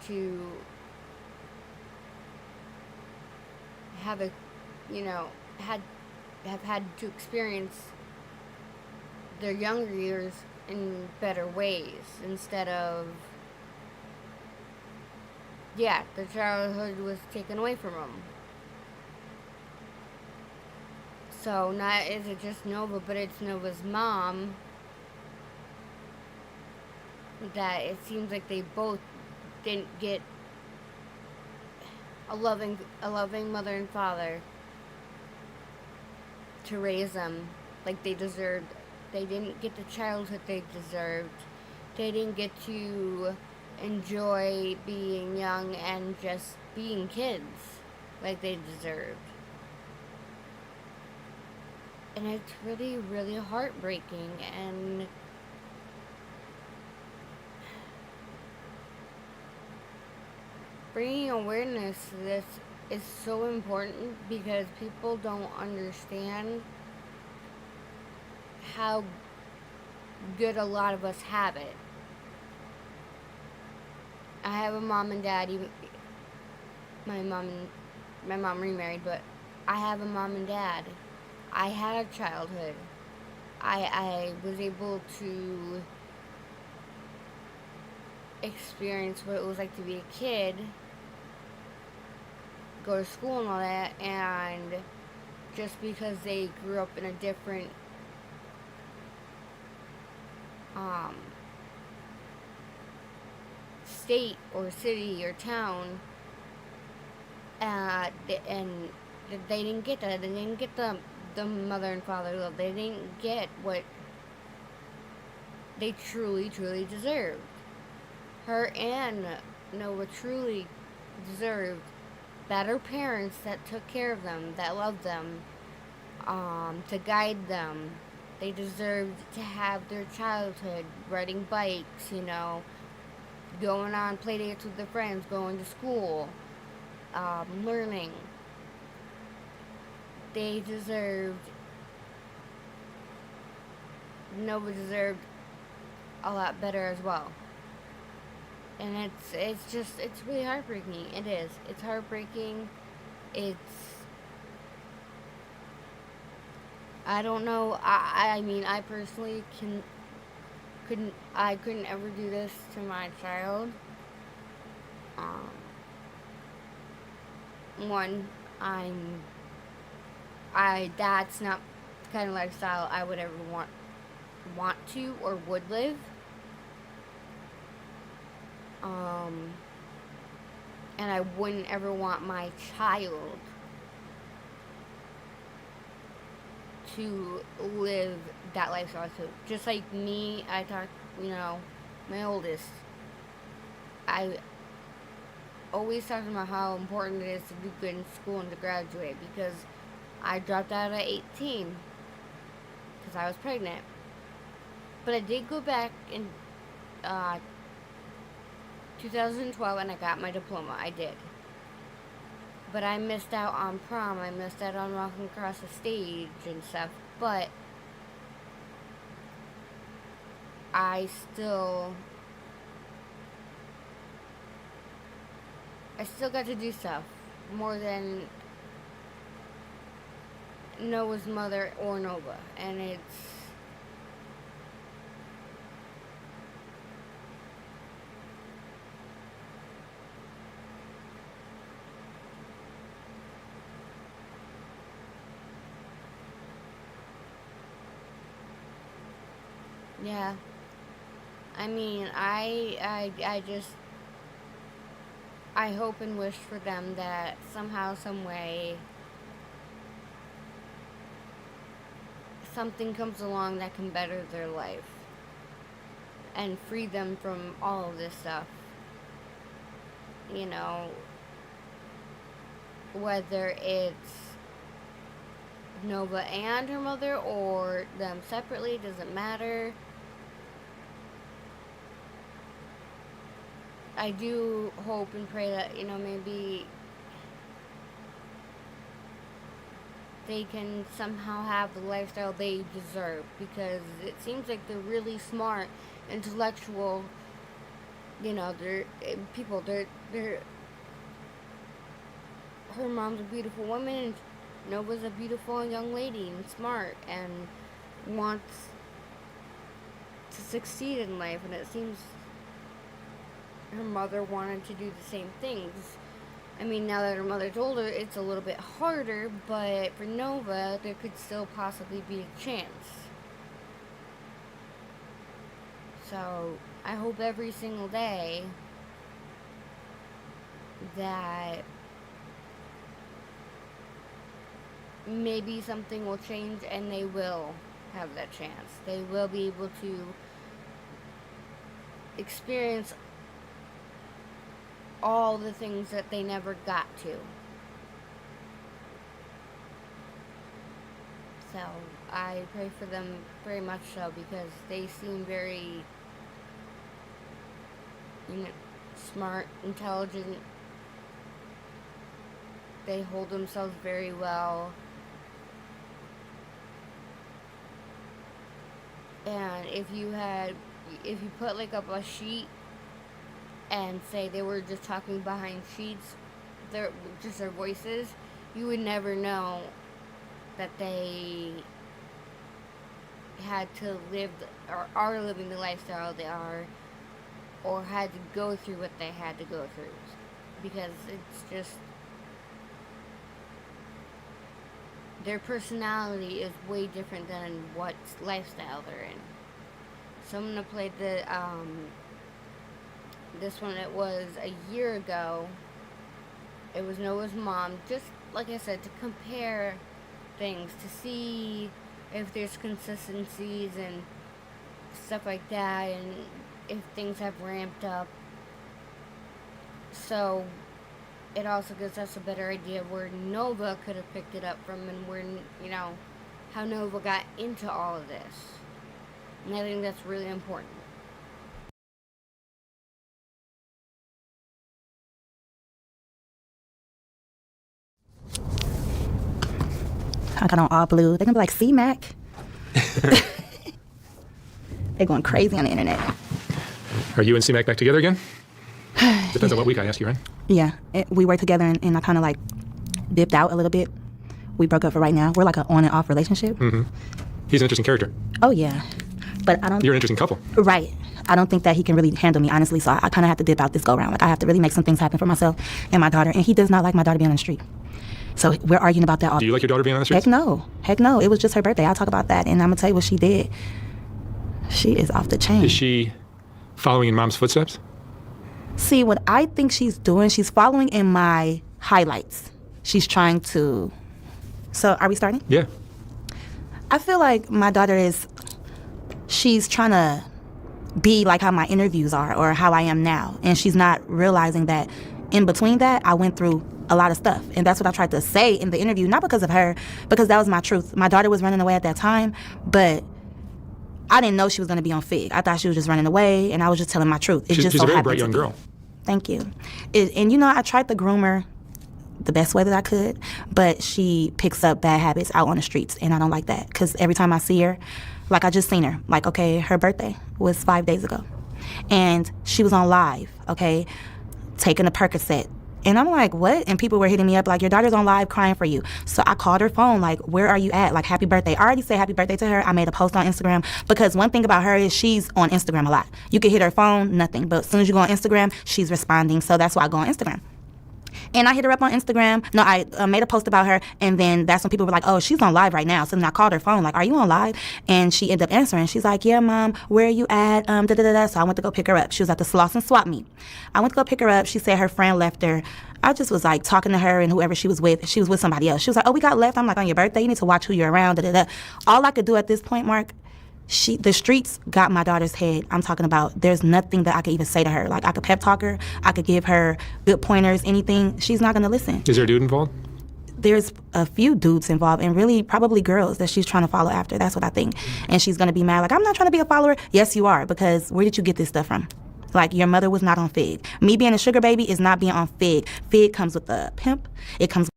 to have have had to experience their younger years in better ways, instead of, their childhood was taken away from them. So not is it just Nova, but it's Nova's mom, that it seems like they both didn't get a loving mother and father to raise them like they deserved. They didn't get the childhood they deserved. They didn't get to enjoy being young and just being kids like they deserved. And it's really, really heartbreaking, and bringing awareness to this is so important, because people don't understand how good a lot of us have it. I have a mom and dad, even my mom remarried, but I have a mom and dad. I had a childhood. I was able to experience what it was like to be a kid, go to school and all that, and just because they grew up in a different state or city or town, and they didn't get that. They didn't get the mother and father love. They didn't get what they truly, truly deserved. Her and Noah truly deserved better parents that took care of them, that loved them, to guide them. They deserved to have their childhood, riding bikes, going on play dates with their friends, going to school, learning. Nova deserved a lot better as well. And it's really heartbreaking. It is. It's heartbreaking. I don't know. I mean, I personally couldn't ever do this to my child. One, that's not the kind of lifestyle I would ever want to or would live. And I wouldn't ever want my child to live that lifestyle too. Just like me, I talk, my oldest, I always talk about how important it is to do good in school and to graduate, because I dropped out at 18 because I was pregnant. But I did go back in 2012 and I got my diploma. I did. But I missed out on prom. I missed out on walking across the stage and stuff. But I still got to do stuff more than Noah's mother or Nova. And it's yeah. I mean, I hope and wish for them that somehow, some way, something comes along that can better their life and free them from all of this stuff. Whether it's Nova and her mother or them separately, doesn't matter. I do hope and pray that, maybe they can somehow have the lifestyle they deserve, because it seems like they're really smart, intellectual, they're people, her mom's a beautiful woman, and Nova's a beautiful young lady and smart and wants to succeed in life, and it seems her mother wanted to do the same things. I mean, now that her mother's older, it's a little bit harder, but for Nova, there could still possibly be a chance. So, I hope every single day that maybe something will change and they will have that chance. They will be able to experience all the things that they never got to. So I pray for them very much so, because they seem very smart, intelligent. They hold themselves very well. And if you put like up a sheet and say they were just talking behind sheets, just their voices, you would never know that they had to live or are living the lifestyle they are, or had to go through what they had to go through, because it's just their personality is way different than what lifestyle they're in. So I'm gonna play this one. It was a year ago. It was Noah's mom, just like I said, to compare things, to see if there's consistencies and stuff like that, and if things have ramped up. So it also gives us a better idea of where Nova could have picked it up from, and where, how Nova got into all of this. And I think that's really important. I got on all blue. They're gonna be like, C-Mac. They're going crazy on the internet. Are you and C-Mac back together again? Depends on what week I ask you, right? Yeah, we were together and I kind of like dipped out a little bit. We broke up for right now. We're like an on and off relationship. Mm-hmm. He's an interesting character. Oh, yeah. But I don't... You're an interesting couple. Right. I don't think that he can really handle me, honestly, so I kind of have to dip out this go-round. Like, I have to really make some things happen for myself and my daughter, and he does not like my daughter being on the street. So we're arguing about that all. Do you like your daughter being on the streets? Heck no. Heck no. It was just her birthday. I'll talk about that, and I'm going to tell you what she did. She is off the chain. Is she following in Mom's footsteps? See, what I think she's doing, she's following in my highlights. She's trying to... So, are we starting? Yeah. I feel like my daughter she's trying to be like how my interviews are or how I am now. And she's not realizing that in between that, I went through a lot of stuff. And that's what I tried to say in the interview, not because of her, because that was my truth. My daughter was running away at that time, but I didn't know she was going to be on FIG. I thought she was just running away, and I was just telling my truth. She's a very bright young girl. Thank you. And, you know, I tried to groom her the best way that I could, but she picks up bad habits out on the streets, and I don't like that, because every time I see her, like I just seen her, like, okay, her birthday was 5 days ago, and she was on live, okay, taking a Percocet, and I'm like, what? And people were hitting me up like, your daughter's on live crying for you. So I called her phone, like, where are you at? Like, happy birthday. I already said happy birthday to her. I made a post on Instagram, because one thing about her is she's on Instagram a lot. You can hit her phone, nothing, but as soon as you go on Instagram, she's responding, so that's why I go on Instagram. And I hit her up on Instagram. No, I made a post about her, and then that's when people were like, oh, she's on live right now. So then I called her phone, like, are you on live? And she ended up answering. She's like, yeah, Mom, where are you at? So I went to go pick her up. She was at the Slauson Swap Meet. I went to go pick her up. She said her friend left her. I just was like talking to her and whoever she was with somebody else. She was like, oh, we got left. I'm like, on your birthday, you need to watch who you're around. All I could do at this point, Mark, the streets got my daughter's head. I'm talking about there's nothing that I could even say to her. Like, I could pep talk her. I could give her good pointers, anything. She's not going to listen. Is there a dude involved? There's a few dudes involved, and really probably girls that she's trying to follow after. That's what I think. And she's going to be mad. Like, I'm not trying to be a follower. Yes, you are, because where did you get this stuff from? Like, your mother was not on FIG. Me being a sugar baby is not being on FIG. FIG comes with a pimp. It comes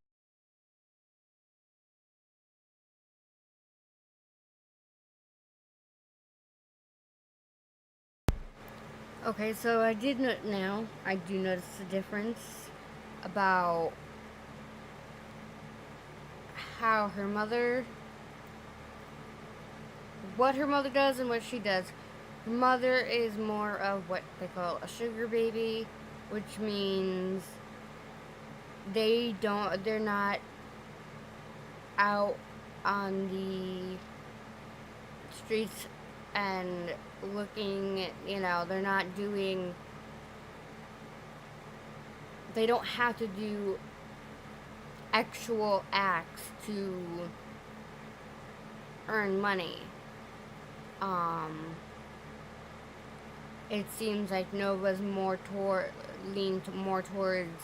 Okay, so I do notice the difference about how what her mother does and what she does. Her mother is more of what they call a sugar baby, which means they're not out on the streets and looking, they're not doing, they don't have to do actual acts to earn money. It seems like Nova's leaned more towards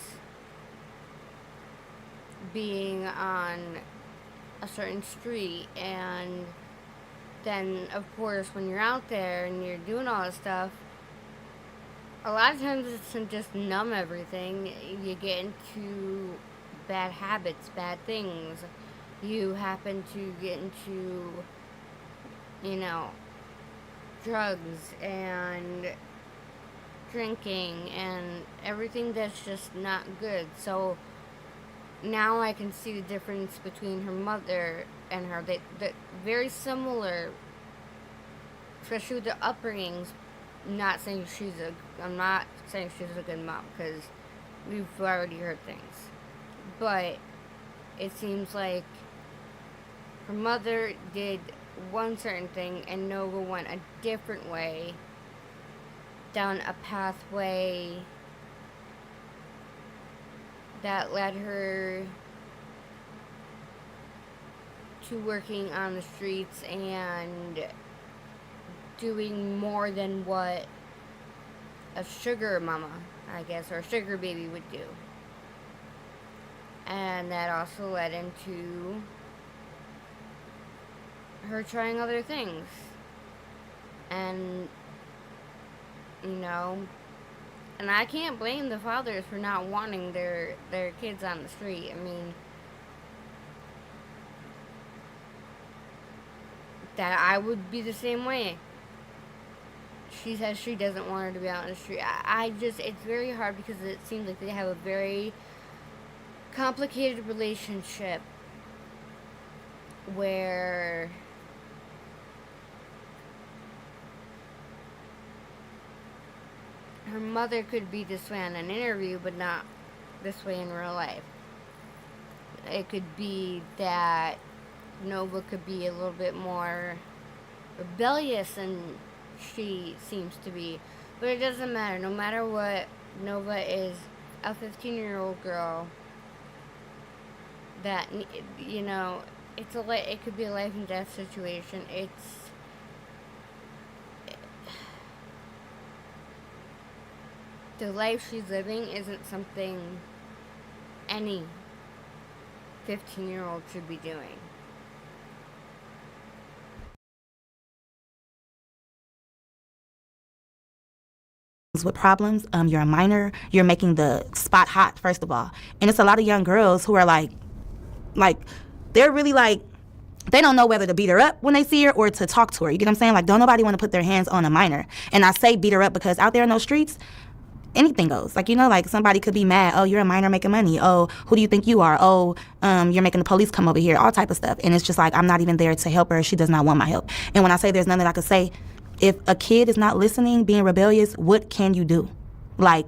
being on a certain street, and then of course when you're out there and you're doing all this stuff, a lot of times it's to just numb everything. You get into bad habits, bad things. You happen to get into, drugs and drinking and everything that's just not good. So now I can see the difference between her mother and her. They're very similar, especially with their upbringings. I'm not saying she's a good mom, because we've already heard things. But it seems like her mother did one certain thing and Nova went a different way, down a pathway that led her to working on the streets and doing more than what a sugar mama, I guess, or a sugar baby would do. And that also led into her trying other things. And, and I can't blame the fathers for not wanting their kids on the street. I mean, that I would be the same way. she says she doesn't want her to be out in the street. It's very hard because it seems like they have a very complicated relationship where her mother could be this way on an interview, but not this way in real life. It could be that Nova could be a little bit more rebellious than she seems to be, but it doesn't matter. No matter what, Nova is a 15-year-old girl that, you know, it could be a life and death situation. The life she's living isn't something any 15-year-old should be doing. With problems, you're a minor, you're making the spot hot, first of all. And it's a lot of young girls who are like they're really like, they don't know whether to beat her up when they see her or to talk to her. You get what I'm saying? Like, don't nobody want to put their hands on a minor. And I say beat her up because out there in those streets, anything goes. Like, you know, like somebody could be mad. Oh, you're a minor making money. Oh, who do you think you are? Oh, you're making the police come over here. All type of stuff. And it's just like, I'm not even there to help her. She does not want my help. And when I say there's nothing that I could say, if a kid is not listening, being rebellious, what can you do? Like,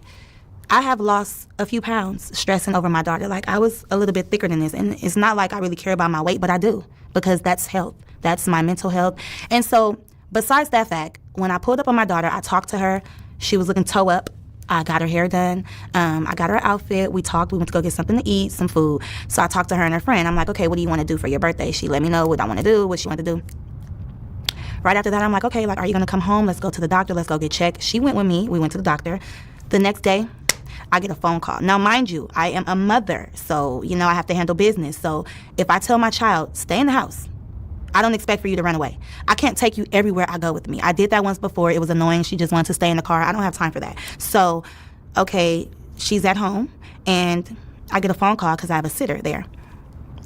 I have lost a few pounds stressing over my daughter. Like, I was a little bit thicker than this. And it's not like I really care about my weight, but I do. Because that's health. That's my mental health. And so, besides that fact, when I pulled up on my daughter, I talked to her. She was looking toe up. I got her hair done. I got her outfit. We talked. We went to go get something to eat, some food. So I talked to her and her friend. I'm like, okay, what do you want to do for your birthday? She let me know what I want to do, what she wanted to do. Right after that, I'm like, okay, like, are you going to come home? Let's go to the doctor. Let's go get checked. She went with me. We went to the doctor. The next day, I get a phone call. Now, mind you, I am a mother, so, you know, I have to handle business. So if I tell my child, stay in the house, I don't expect for you to run away. I can't take you everywhere I go with me. I did that once before. It was annoying. She just wanted to stay in the car. I don't have time for that. So, okay, she's at home, and I get a phone call because I have a sitter there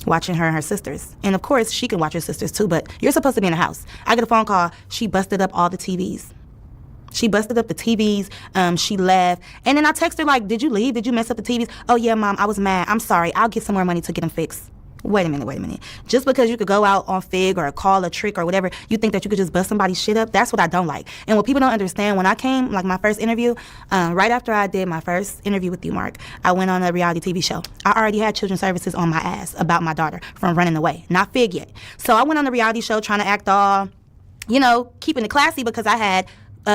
watching her and her sisters. And, of course, she can watch her sisters, too, but you're supposed to be in the house. I get a phone call. She busted up all the TVs. She busted up the TVs. She left. And then I texted her, like, did you leave? Did you mess up the TVs? Oh, yeah, Mom, I was mad. I'm sorry. I'll get some more money to get them fixed. Wait a minute. Just because you could go out on Fig or call a trick or whatever, you think that you could just bust somebody's shit up? That's what I don't like. And what people don't understand, when I came, like my first interview, right after I did my first interview with you, Mark, I went on a reality TV show. I already had children's services on my ass about my daughter from running away. Not Fig yet. So I went on the reality show trying to act all, you know, keeping it classy because I had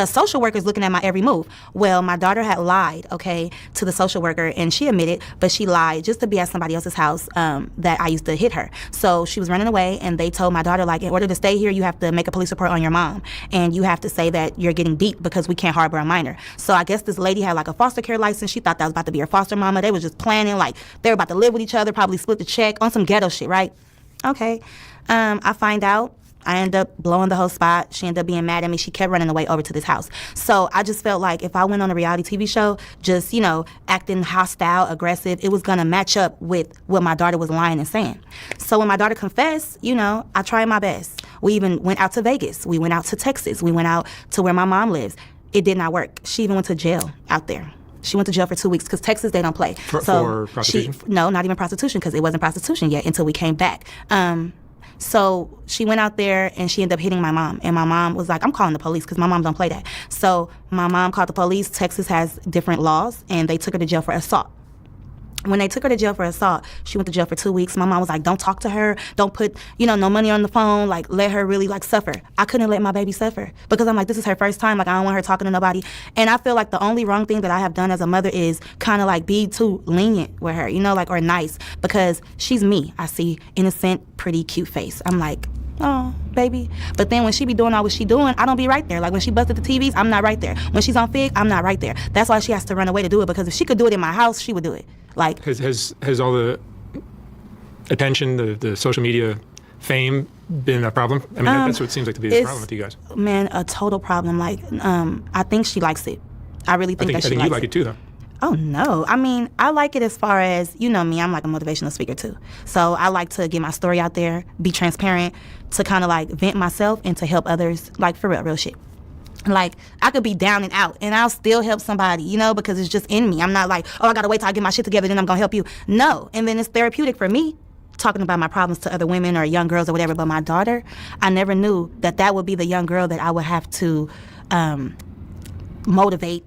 social workers looking at my every move. Well, my daughter had lied, okay, to the social worker, and she admitted, but she lied just to be at somebody else's house that I used to hit her. So she was running away, and they told my daughter, like, in order to stay here, you have to make a police report on your mom, and you have to say that you're getting beat because we can't harbor a minor. So I guess this lady had, like, a foster care license. She thought that was about to be her foster mama. They was just planning, like, they were about to live with each other, probably split the check on some ghetto shit, right? Okay. I find out. I ended up blowing the whole spot. She ended up being mad at me. She kept running away over to this house. So I just felt like if I went on a reality TV show, just, you know, acting hostile, aggressive, it was going to match up with what my daughter was lying and saying. So when my daughter confessed, you know, I tried my best. We even went out to Vegas. We went out to Texas. We went out to where my mom lives. It did not work. She even went to jail out there. She went to jail for 2 weeks because Texas, they don't play. For prostitution? No, not even prostitution because it wasn't prostitution yet until we came back. So she went out there and she ended up hitting my mom. And my mom was like, I'm calling the police because my mom don't play that. So my mom called the police. Texas has different laws, and they took her to jail for assault. When they took her to jail for assault, she went to jail for 2 weeks. My mom was like, don't talk to her. Don't put, you know, no money on the phone. Like, let her really, like, suffer. I couldn't let my baby suffer because I'm like, this is her first time. Like, I don't want her talking to nobody. And I feel like the only wrong thing that I have done as a mother is kind of, like, be too lenient with her, you know, like, or nice because she's me. I see innocent, pretty, cute face. I'm like, oh, baby. But then when she be doing all what she doing, I don't be right there. Like, when she busted the TVs, I'm not right there. When she's on Fig, I'm not right there. That's why she has to run away to do it because if she could do it in my house, she would do it. Like, has all the attention, the social media fame been a problem? I mean, that's what it seems like to be a problem with you guys. Man, a total problem. Like, I think she likes it. I really think that she likes it. I think you like it too, though. Oh, no. I mean, I like it as far as, you know me, I'm like a motivational speaker too. So I like to get my story out there, be transparent, to kind of like vent myself and to help others, like for real shit. Like, I could be down and out, and I'll still help somebody, you know, because it's just in me. I'm not like, oh, I gotta wait till I get my shit together, then I'm gonna help you. No, and then it's therapeutic for me, talking about my problems to other women or young girls or whatever. But my daughter, I never knew that would be the young girl that I would have to motivate,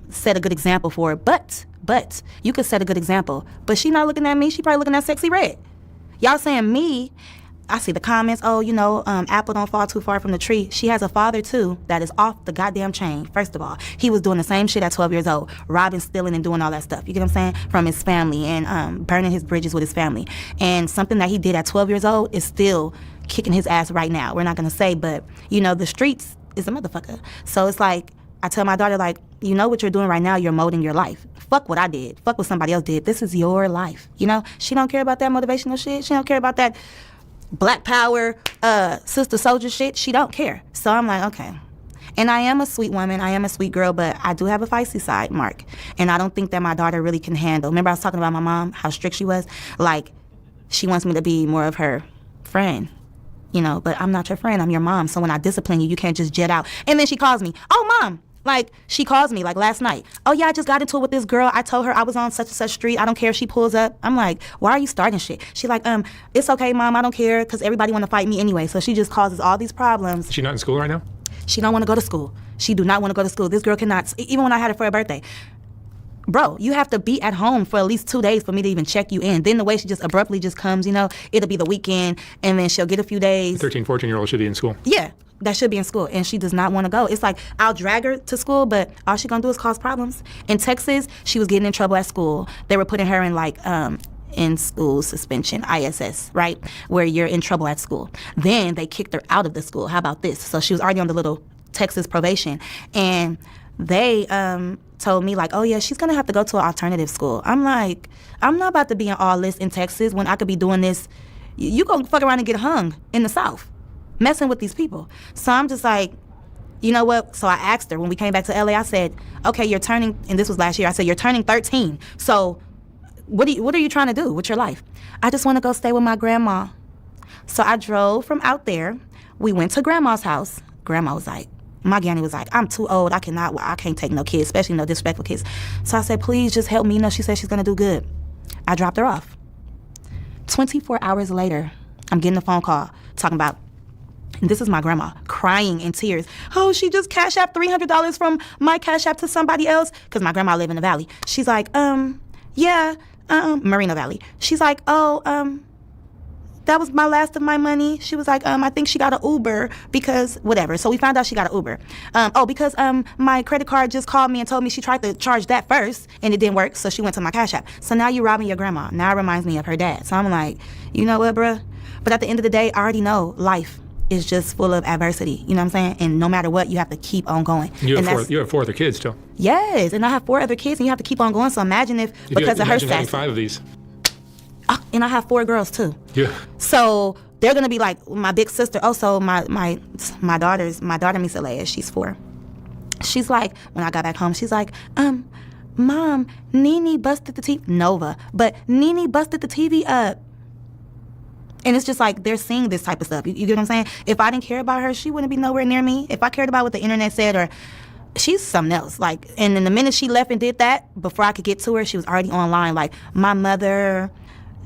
set a good example for. But you could set a good example. But she not looking at me, she probably looking at Sexy Red. Y'all saying me, I see the comments, oh, you know, apple don't fall too far from the tree. She has a father, too, that is off the goddamn chain, first of all. He was doing the same shit at 12 years old, robbing, stealing, and doing all that stuff, you get what I'm saying, from his family, and burning his bridges with his family. And something that he did at 12 years old is still kicking his ass right now. We're not going to say, but, you know, the streets is a motherfucker. So it's like, I tell my daughter, like, you know what you're doing right now, you're molding your life. Fuck what I did. Fuck what somebody else did. This is your life, you know? She don't care about that motivational shit. She don't care about that Black Power, sister soldier shit. She don't care. So I'm like, okay. And I am a sweet woman. I am a sweet girl, but I do have a feisty side, Mark. And I don't think that my daughter really can handle. Remember I was talking about my mom, how strict she was? Like, she wants me to be more of her friend, you know, but I'm not your friend. I'm your mom. So when I discipline you, you can't just jet out. And then she calls me, oh, Mom. Like, she calls me, like, last night. Oh, yeah, I just got into it with this girl. I told her I was on such and such street. I don't care if she pulls up. I'm like, why are you starting shit? She like, it's okay, Mom. I don't care, because everybody want to fight me anyway. So she just causes all these problems. Is she not in school right now? She don't want to go to school. She do not want to go to school. This girl cannot, even when I had her for her birthday. Bro, you have to be at home for at least 2 days for me to even check you in. Then the way she just abruptly just comes, you know, it'll be the weekend, and then she'll get a few days. 13, 14-year-old should be in school. Yeah. That should be in school, and she does not want to go. It's like, I'll drag her to school, but all she gonna do is cause problems. In Texas, she was getting in trouble at school. They were putting her in like in school suspension, ISS, right? Where you're in trouble at school. Then they kicked her out of the school. How about this? So she was already on the little Texas probation, and they told me like, oh yeah, she's gonna have to go to an alternative school. I'm like, I'm not about to be in all this in Texas when I could be doing this. You gonna fuck around and get hung in the South, messing with these people. So I'm just like, you know what? So I asked her when we came back to LA, I said, okay, you're turning, and this was last year, I said, you're turning 13. So what are you trying to do with your life? I just want to go stay with my grandma. So I drove from out there. We went to grandma's house. Grandma was like, my granny was like, I'm too old. I can't take no kids, especially no disrespectful kids. So I said, please just help me. You know, she said she's going to do good. I dropped her off. 24 hours later, I'm getting a phone call talking about, and this is my grandma, crying in tears. Oh, she just Cash App $300 from my Cash App to somebody else. Because my grandma live in the Valley. She's like, yeah, Moreno Valley. She's like, oh, that was my last of my money. She was like, I think she got an Uber because whatever. So we found out she got an Uber. Because my credit card just called me and told me she tried to charge that first and it didn't work. So she went to my Cash App. So now you're robbing your grandma. Now it reminds me of her dad. So I'm like, you know what, bruh? But at the end of the day, I already know life is just full of adversity. You know what I'm saying? And no matter what, you have to keep on going. You have 4 other kids still. Yes, and I have 4 other kids, and you have to keep on going. So imagine if because of her sassy. 5 of these. And I have 4 girls too. Yeah. So they're gonna be like my big sister. Also, my daughter Misa Leia, she's 4. She's like, when I got back home, she's like, Mom, Nene busted the TV. Nova, but Nene busted the TV up. And it's just like they're seeing this type of stuff. You get what I'm saying? If I didn't care about her, she wouldn't be nowhere near me. If I cared about what the internet said, or she's something else. Like, and then the minute she left and did that, before I could get to her, she was already online. Like, my mother,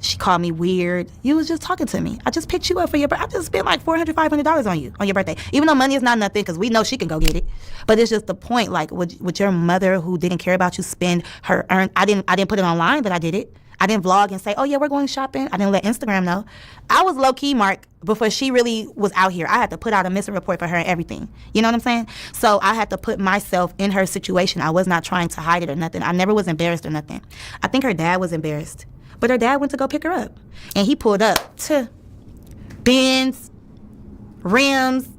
she called me weird. You was just talking to me. I just picked you up for your birthday. I just spent like $400, $500 on you on your birthday. Even though money is not nothing, because we know she can go get it. But it's just the point. Like, would your mother, who didn't care about you, spend her earned? I didn't put it online that I did it. I didn't vlog and say, oh yeah, we're going shopping. I didn't let Instagram know. I was low-key, Mark, before she really was out here. I had to put out a missing report for her and everything. You know what I'm saying? So I had to put myself in her situation. I was not trying to hide it or nothing. I never was embarrassed or nothing. I think her dad was embarrassed. But her dad went to go pick her up. And he pulled up to Benz, rims,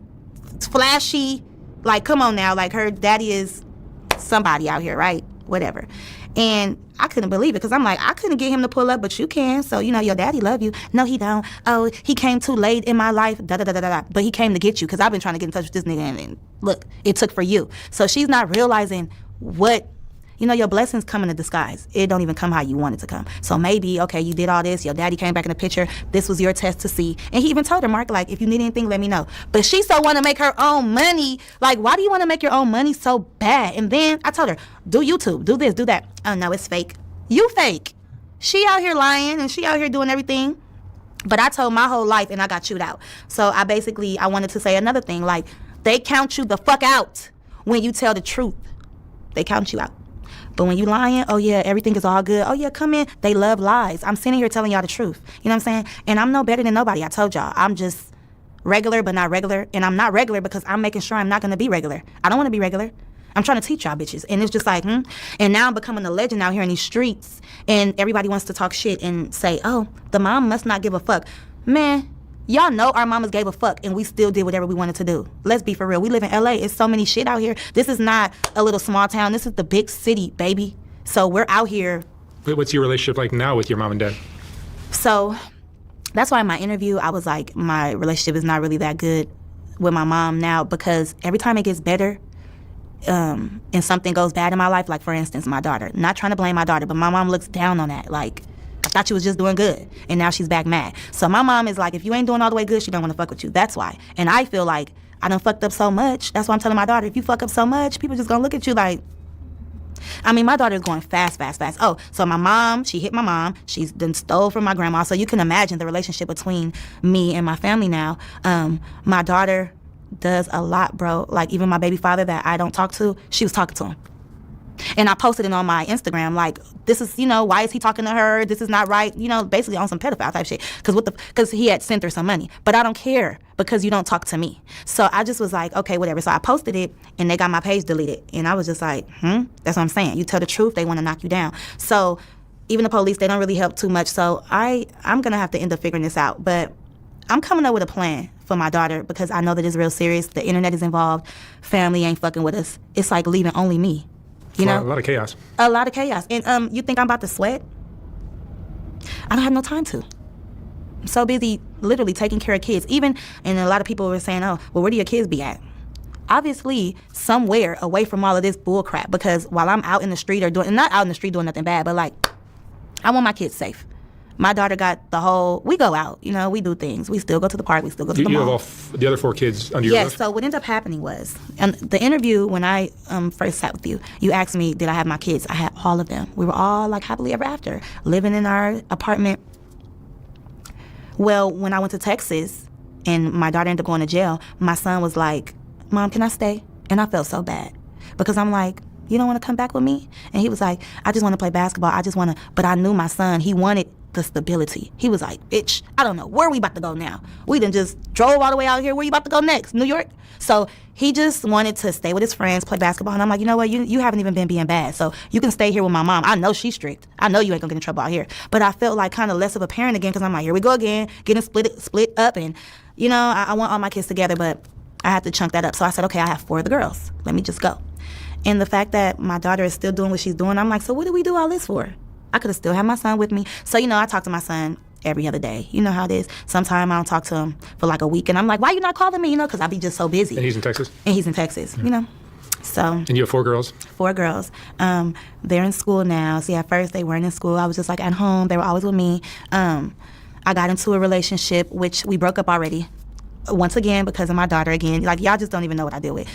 flashy. Like, come on now. Like, her daddy is somebody out here, right? Whatever. And I couldn't believe it, because I'm like, I couldn't get him to pull up, but you can. So, you know, your daddy love you. No, he don't. Oh, he came too late in my life. Da-da-da-da-da. But he came to get you, because I've been trying to get in touch with this nigga, and look, it took for you. So she's not realizing what, you know, your blessings come in a disguise. It don't even come how you want it to come. So maybe, okay, you did all this, your daddy came back in the picture, this was your test to see. And he even told her, Mark, like, if you need anything, let me know. But she so want to make her own money. Like, why do you want to make your own money so bad? And then I told her, do YouTube, do this, do that. Oh, no, it's fake. You fake. She out here lying and she out here doing everything. But I told my whole life and I got chewed out. So I wanted to say another thing, like, they count you the fuck out when you tell the truth. They count you out. But when you lying, oh yeah, everything is all good. Oh yeah, come in. They love lies. I'm sitting here telling y'all the truth. You know what I'm saying? And I'm no better than nobody. I told y'all. I'm just regular but not regular. And I'm not regular because I'm making sure I'm not going to be regular. I don't want to be regular. I'm trying to teach y'all bitches. And it's just like, And now I'm becoming a legend out here in these streets. And everybody wants to talk shit and say, oh, the mom must not give a fuck. Man, y'all know our mamas gave a fuck and we still did whatever we wanted to do. Let's be for real. We live in LA. It's so many shit out here. This is not a little small town. This is the big city, baby. So we're out here. What's your relationship like now with your mom and dad? So that's why in my interview, I was like, my relationship is not really that good with my mom now because every time it gets better, and something goes bad in my life, like for instance, my daughter. Not trying to blame my daughter, but my mom looks down on that. Like, I thought she was just doing good, and now she's back mad. So my mom is like, if you ain't doing all the way good, she don't want to fuck with you. That's why. And I feel like I done fucked up so much. That's why I'm telling my daughter, if you fuck up so much, people just gonna look at you like, I mean, my daughter's going fast. Oh, so my mom, she hit my mom. She's done stole from my grandma. So you can imagine the relationship between me and my family now. My daughter does a lot, bro. Like, even my baby father that I don't talk to, she was talking to him. And I posted it on my Instagram, like, this is, why is he talking to her? This is not right. Basically on some pedophile type shit. Because he had sent her some money. But I don't care because you don't talk to me. So I just was like, okay, whatever. So I posted it and they got my page deleted. And I was just like, that's what I'm saying. You tell the truth, they want to knock you down. So even the police, they don't really help too much. So I'm going to have to end up figuring this out. But I'm coming up with a plan for my daughter because I know that it's real serious. The internet is involved. Family ain't fucking with us. It's like leaving only me. You know? A lot of chaos. A lot of chaos. And you think I'm about to sweat? I don't have no time to. I'm so busy literally taking care of kids. And a lot of people were saying, oh, well, where do your kids be at? Obviously, somewhere away from all of this bull crap because while I'm out in the street not out in the street doing nothing bad, but like, I want my kids safe. My daughter got we go out, we do things. We still go to the park, we still go to the mall. You have the other 4 kids under your roof? Yes, so what ended up happening was, and the interview, when I first sat with you, you asked me, did I have my kids? I had all of them. We were all like happily ever after, living in our apartment. Well, when I went to Texas and my daughter ended up going to jail, my son was like, Mom, can I stay? And I felt so bad because I'm like, you don't want to come back with me? And he was like, I just want to play basketball. But I knew my son, he wanted the stability. He was like, bitch, I don't know where we about to go now. We done just drove all the way out here. Where you about to go next? New York? So he just wanted to stay with his friends, play basketball. And I'm like, you know what? You haven't even been being bad. So you can stay here with my mom. I know she's strict. I know you ain't gonna get in trouble out here. But I felt like kind of less of a parent again because I'm like, here we go again, getting split up. And, I want all my kids together, but I had to chunk that up. So I said, okay, I have 4 of the girls. Let me just go. And the fact that my daughter is still doing what she's doing, I'm like, so what did we do all this for? I could have still had my son with me. So, I talk to my son every other day. You know how it is. Sometimes I don't talk to him for like a week. And I'm like, why you not calling me? Because I be just so busy. And he's in Texas? So. And you have 4 girls? 4 girls. They're in school now. See, at first they weren't in school. I was just like at home. They were always with me. I got into a relationship, which we broke up already. Once again, because of my daughter again. Like, y'all just don't even know what I deal with.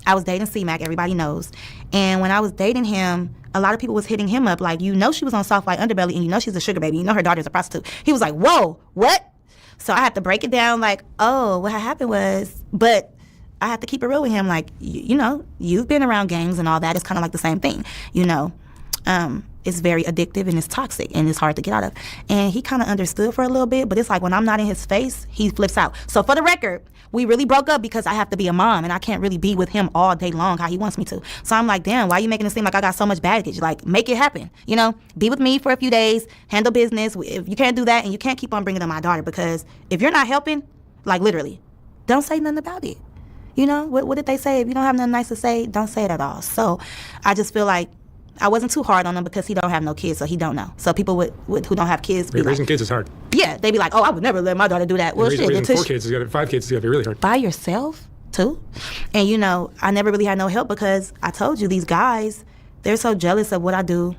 I was dating C-Mac, everybody knows. And when I was dating him, a lot of people was hitting him up like, she was on Soft White Underbelly and she's a sugar baby. her daughter's a prostitute. He was like, whoa, what? So I had to break it down like, oh, what happened was, but I had to keep it real with him. Like, you've been around gangs and all that. It's kind of like the same thing, It's very addictive and it's toxic and it's hard to get out of. And he kind of understood for a little bit, but it's like when I'm not in his face, he flips out. So for the record, we really broke up because I have to be a mom and I can't really be with him all day long how he wants me to. So I'm like, damn, why are you making it seem like I got so much baggage? Like, make it happen, Be with me for a few days, handle business. If you can't do that and you can't keep on bringing up my daughter because if you're not helping, like literally, don't say nothing about it. What did they say? If you don't have nothing nice to say, don't say it at all. So I just feel like I wasn't too hard on him because he don't have no kids, so he don't know. So people who don't have kids be raising kids is hard. Yeah, they be like, oh, I would never let my daughter do that. Well, raising 4 kids, 5 kids is gonna be really hard. By yourself too, and I never really had no help because I told you these guys, they're so jealous of what I do,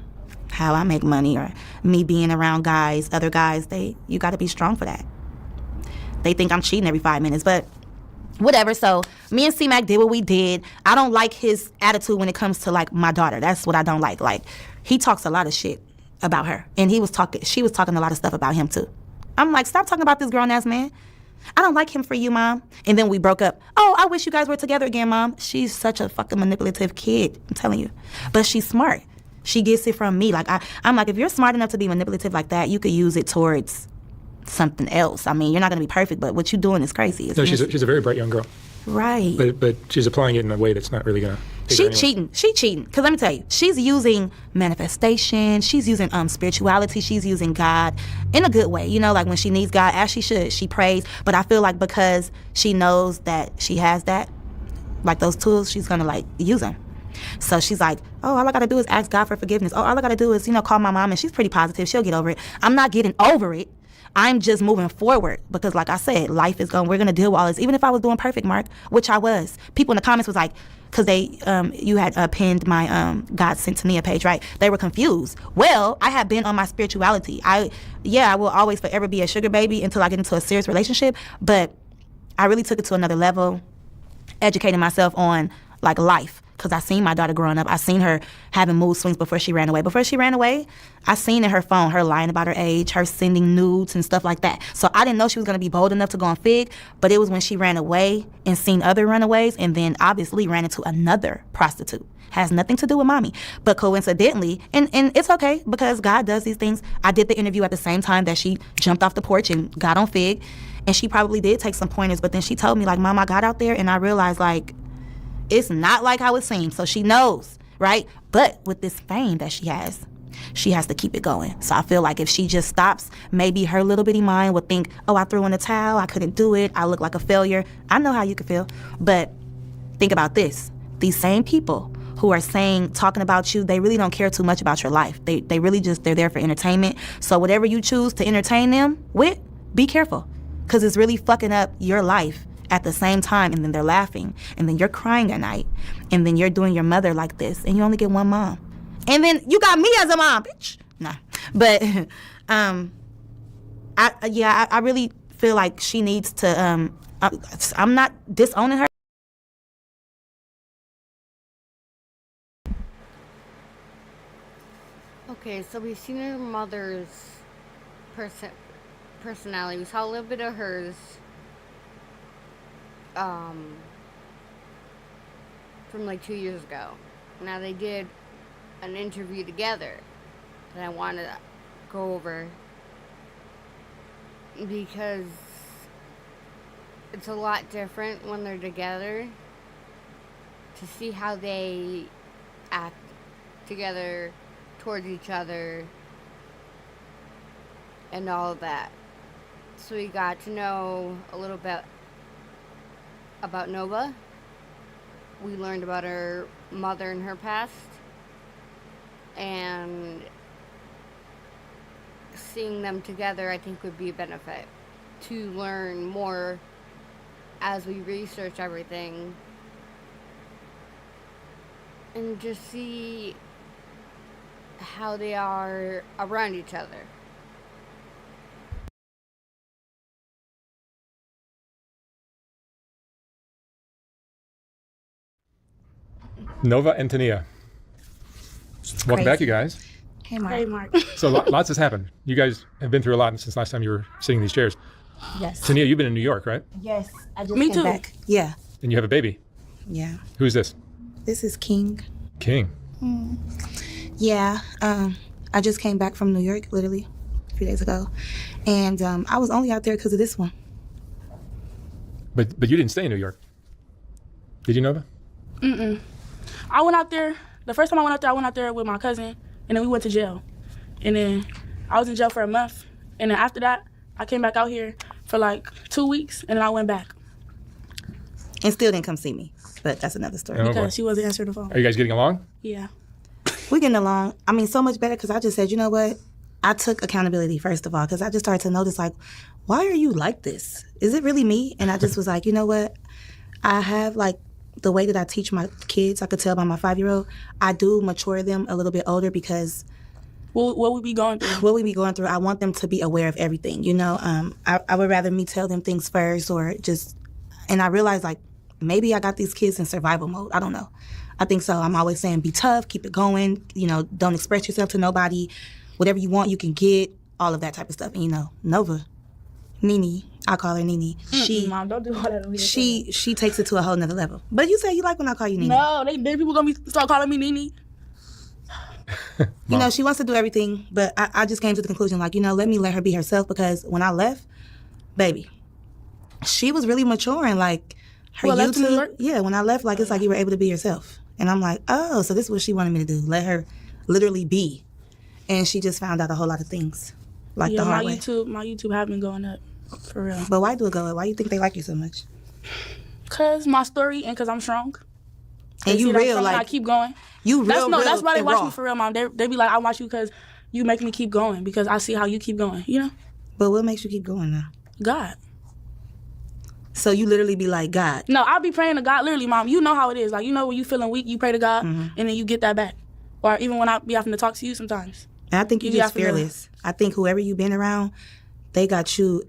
how I make money, or me being around guys, other guys. You got to be strong for that. They think I'm cheating every 5 minutes, but whatever. So me and C-Mac did what we did. I don't like his attitude when it comes to like my daughter. That's what I don't like. Like, he talks a lot of shit about her, and she was talking a lot of stuff about him too. I'm like, stop talking about this grown-ass man. I don't like him for you, Mom. And then we broke up. Oh, I wish you guys were together again, Mom. She's such a fucking manipulative kid, I'm telling you. But she's smart. She gets it from me. Like, I'm like, if you're smart enough to be manipulative like that, you could use it towards something else. I mean, you're not going to be perfect, but what you're doing is crazy. No, she's a very bright young girl. Right. But she's applying it in a way that's not really going to... She cheating. Because let me tell you, she's using manifestation. She's using spirituality. She's using God in a good way. You know, like when she needs God, as she should, she prays. But I feel like because she knows that she has that, like those tools, she's going to like use them. So she's like, oh, all I got to do is ask God for forgiveness. Oh, all I got to do is, call my mom, and she's pretty positive. She'll get over it. I'm not getting over it. I'm just moving forward because, like I said, we're going to deal with all this. Even if I was doing perfect, Mark, which I was. People in the comments was like, because you had pinned my God Sent Tania page, right? They were confused. Well, I have been on my spirituality. I will always forever be a sugar baby until I get into a serious relationship. But I really took it to another level, educating myself on, like, life. Because I seen my daughter growing up. I seen her having mood swings before she ran away. Before she ran away, I seen in her phone her lying about her age, her sending nudes and stuff like that. So I didn't know she was going to be bold enough to go on Fig, but it was when she ran away and seen other runaways and then obviously ran into another prostitute. Has nothing to do with mommy. But coincidentally, and it's okay because God does these things. I did the interview at the same time that she jumped off the porch and got on Fig. And she probably did take some pointers, but then she told me, like, Mom, I got out there and I realized, like, it's not like how it seems. So she knows, right? But with this fame that she has to keep it going. So I feel like if she just stops, maybe her little bitty mind would think, oh, I threw in the towel, I couldn't do it, I look like a failure. I know how you could feel. But think about this. These same people who are talking about you, they really don't care too much about your life. They really they're there for entertainment. So whatever you choose to entertain them with, be careful. Because it's really fucking up your life at the same time, and then they're laughing, and then you're crying at night, and then you're doing your mother like this, and you only get one mom. And then you got me as a mom, bitch. Nah. But I really feel like she needs to I'm not disowning her. Okay, so we've seen her mother's personality. We saw a little bit of hers from like 2 years ago. Now they did an interview together that I wanted to go over because it's a lot different when they're together to see how they act together towards each other and all of that. So we got to know a little bit about Nova. We learned about her mother and her past, and seeing them together I think would be a benefit to learn more as we research everything and just see how they are around each other. Nova and Tania. Welcome back, you guys. Hey, Mark. Hey, Mark. So lots has happened. You guys have been through a lot since last time you were sitting in these chairs. Yes. Tania, you've been in New York, right? Yes. I just Me came too. back. Yeah. And you have a baby. Yeah. Who's this? This is King. King. Yeah. I just came back from New York, literally, a few days ago. And I was only out there because of this one. But you didn't stay in New York. Did you, Nova? Mm-mm. I went out there, the first time I went out there with my cousin, and then we went to jail. And then I was in jail for a month. And then after that, I came back out here for like 2 weeks, and then I went back. And still didn't come see me, but that's another story. Oh, boy. Because she wasn't answering the phone. Are you guys getting along? Yeah. We're getting along. I mean, so much better because I just said, you know what? I took accountability, first of all, because I just started to notice, like, why are you like this? Is it really me? And I just was like, you know what? I have, like, the way that I teach my kids, I could tell by my 5-year-old, I do mature them a little bit older because what we be going through. What we be going through, I want them to be aware of everything, you know. I would rather me tell them things first or just, and I realize like maybe I got these kids in survival mode. I don't know. I think so. I'm always saying be tough, keep it going, you know, don't express yourself to nobody. Whatever you want, you can get, all of that type of stuff. And you know, Nova, Nene, I call her Nene. Mom, don't do all that on here. She takes it to a whole nother level. But you say you like when I call you Nene. No, they people gonna start calling me Nene. You know, she wants to do everything, but I just came to the conclusion, like, you know, let me let her be herself, because when I left, baby, she was really maturing. Like, her YouTube, yeah, when I left, like, it's like you were able to be yourself. And I'm like, oh, so this is what she wanted me to do. Let her literally be. And she just found out a whole lot of things, like the hard way. My YouTube have been going up, for real. But why do it go up? Why do you think they like you so much? Because my story and because I'm strong. And you real, like, I keep going. You real, that's why they watch raw. me for real, Mom. They be like, I watch you because you make me keep going, because I see how you keep going, you know? But what makes you keep going now? God. So you literally be like, God? No, I be praying to God, literally, Mom. You know how it is. Like, you know when you feeling weak, you pray to God, and then you get that back. Or even when I be having to talk to you sometimes. And I think you're just fearless. I think whoever you've been around, they got you,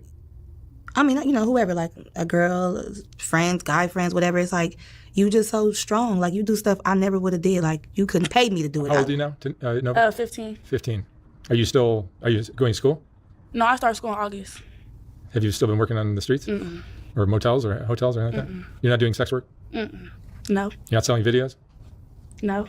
I mean, you know, whoever, like a girl, friends, guy friends, whatever. It's like, you just so strong. Like, you do stuff I never would have did. Like, you couldn't pay me to do it. How old are you now? No? 15. 15. Are you going to school? No, I started school in August. Have you still been working on the streets? Mm-mm. Or motels or hotels or anything like that? You're not doing sex work? Mm-mm. No. You're not selling videos? No.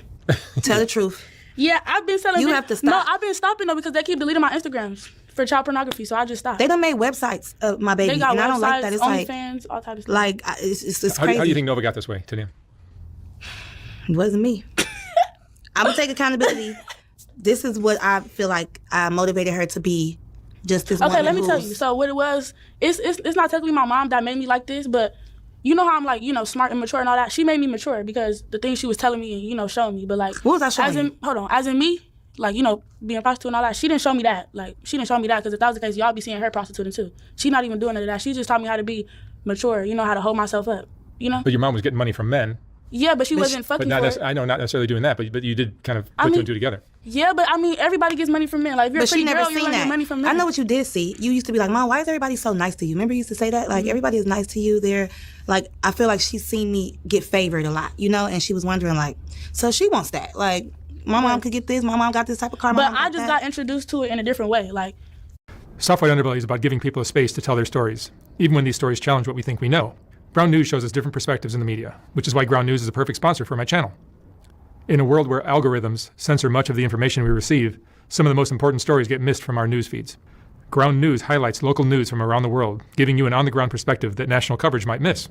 Tell the truth. Yeah, I've been selling. You have to stop. No, I've been stopping though, because they keep deleting my Instagrams for child pornography, so I just stopped. They done made websites of my baby, They got and I don't like websites, that. It's OnlyFans, all types of stuff. Like, it's How crazy. do you think Nova got this way, Tania? It wasn't me. I'm gonna take accountability. This is what I feel like I motivated her to be. Just this. Okay, woman let me tell who's- you. So what it was, it's not technically my mom that made me like this, but you know how I'm like, you know, smart and mature and all that. She made me mature because the things she was telling me and, you know, showing me. But like, what was I showing as in, you? Hold on, as in me, like, you know, being a prostitute and all that. She didn't show me that. Like, she didn't show me that, because if that was the case, y'all be seeing her prostituting too. She not even doing none of that. She just taught me how to be mature. You know, how to hold myself up. You know. But your mom was getting money from men. Yeah, but she wasn't fucking But for it. I know, not necessarily doing that, but you did kind of put I two mean, and two together. Yeah, but I mean, everybody gets money from men. Like, if you're But a pretty she never girl, you're seen gonna get that. money from men. I know what you did see. You used to be like, Mom, why is everybody so nice to you? Remember you used to say that? Like, everybody is nice to you. They're like, I feel like she's seen me get favored a lot, you know? And she was wondering, like, so she wants that. Like, my mom could get this. My mom got this type of car. my But mom I got just that. got introduced to it in a different way. Like, Soft White Underbelly is about giving people a space to tell their stories, even when these stories challenge what we think we know. Ground News shows us different perspectives in the media, which is why Ground News is a perfect sponsor for my channel. In a world where algorithms censor much of the information we receive, some of the most important stories get missed from our news feeds. Ground News highlights local news from around the world, giving you an on-the-ground perspective that national coverage might miss.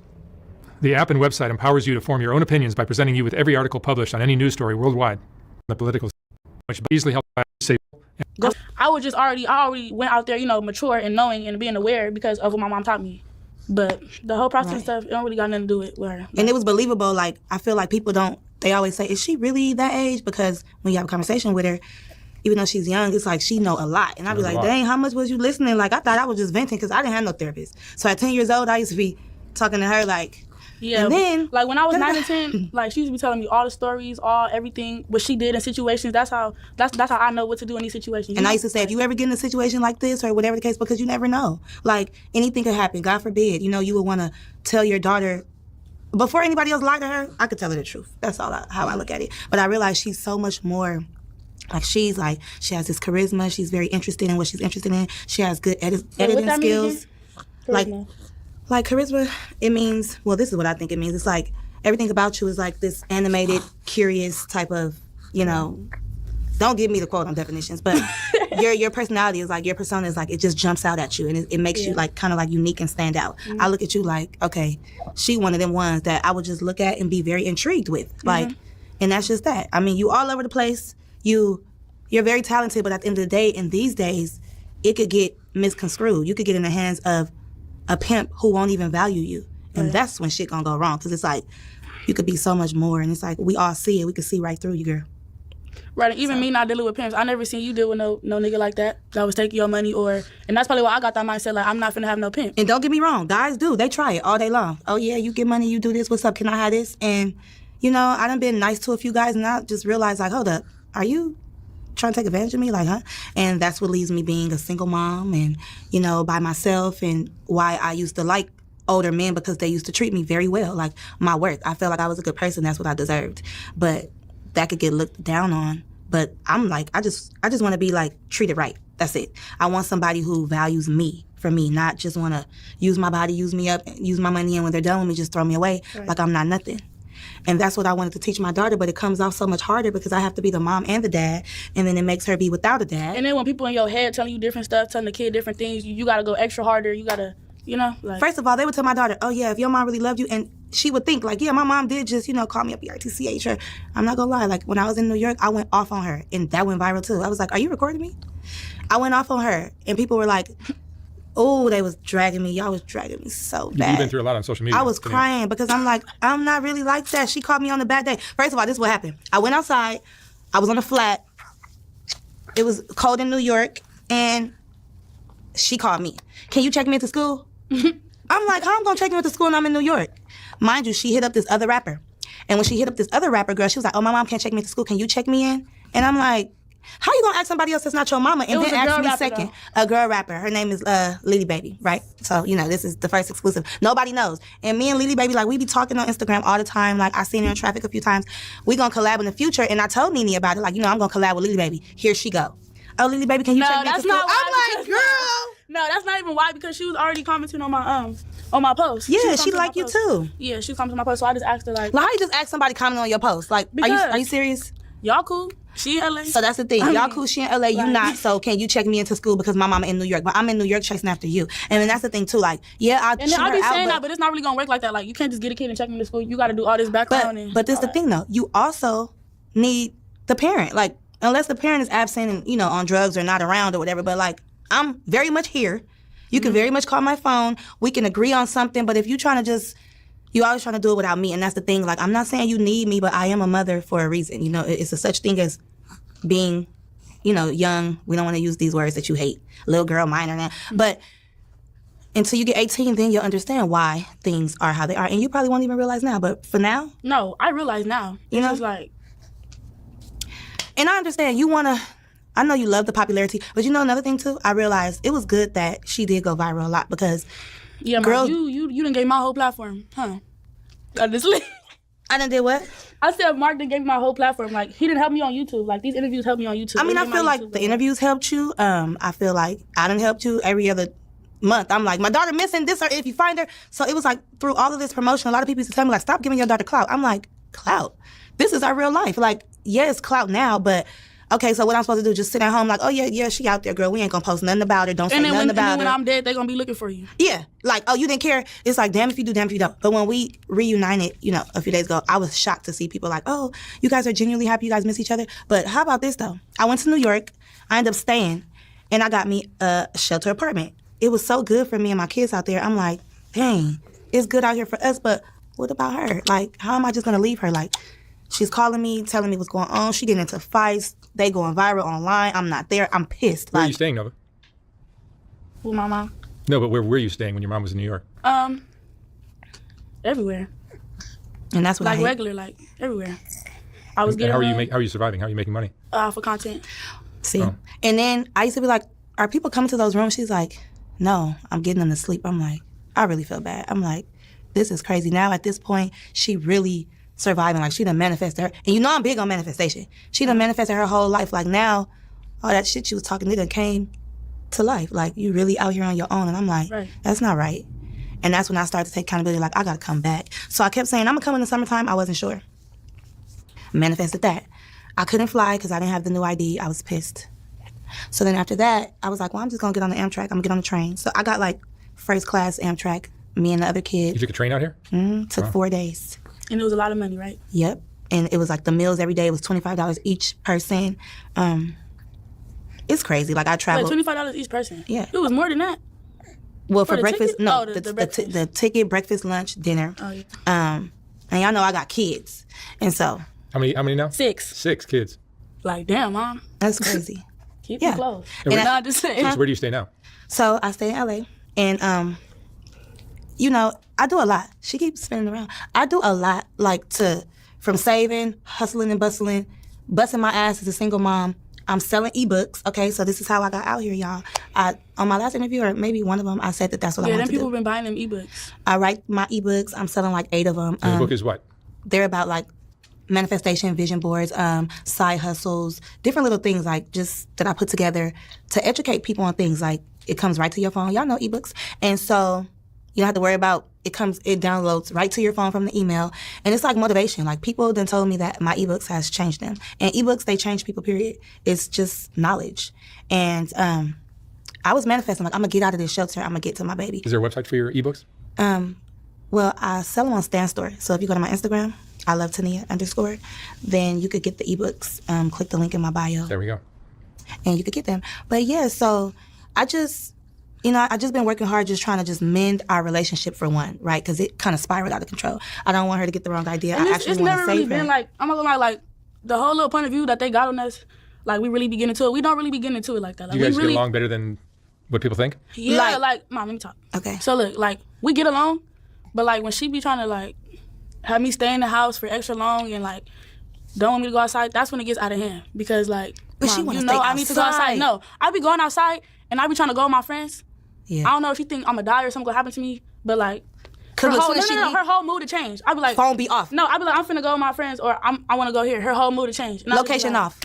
The app and website empowers you to form your own opinions by presenting you with every article published on any news story worldwide. The political, which easily helps save. I already went out there, you know, mature and knowing and being aware because of what my mom taught me. But the whole process stuff, it don't really got nothing to do with her. And it was believable. Like, I feel like people don't, they always say, is she really that age? Because when you have a conversation with her, even though she's young, it's like she know a lot. And I'd be like, dang, how much was you listening? Like, I thought I was just venting because I didn't have no therapist. So at 10 years old, I used to be talking to her like, yeah. And then, like when I was 9 and 10, like she used to be telling me all the stories, everything, what she did in situations. That's how I know what to do in these situations. And I used to say, if you ever get in a situation like this or whatever the case, because you never know, like anything could happen. God forbid, you know, you would want to tell your daughter before anybody else lied to her. I could tell her the truth. That's how I look at it. But I realize she's so much more. Like she has this charisma. She's very interested in what she's interested in. She has good editing skills. Like charisma, it means, well, this is what I think it means. It's like everything about you is like this animated, curious type of, you know, don't give me the quote on definitions, but your personality is like, your persona is like, it just jumps out at you and it makes you like kind of like unique and stand out. Mm-hmm. I look at you like, okay, she one of them ones that I would just look at and be very intrigued with. Like, and that's just that. I mean, you all over the place. You're very talented, but at the end of the day, in these days, it could get misconstrued. You could get in the hands of a pimp who won't even value you. And that's when shit gonna go wrong. Cause it's like, you could be so much more. And it's like, we all see it. We can see right through you, girl. Right, and even me not dealing with pimps, I never seen you deal with no nigga like that was taking your money and that's probably why I got that mindset, like, I'm not finna have no pimp. And don't get me wrong, guys do. They try it all day long. Oh, yeah, you get money, you do this, what's up, can I have this? And, you know, I done been nice to a few guys, and I just realized, like, hold up, are you trying to take advantage of me? Like, huh? And that's what leaves me being a single mom and, you know, by myself, and why I used to like older men, because they used to treat me very well, like my worth. I felt like I was a good person, that's what I deserved. But that could get looked down on. But I'm like, I just want to be like treated right. That's it. I want somebody who values me for me, not just want to use my body, use me up, use my money, and when they're done with me, just throw me away like I'm not nothing. And that's what I wanted to teach my daughter, but it comes off so much harder because I have to be the mom and the dad, and then it makes her be without a dad. And then when people in your head telling you different stuff, telling the kid different things, you got to go extra harder. You got to, you know? Like. First of all, they would tell my daughter, oh, yeah, if your mom really loved you, and she would think, like, yeah, my mom did just, you know, call me up ERTCH. Or, I'm not going to lie. Like, when I was in New York, I went off on her, and that went viral, too. I was like, are you recording me? I went off on her, and people were like, oh, they was dragging me. Y'all was dragging me so bad. You've been through a lot on social media. I was crying because I'm like, I'm not really like that. She called me on a bad day. First of all, this is what happened. I went outside. I was on a flat. It was cold in New York, and she called me. Can you check me into school? I'm like, how I'm going to check you into school and I'm in New York? Mind you, she hit up this other rapper. And when she hit up this other rapper girl, she was like, oh, my mom can't check me into school. Can you check me in? And I'm like, how you gonna ask somebody else that's not your mama? And then ask me second. A girl rapper. Her name is Lily Baby, right? So, you know, this is the first exclusive. Nobody knows. And me and Lily Baby, like, we be talking on Instagram all the time. Like, I seen her in traffic a few times. We gonna collab in the future. And I told Nene about it. Like, you know, I'm gonna collab with Lily Baby. Here she go. Oh, Lily Baby, can you check me into school? I'm like, girl. No, that's not even why, because she was already commenting on my post. Yeah, she like you too. Yeah, she was commenting on my post, so I just asked her, like, how you just ask somebody comment on your post? Like, are you serious? Y'all cool? She in LA. So that's the thing. Y'all cool, she in LA, you not. So can you check me into school because my mama in New York? But I'm in New York chasing after you. And then that's the thing too. Like, yeah, I'll and then I'll be saying that, but it's not really gonna work like that. Like, you can't just get a kid and check me into school. You gotta do all this background. But this is the thing though. You also need the parent. Like, unless the parent is absent and, you know, on drugs or not around or whatever. But like, I'm very much here. You can very much call my phone. We can agree on something. But if you're trying to just, you always trying to do it without me. And that's the thing. Like, I'm not saying you need me, but I am a mother for a reason. You know, it's a such thing as being, you know, young. We don't want to use these words that you hate. Little girl, minor, now. But until you get 18, then you'll understand why things are how they are. And you probably won't even realize now. But for now. No, I realize now. You know? It's like. And I understand you want to. I know you love the popularity, but you know another thing too? I realized it was good that she did go viral a lot because girls... you done gave my whole platform, huh? Honestly. I done did what? I said Mark done gave me my whole platform. Like, he didn't help me on YouTube. Like, these interviews helped me on YouTube. I mean, I feel like the interviews helped you. I feel like I done helped you every other month. I'm like, my daughter missing this, or if you find her. So it was like, through all of this promotion, a lot of people used to tell me, like, stop giving your daughter clout. I'm like, clout? This is our real life. Like, yeah, it's clout now, but... Okay, so what I'm supposed to do, just sit at home like, oh, yeah, she out there, girl. We ain't gonna post nothing about her. Don't say nothing about her. And then when I'm dead, they're gonna be looking for you. Yeah, like, oh, you didn't care? It's like, damn if you do, damn if you don't. But when we reunited, you know, a few days ago, I was shocked to see people like, oh, you guys are genuinely happy you guys miss each other. But how about this, though? I went to New York. I ended up staying, and I got me a shelter apartment. It was so good for me and my kids out there. I'm like, dang, it's good out here for us, but what about her? Like, how am I just gonna leave her? Like, she's calling me, telling me what's going on. She getting into fights. They going viral online. I'm not there. I'm pissed. Where are you staying, Nova? With my mom. No, but where were you staying when your mom was in New York? Everywhere. And that's what like I hate. Regular, like everywhere. I was getting. How are you surviving? How are you making money? For content. See, and then I used to be like, are people coming to those rooms? She's like, no, I'm getting them to sleep. I'm like, I really feel bad. I'm like, this is crazy. Now at this point, she really surviving. Like, she done manifested her. And you know I'm big on manifestation. She done manifested her whole life. Like, now, all that shit she was talking, it done came to life. Like, you really out here on your own. And I'm like, that's not right. And that's when I started to take accountability. Like, I got to come back. So I kept saying, I'm going to come in the summertime. I wasn't sure. Manifested that. I couldn't fly because I didn't have the new ID. I was pissed. So then after that, I was like, well, I'm just going to get on the Amtrak. I'm going to get on the train. So I got, like, first class Amtrak, me and the other kid. You took a train out here? Took 4 days. And it was a lot of money, right? Yep. And it was like the meals every day was $25 each person. It's crazy. Like, I traveled. Like $25 each person? Yeah. It was more than that. Well, for breakfast, ticket? no. Oh, the ticket, breakfast, lunch, dinner. Oh, yeah. And y'all know I got kids. And so. How many now? 6. 6 kids. Like, damn, Mom. That's crazy. Keep it close. And And I'm just saying. So where do you stay now? So I stay in LA, and you know, I do a lot. She keeps spinning around. I do a lot, like from saving, hustling and bustling, busting my ass as a single mom. I'm selling ebooks. Okay, so this is how I got out here, y'all. On my last interview, or maybe one of them, I said that's what I Yeah, want them to people do. been buying them ebooks. I write my ebooks. I'm selling like 8 of them. And the book is what? They're about like manifestation, vision boards, side hustles, different little things like just that I put together to educate people on things. Like it comes right to your phone. Y'all know ebooks, and so you don't have to worry about it. It downloads right to your phone from the email, and it's like motivation. Like people then told me that my ebooks has changed them, and ebooks they change people. Period. It's just knowledge, and I was manifesting like I'm gonna get out of this shelter. I'm gonna get to my baby. Is there a website for your ebooks? Well, I sell them on Stan Store. So if you go to my Instagram, I love Tania _ then you could get the ebooks. Click the link in my bio. There we go. And you could get them. But yeah, so I just been working hard just trying to just mend our relationship for one, right? Because it kind of spiraled out of control. I don't want her to get the wrong idea. And I it's actually want never to really save her. been like, I'm not gonna lie, like the whole little point of view that they got on us, like we really be getting into it. We don't really be getting into it like that. Like, Do you guys we really, get along better than what people think? Yeah, like, Mom, let me talk. Okay. So look, like we get along, but like when she be trying to like have me stay in the house for extra long and like don't want me to go outside, that's when it gets out of hand. Because like, But she Mom, wanna you know stay I need to go outside. outside. No, I be going outside and I be trying to go with my friends. Yeah. I don't know if she think I'm gonna die or something gonna happen to me, but like her Cause whole, as soon as she her whole mood to change. I be like, phone be off. No, I be like, I'm finna go with my friends or I wanna go here. Her whole mood to change. And I be Location like, off.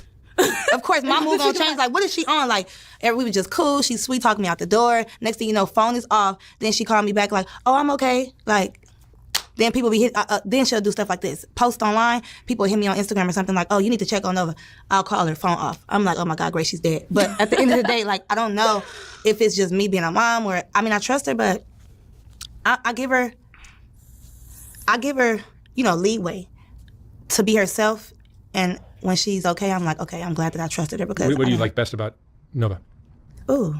Of course, my mood gonna change. Like, what is she on? Like, we were just cool. She's sweet talking me out the door. Next thing you know, phone is off. Then she called me back like, oh, I'm okay. Like, then people be hit. Then she'll do stuff like this. Post online. People hit me on Instagram or something like, oh, you need to check on Nova. I'll call her. Phone off. I'm like, oh my God, Grace, she's dead. But at the end of the day, like, I don't know if it's just me being a mom or I mean, I trust her, but I give her, you know, leeway to be herself. And when she's okay, I'm like, okay, I'm glad that I trusted her because. What do you like best about Nova? Ooh,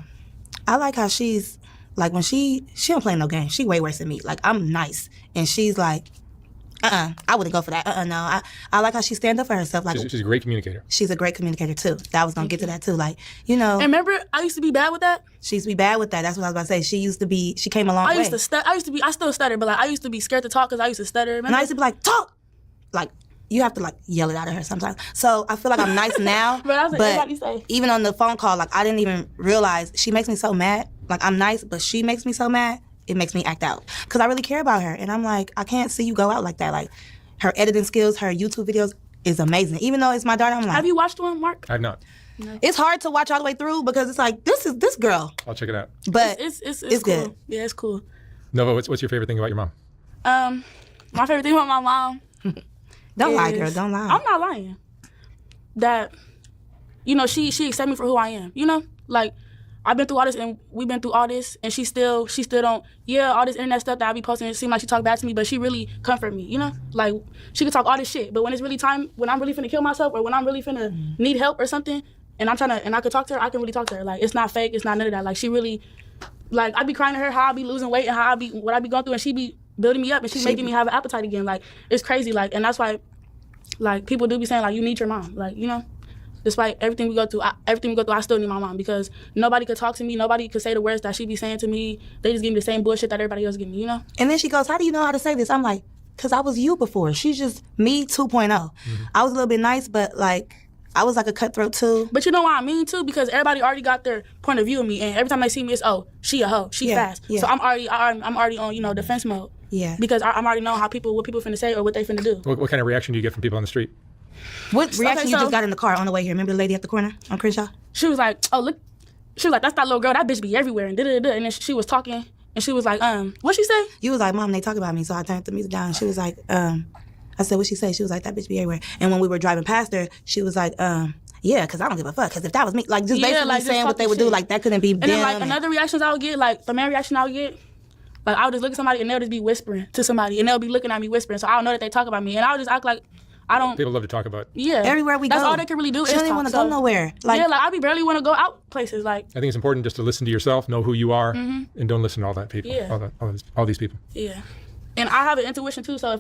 I like how she's like when she don't play no games. She way worse than me. Like I'm nice, and she's like, I wouldn't go for that. No, I like how she stand up for herself. Like She's a great communicator. she's a great communicator too. That was gonna get to that too. Like you know. And remember, I used to be bad with that. She used to be bad with that. That's what I was about to say. She came a long way. I still stutter, but like I used to be scared to talk because I used to stutter. Remember? And I used to be like, talk. Like you have to like yell it out of her sometimes. So I feel like I'm nice now. But everybody say. Even on the phone call, like I didn't even realize she makes me so mad. Like I'm nice, but she makes me so mad. It makes me act out because I really care about her. And I'm like, I can't see you go out like that. Like her editing skills, her YouTube videos is amazing. Even though it's my daughter, I'm like, Have you watched one, Mark? I have not. No. It's hard to watch all the way through because it's like this is this girl. I'll check it out. But it's cool. good. Yeah, it's cool. Nova, what's your favorite thing about your mom? My favorite thing about my mom. Don't lie, girl. Don't lie. I'm not lying. That, you know, she accept me for who I am. You know, like I've been through all this and we've been through all this, and she still don't. Yeah, all this internet stuff that I be posting, it seems like she talk bad to me, but she really comfort me. You know, like she can talk all this shit, but when it's really time, when I'm really finna kill myself or when I'm really finna need help or something, and I could talk to her, I can really talk to her. Like it's not fake, it's not none of that. Like she really, like I be crying to her how I be losing weight and how what I be going through, and she be building me up and she making me have an appetite again. Like it's crazy. Like and that's why, like people do be saying like you need your mom. Like you know. Despite everything we go through, I still need my mom because nobody could talk to me. Nobody could say the words that she be saying to me. They just give me the same bullshit that everybody else give me, you know? And then she goes, how do you know how to say this? I'm like, because I was you before. She's just me 2.0. I was a little bit nice, but like, I was like a cutthroat too. But you know what I mean too? Because everybody already got their point of view of me. And every time they see me, it's, oh, she a hoe. She fast. Yeah. So I'm already on, you know, defense mode. Yeah. Because I'm already knowing what people finna say or what they finna do. What kind of reaction do you get from people on the street? What reaction you just got in the car on the way here? Remember the lady at the corner on Crenshaw? She was like, oh, look. She was like, that's that little girl. That bitch be everywhere. And da-da-da-da. And then she was talking. And she was like, what'd she say? You was like, Mom, they talk about me. So I turned the music down. And she was like, I said, what'd she say? She was like, that bitch be everywhere. And when we were driving past her, she was like, yeah, because I don't give a fuck. Because if that was me, like just basically like, saying what they would do, like that couldn't be and them. And then like another reactions I would get, like the main reaction I would get, like I would just look at somebody and they'll just be whispering to somebody and they'll be looking at me whispering. So I don't know that they talk about me. And I would just act like I don't. People love to talk about. Yeah. Everywhere we That's go. all they can really do. She don't even want to go nowhere. Like yeah, like I be barely want to go out places. Like I think it's important just to listen to yourself, know who you are, and don't listen to all that people. Yeah. All these people. Yeah. And I have an intuition too. So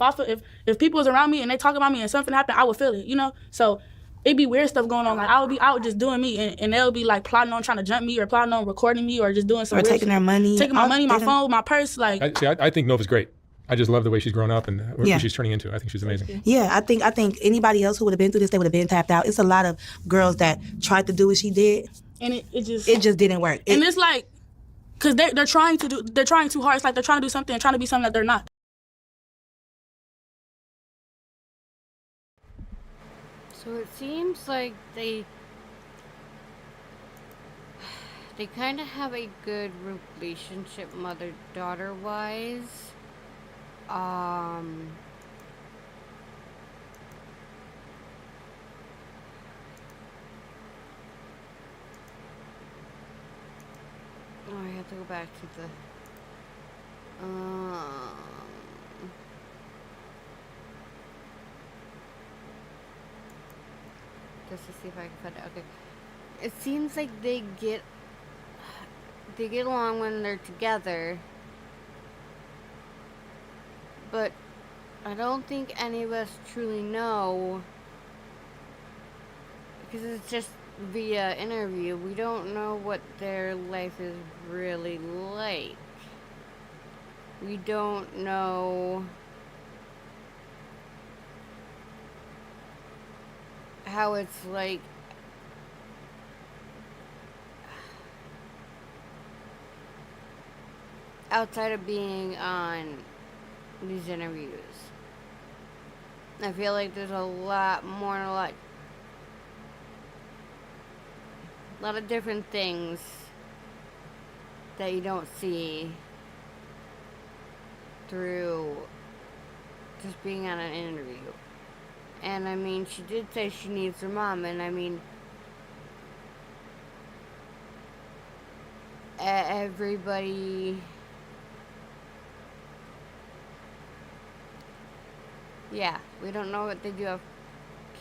if people is around me and they talk about me and something happened, I would feel it. You know. So It'd be weird stuff going on. Like I would be out just doing me, and they'll be like plotting on trying to jump me or plotting on recording me or just doing some Or weird taking shit. their money. Taking my money, my phone, my purse. Like I think Nova's great. I just love the way she's grown up and what Yeah. she's turning into. I think she's amazing. Yeah, I think anybody else who would have been through this, they would have been tapped out. It's a lot of girls that tried to do what she did, and it just didn't work. And it's like, cause they're trying too hard. It's like they're trying to do something and trying to be something that they're not. So it seems like they kind of have a good relationship mother-daughter wise. Oh, I have to go back to the just to see if I can find it. Okay. It seems like they get along when they're together, but I don't think any of us truly know, because it's just via interview. We don't know what their life is really like. We don't know how it's like outside of being on these interviews. I feel like there's a lot more and a lot of different things that you don't see through just being on an interview. And I mean, she did say she needs her mom, and I mean, everybody, yeah, we don't know what they do of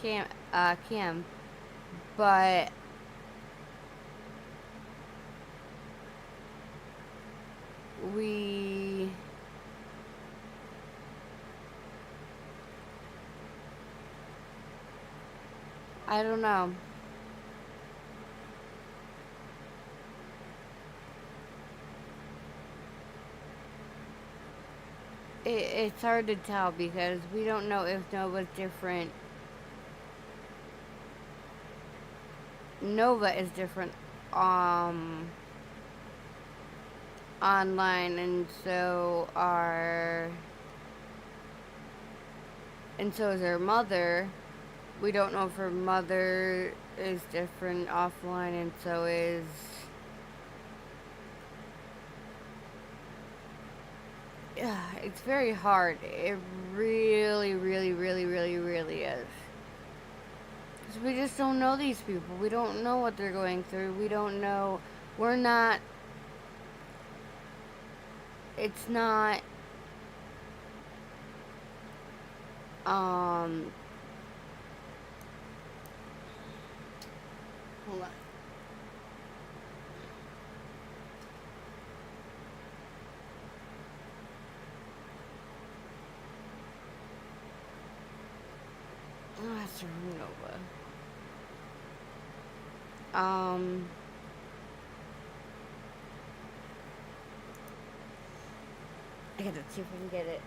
Kim, but I don't know. It's hard to tell because we don't know if Nova's different. Nova is different online, and so is her mother. We don't know if her mother is different offline, and so is it's very hard. It really, really, really, really, really is. Because we just don't know these people. We don't know what they're going through. We don't know. We're not. It's not. Hold on. Oh, that's Nova. I gotta see if I can get it.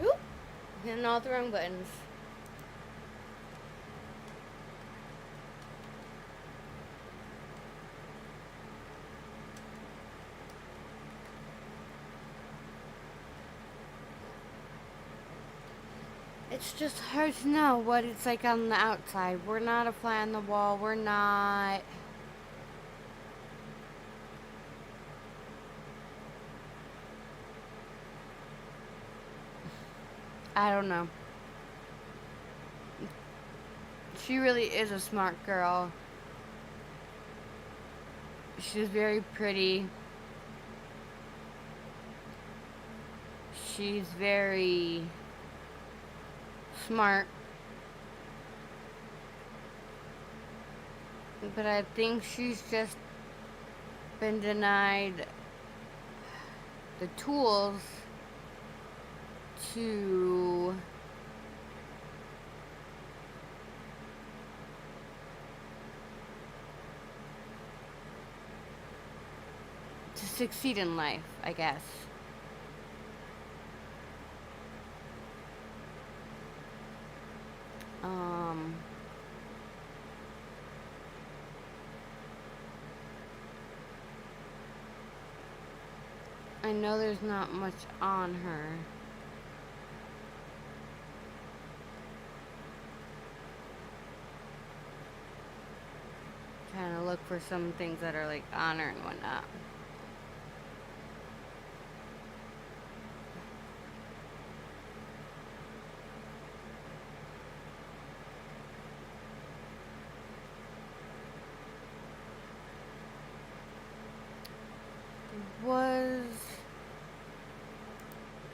Oop! Hitting all the wrong buttons. It's just hard to know what it's like on the outside. We're not a fly on the wall. We're not. I don't know. She really is a smart girl. She's very pretty. She's very smart. But I think she's just been denied the tools to succeed in life, I guess. I know there's not much on her. Trying to look for some things that are like on her and whatnot.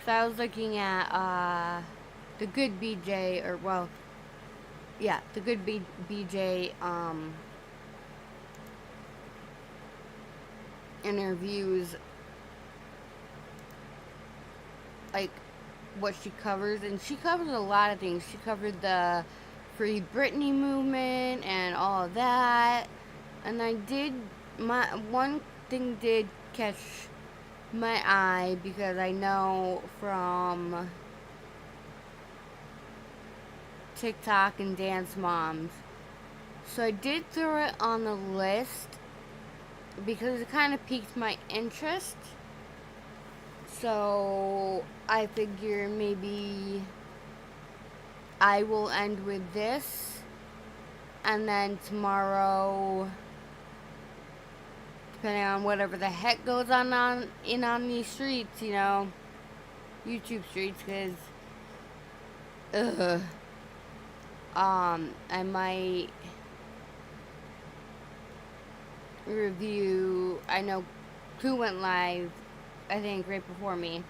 So I was looking at the Good BJ, or well, yeah, the Good BJ interviews, like what she covers, and she covers a lot of things. She covered the Free Britney movement and all of that, and one thing did catch my eye, because I know from TikTok and Dance Moms. So I did throw it on the list because it kind of piqued my interest. So I figure maybe I will end with this, and then tomorrow, depending on whatever the heck goes on these streets, you know, YouTube streets, because, I might review, I know Pooh went live, I think, right before me.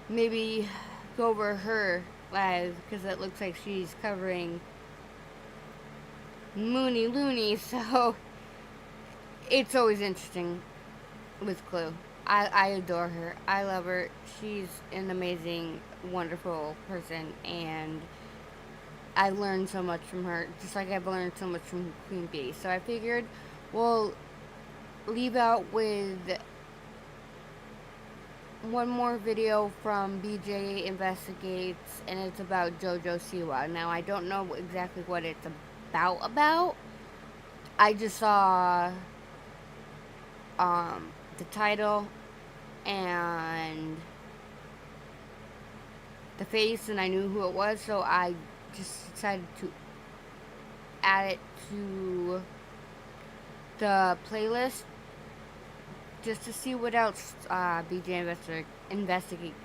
Maybe go over her live, because it looks like she's covering Mooney Looney, so it's always interesting with Clue. I adore her. I love her. She's an amazing, wonderful person, and I learned so much from her, just like I've learned so much from Queen Bee. So I figured we'll leave out with one more video from BJ Investigates, and it's about JoJo Siwa. Now, I don't know exactly what it's about. I just saw the title and the face, and I knew who it was, so I just decided to add it to the playlist just to see what else BJ Investigate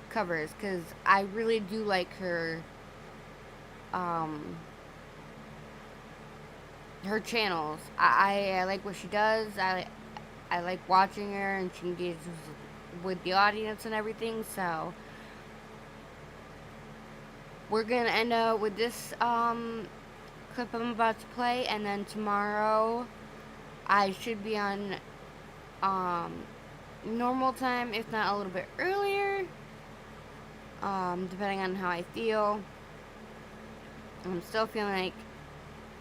covers, because I really do like her her channels. I like what she does. I like watching her, and she engages with the audience and everything. So we're gonna end up with this clip I'm about to play, and then tomorrow I should be on normal time, if not a little bit earlier, depending on how I feel. I'm still feeling like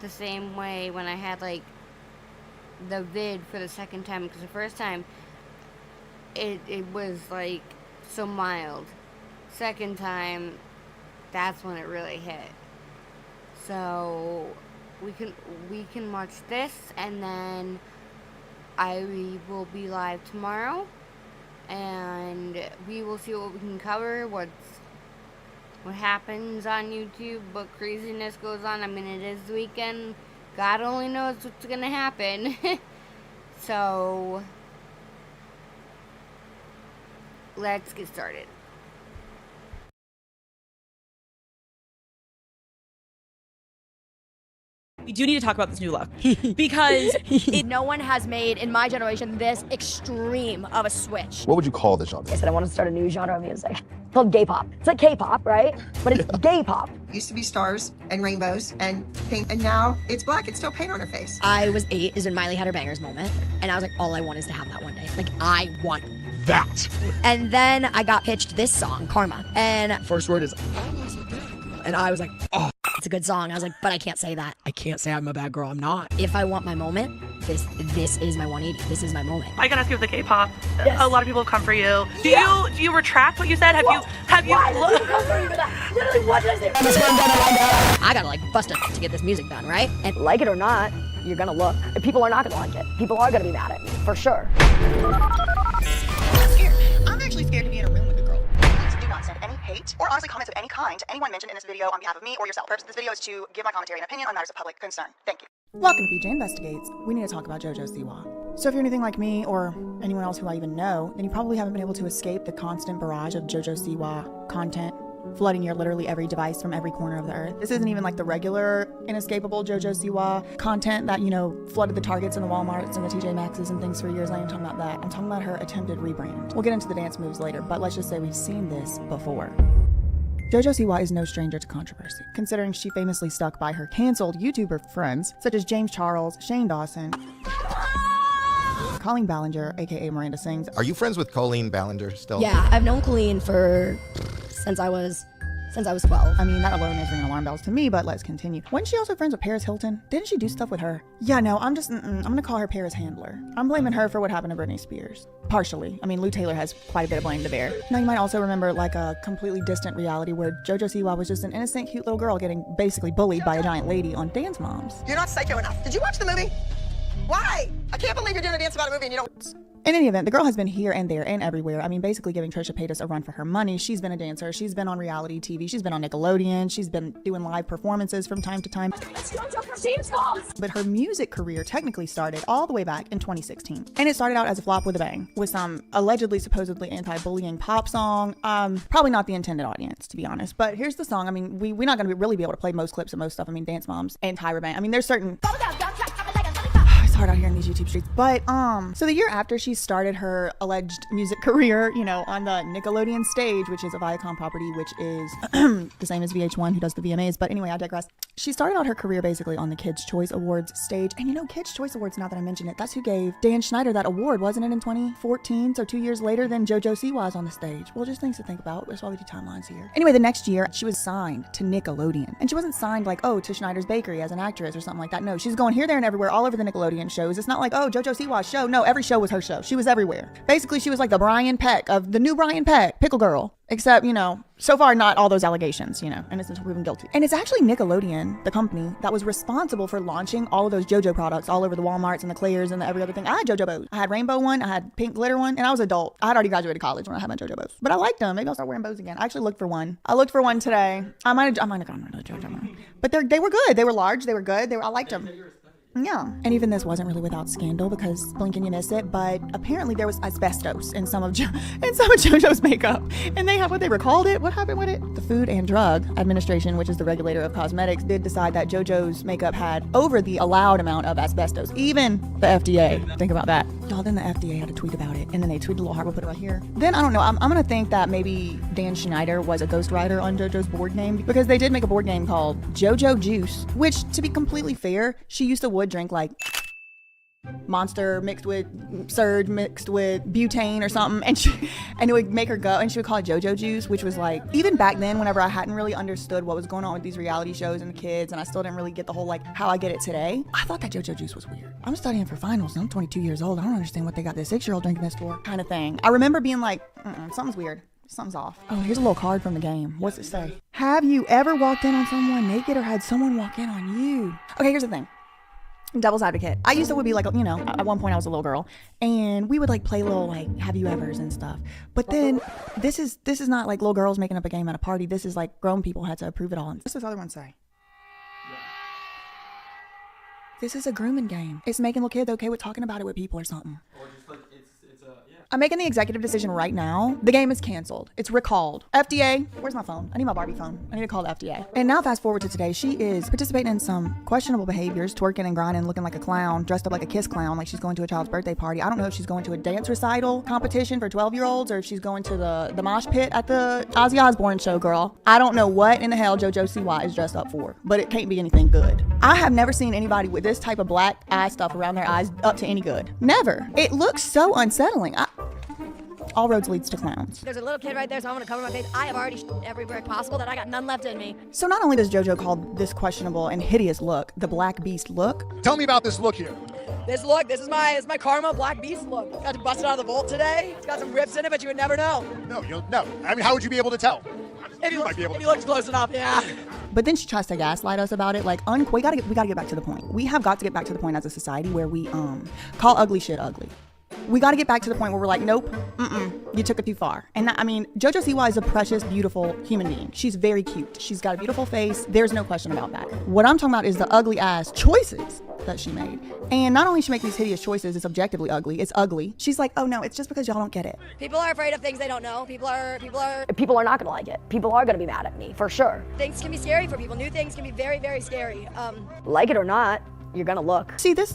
the same way when I had like the vid for the second time, because the first time it was like so mild. Second time, that's when it really hit. So we can watch this, and then I will be live tomorrow, and we will see what we can cover, what happens on YouTube, what craziness goes on. I mean, it is the weekend. God only knows what's gonna happen. So let's get started. We do need to talk about this new look because no one has made in my generation this extreme of a switch. What would you call this genre? I said I want to start a new genre of music. It's called gay pop. It's like K-pop, right? But it's gay pop. Used to be stars and rainbows and pink, and now it's black. It's still paint on her face. I was 8 is when Miley had her bangers moment, and I was like, all I want is to have that one day. Like, I want that. And then I got pitched this song, Karma, and first word is, and I was like, oh, it's a good song. I was like, but I can't say that. I can't say I'm a bad girl. I'm not. If I want my moment, this is my 180. This is my moment. I gotta ask you with the K-pop. Yes. A lot of people have come for you. Do you retract what you said? Have you? Literally, what did I say? I gotta like bust it to get this music done, right? And like it or not, you're gonna look. People are not gonna like it. People are gonna be mad at me, for sure. I'm actually scared to be in a room with a girl. Please do not send any hate or honestly comments of any kind to anyone mentioned in this video on behalf of me or yourself. The purpose of this video is to give my commentary and opinion on matters of public concern. Thank you. Welcome to BJ Investigates. We need to talk about JoJo Siwa. So if you're anything like me or anyone else who I even know, then you probably haven't been able to escape the constant barrage of JoJo Siwa content flooding your literally every device from every corner of the earth. This isn't even like the regular inescapable JoJo Siwa content that, you know, flooded the Targets and the Walmarts and the TJ Maxxes and things for years. I ain't talking about that. I'm talking about her attempted rebrand. We'll get into the dance moves later, but let's just say we've seen this before. JoJo Siwa is no stranger to controversy, considering she famously stuck by her canceled YouTuber friends, such as James Charles, Shane Dawson, Colleen Ballinger, aka Miranda Sings. Are you friends with Colleen Ballinger still? Yeah, I've known Colleen since I was 12. I mean, that alone is ringing alarm bells to me, but let's continue. Wasn't she also friends with Paris Hilton? Didn't she do stuff with her? Yeah, no, I'm gonna call her Paris Handler. I'm blaming her for what happened to Britney Spears. Partially. I mean, Lou Taylor has quite a bit of blame to bear. Now, you might also remember like a completely distant reality where JoJo Siwa was just an innocent, cute little girl getting basically bullied by a giant lady on Dance Moms. You're not psycho enough. Did you watch the movie? Why? I can't believe you're doing a dance about a movie and you don't. In any event, the girl has been here and there and everywhere. I mean, basically giving Trisha Paytas a run for her money. She's been a dancer. She's been on reality TV. She's been on Nickelodeon. She's been doing live performances from time to time. But her music career technically started all the way back in 2016. And it started out as a flop with a bang, with some allegedly, supposedly anti-bullying pop song. Probably not the intended audience, to be honest. But here's the song. I mean, we're not going to really be able to play most clips of most stuff. I mean, Dance Moms and Tyra Banks. I mean, there's certain... hard out here in these YouTube streets. But so the year after she started her alleged music career, you know, on the Nickelodeon stage, which is a Viacom property, which is the same as VH1, who does the VMAs. But anyway, I digress. She started out her career basically on the Kids' Choice Awards stage. And you know, Kids' Choice Awards, now that I mention it, that's who gave Dan Schneider that award, wasn't it, in 2014? So 2 years later, then JoJo Siwa is on the stage. Well, just things to think about. That's why we do timelines here. Anyway, the next year, she was signed to Nickelodeon. And she wasn't signed like, oh, to Schneider's Bakery as an actress or something like that. No, she's going here, there, and everywhere, all over the Nickelodeon shows. It's not like, oh, JoJo Siwa's show. No, every show was her show. She was everywhere. Basically, she was like the Brian Peck of the new Brian Peck, Pickle Girl. Except, you know, so far not all those allegations, you know, innocent until proven guilty. And it's actually Nickelodeon, the company, that was responsible for launching all of those JoJo products all over the Walmarts and the Claire's and the every other thing. I had JoJo bows. I had rainbow one, I had pink glitter one, and I was adult. I had already graduated college when I had my JoJo bows. But I liked them. Maybe I'll start wearing bows again. I actually looked for one. I looked for one today. I might have gotten rid of the JoJo one. But they were good. They were large. They were good. I liked them. Yeah. And even this wasn't really without scandal because blink and you miss it, but apparently there was asbestos in some of JoJo's makeup. And they have what they recalled it. What happened with it? The Food and Drug Administration, which is the regulator of cosmetics, did decide that JoJo's makeup had over the allowed amount of asbestos. Even the FDA. Think about that. Y'all, then the FDA had a tweet about it. And then they tweeted a little heart. We'll put it right here. Then I don't know. I'm going to think that maybe Dan Schneider was a ghostwriter on JoJo's board game because they did make a board game called JoJo Juice, which, to be completely fair, she used to drink like Monster mixed with Surge mixed with butane or something, and it would make her go, and she would call it JoJo Juice, which was like, even back then, whenever I hadn't really understood what was going on with these reality shows and the kids, and I still didn't really get the whole like how I get it today, I thought that JoJo Juice was weird. I'm studying for finals and I'm 22 years old. I don't understand what they got this 6-year-old drinking this for, kind of thing. I remember being like, something's weird. Something's off. Oh, here's a little card from the game. What's it say? Have you ever walked in on someone naked or had someone walk in on you? Okay, here's the thing. Devil's advocate. I used to would be like, you know, at one point I was a little girl and we would like play little like have you evers and stuff. But then this is not like little girls making up a game at a party. This is like grown people had to approve it all. What's this other one say? This is a grooming game. It's making little kids okay with talking about it with people or something. Or just like I'm making the executive decision right now. The game is canceled. It's recalled. FDA, where's my phone? I need my Barbie phone. I need to call the FDA. And now fast forward to today. She is participating in some questionable behaviors, twerking and grinding, looking like a clown, dressed up like a Kiss clown, like she's going to a child's birthday party. I don't know if she's going to a dance recital competition for 12-year-olds or if she's going to the mosh pit at the Ozzy Osbourne show, girl. I don't know what in the hell JoJo Siwa is dressed up for, but it can't be anything good. I have never seen anybody with this type of black eye stuff around their eyes up to any good. Never. It looks so unsettling. all roads leads to clowns. There's a little kid right there, so I'm gonna cover my face. I have already everywhere possible that I got none left in me. So not only does JoJo call this questionable and hideous look the Black Beast look. Tell me about this look here. This is my Karma Black Beast look. Got to bust it out of the vault today. It's got some rips in it, but you would never know. No. I mean, how would you be able to tell? If you looked close enough, yeah. But then she tries to gaslight us about it. Like, we gotta get back to the point. We have got to get back to the point as a society where we call ugly shit ugly. We got to get back to the point where we're like, nope, you took it too far. And I mean, JoJo Siwa is a precious, beautiful human being. She's very cute. She's got a beautiful face. There's no question about that. What I'm talking about is the ugly ass choices that she made. And not only she make these hideous choices, it's objectively ugly. It's ugly. She's like, oh no, it's just because y'all don't get it. People are afraid of things they don't know. People are not gonna like it. People are gonna be mad at me, for sure. Things can be scary for people. New things can be very, very scary. Like it or not, you're gonna look. See, this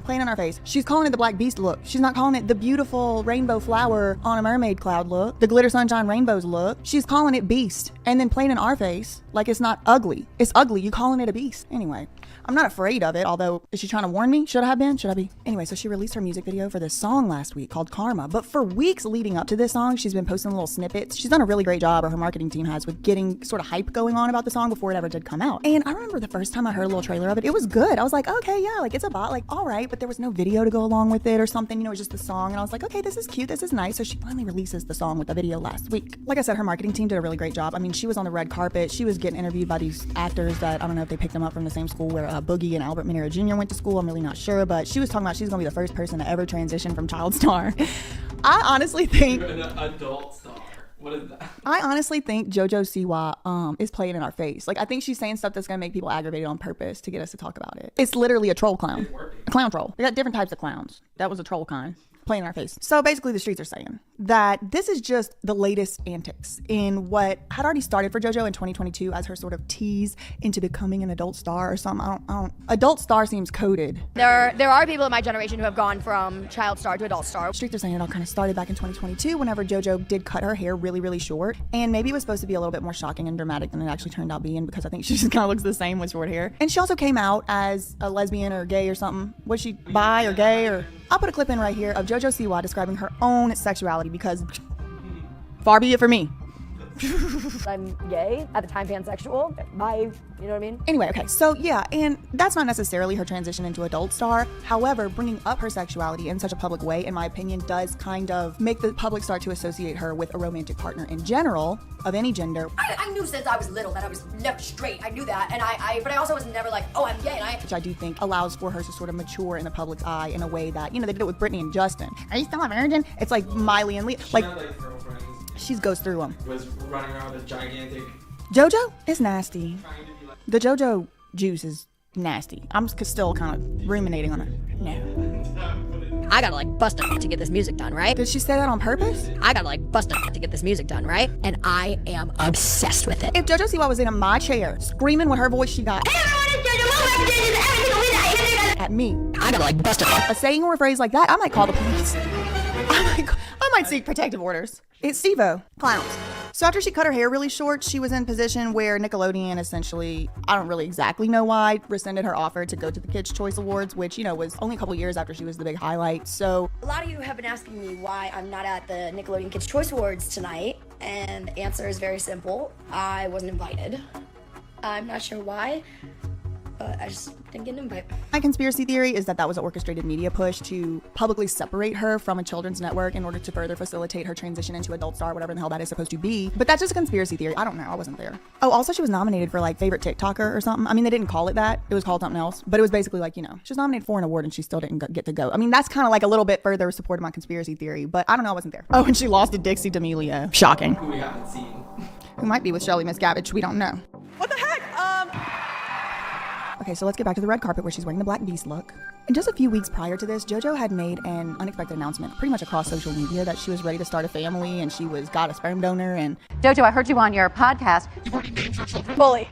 playing in our face. She's calling it the Black Beast look. She's not calling it the beautiful rainbow flower on a mermaid cloud look, the glitter sunshine rainbows look. She's calling it beast and then playing in our face like it's not ugly. It's ugly. You calling it a beast. Anyway, I'm not afraid of it, although, is she trying to warn me? Should I have been? Should I be? Anyway, so she released her music video for this song last week called Karma. But for weeks leading up to this song, she's been posting little snippets. She's done a really great job, or her marketing team has, with getting sort of hype going on about the song before it ever did come out. And I remember the first time I heard a little trailer of it, it was good. I was like, okay, yeah, like it's a bot, like, all right, but there was no video to go along with it or something, it was just the song. And I was like, okay, this is cute, this is nice. So she finally releases the song with a video last week. Like I said, her marketing team did a really great job. I mean, she was on the red carpet. She was getting interviewed by these actors that, I don't know if they picked them up from the same school where Boogie and Albert Minera Jr. went to school. I'm really not sure, but she was talking about she's gonna be the first person to ever transition from child star. I honestly think an adult star. What is that? I honestly think JoJo Siwa is playing in our face. Like, I think she's saying stuff that's gonna make people aggravated on purpose to get us to talk about it. It's literally a troll clown. A clown troll. They got different types of clowns. That was a troll kind. Playing in our face. So basically the streets are saying that this is just the latest antics in what had already started for JoJo in 2022 as her sort of tease into becoming an adult star or something. I don't adult star seems coded. There are people in my generation who have gone from child star to adult star. Streets are saying it all kind of started back in 2022 whenever JoJo did cut her hair really, really short. And maybe it was supposed to be a little bit more shocking and dramatic than it actually turned out being, because I think she just kind of looks the same with short hair. And she also came out as a lesbian or gay or something. Was she bi or gay or... I'll put a clip in right here of JoJo Siwa describing her own sexuality because far be it for me. I'm gay, at the time pansexual, bi, you know what I mean? Anyway, okay, so yeah, and that's not necessarily her transition into adult star. However, bringing up her sexuality in such a public way, in my opinion, does kind of make the public start to associate her with a romantic partner in general, of any gender. I knew since I was little that I was never straight. I knew that, and but I also was never like, oh, I'm gay, and which I do think allows for her to sort of mature in the public's eye in a way that, they did it with Britney and Justin. Are you still a virgin? It's like Miley and Lee, like she goes through them. Was running around with a gigantic... JoJo is nasty. The JoJo juice is nasty. I'm still kind of ruminating on it. No. I gotta bust a to get this music done, right? Did she say that on purpose? I gotta bust a to get this music done, right? And I am obsessed with it. If JoJo Siwa was in my chair, screaming with her voice she got, at me, I gotta bust a saying or a phrase like that, I might call the police. I might seek protective orders. It's Stevo. Clowns. So after she cut her hair really short, she was in a position where Nickelodeon essentially, I don't really exactly know why, rescinded her offer to go to the Kids' Choice Awards, which, was only a couple years after she was the big highlight. So a lot of you have been asking me why I'm not at the Nickelodeon Kids' Choice Awards tonight, and the answer is very simple. I wasn't invited. I'm not sure why, but I just didn't get an invite. My conspiracy theory is that was an orchestrated media push to publicly separate her from a children's network in order to further facilitate her transition into adult star, whatever the hell that is supposed to be. But that's just a conspiracy theory. I don't know. I wasn't there. Oh, also she was nominated for favorite TikToker or something. I mean, they didn't call it that. It was called something else. But it was basically she was nominated for an award and she still didn't get to go. I mean, that's kind of a little bit further support of my conspiracy theory. But I don't know. I wasn't there. Oh, and she lost to Dixie D'Amelio. Shocking. Who we haven't seen. Who might be with Shelly Miscavige. We don't know. What the heck? Okay, so let's get back to the red carpet where she's wearing the Black Beast look. And just a few weeks prior to this, JoJo had made an unexpected announcement pretty much across social media that she was ready to start a family and she got a sperm donor. And JoJo, I heard you on your podcast. Fully.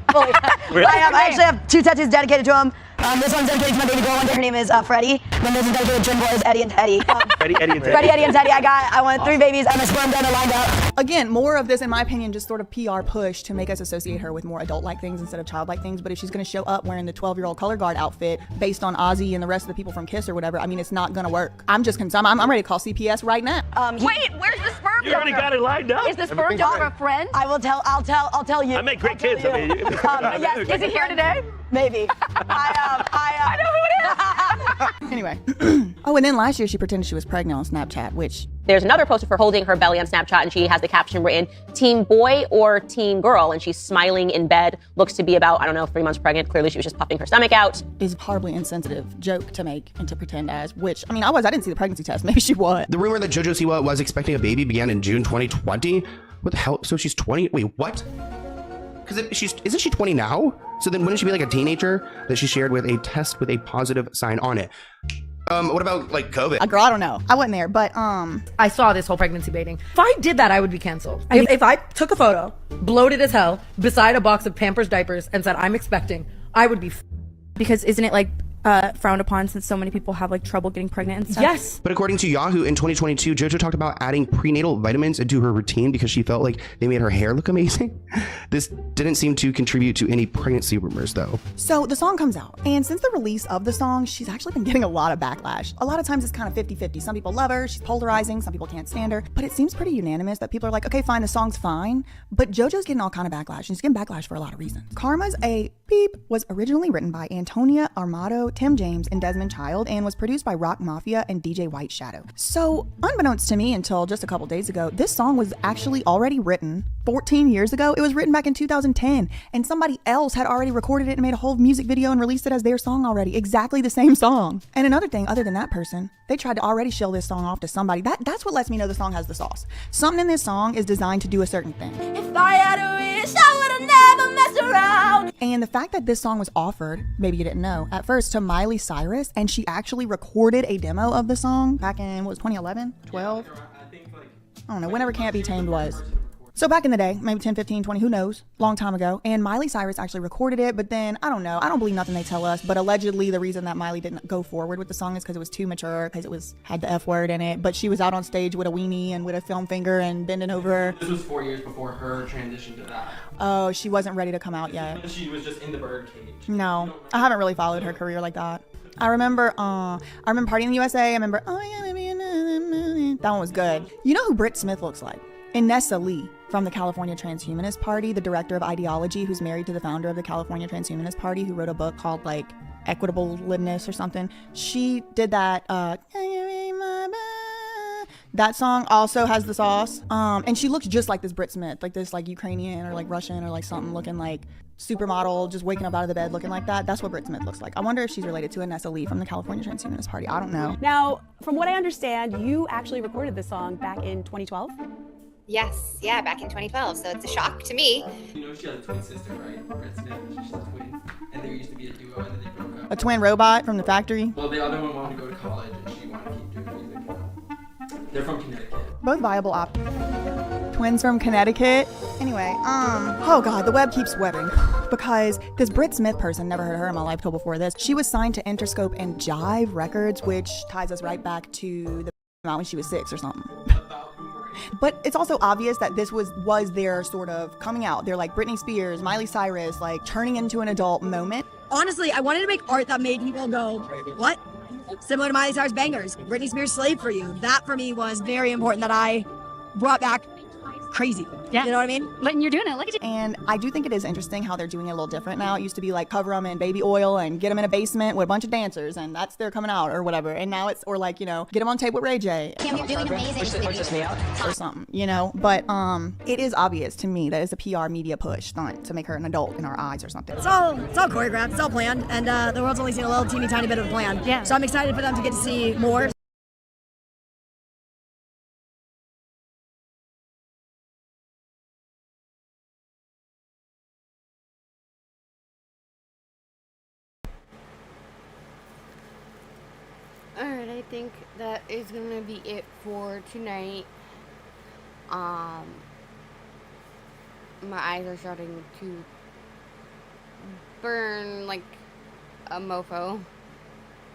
Really? I actually have 2 tattoos dedicated to him. This one's dedicated to my baby girl. Her name is Freddie. Then this is dedicated to twin boys, Eddie and Teddy. Freddie, Eddie, and Teddy. Freddie, Eddie, and Teddy. I want 3 babies and a sperm donor lined up. Again, more of this, in my opinion, just sort of PR push to make us associate her with more adult-like things instead of childlike things. But if she's going to show up wearing the 12-year-old color guard outfit based on Ozzy and the rest of the people from Kiss or whatever, I mean, it's not going to work. I'm just concerned. I'm ready to call CPS right now. Wait, where's the sperm You already got it lined up. Is the sperm donor a friend? I'll tell you. I make great kids. You. I mean, Yes, is he here today? Maybe. I know who it is. Anyway. Oh, and then last year she pretended she was pregnant on Snapchat, which... There's another post of her holding her belly on Snapchat, and she has the caption written, "Team boy or team girl?" And she's smiling in bed, looks to be about, 3 months pregnant. Clearly she was just puffing her stomach out. Is a horribly insensitive joke to make and to pretend as, which, I didn't see the pregnancy test. Maybe she was. The rumor that JoJo Siwa was expecting a baby began in June 2020. What the hell? So she's 20? Wait, what? Because isn't she 20 now? So then wouldn't she be like a teenager that she shared with a test with a positive sign on it? What about like COVID? Girl, I don't know. I wasn't there, but I saw this whole pregnancy baiting. If I did that, I would be canceled. If I took a photo, bloated as hell, beside a box of Pampers diapers and said, I'm expecting, I would be Because isn't it like frowned upon since so many people have like trouble getting pregnant and stuff? Yes. But according to Yahoo, in 2022, JoJo talked about adding prenatal vitamins into her routine because she felt like they made her hair look amazing. This didn't seem to contribute to any pregnancy rumors, though. So the song comes out, and since the release of the song, she's actually been getting a lot of backlash. A lot of times it's kind of 50-50. Some people love her, she's polarizing, some people can't stand her, but it seems pretty unanimous that people are like, okay, fine, the song's fine, but JoJo's getting all kind of backlash, and she's getting backlash for a lot of reasons. Karma's a Beep was originally written by Antonia Armato, Tim James, and Desmond Child, and was produced by Rock Mafia and DJ White Shadow. So, unbeknownst to me until just a couple days ago, this song was actually already written 14 years ago. It was written back in 2010, and somebody else had already recorded it and made a whole music video and released it as their song already. Exactly the same song. And another thing, other than that person, they tried to already shill this song off to somebody. That's what lets me know the song has the sauce. Something in this song is designed to do a certain thing. If I had a wish, I would have never messed around. And the fact that this song was offered, maybe you didn't know, at first to Miley Cyrus, and she actually recorded a demo of the song back in, 2011? 12? I don't know, whenever Can't Be Tamed was. So back in the day, maybe 10, 15, 20, who knows, long time ago, and Miley Cyrus actually recorded it, but then, I don't know, I don't believe nothing they tell us, but allegedly the reason that Miley didn't go forward with the song is because it was too mature, because it had the F word in it, but she was out on stage with a weenie and with a film finger and bending over. This was 4 years before her transition to that. Oh, she wasn't ready to come out yet. She was just in the birdcage. No, I haven't really followed her career like that. I remember Party in the USA, I remember, oh, I gotta be another minute. That one was good. You know who Britt Smith looks like? Inessa Lee from the California Transhumanist Party, the director of ideology, who's married to the founder of the California Transhumanist Party, who wrote a book called like Equitableness or something. She did that, that song also has the sauce. And she looks just like this Britt Smith, like this like Ukrainian or like Russian or like something looking like supermodel, just waking up out of the bed looking like that. That's what Britt Smith looks like. I wonder if she's related to Inessa Lee from the California Transhumanist Party. I don't know. Now, from what I understand, you actually recorded this song back in 2012? Yes, yeah, back in 2012, so it's a shock to me. You know she had a twin sister, right? Britt Smith, she's a twin. And there used to be a duo and then they broke up. A twin robot from the factory? Well, the other one wanted to go to college and she wanted to keep doing music. They're from Connecticut. Both viable twins from Connecticut. Anyway, oh god, the web keeps webbing because this Britt Smith person, never heard of her in my life till before this. She was signed to Interscope and Jive Records, which ties us right back to the when she was 6 or something. But it's also obvious that this was their sort of coming out. They're like Britney Spears, Miley Cyrus, like turning into an adult moment. Honestly, I wanted to make art that made people go, what? Similar to Miley Cyrus bangers, Britney Spears' Slave for You. That for me was very important that I brought back crazy. Yeah. You know what I mean? And you're doing it. Look at you. And I do think it is interesting how they're doing it a little different now. It used to be like cover them in baby oil and get them in a basement with a bunch of dancers and that's their coming out or whatever. And now it's, or like, you know, get them on tape with Ray J. Kim, you're doing amazing. Push this me out. Or something, you know? But it is obvious to me that it's a PR media push stunt to make her an adult in our eyes or something. It's all choreographed, it's all planned, and the world's only seen a little teeny tiny bit of a plan. Yeah. So I'm excited for them to get to see more. Alright, I think that is gonna be it for tonight. My eyes are starting to burn like a mofo.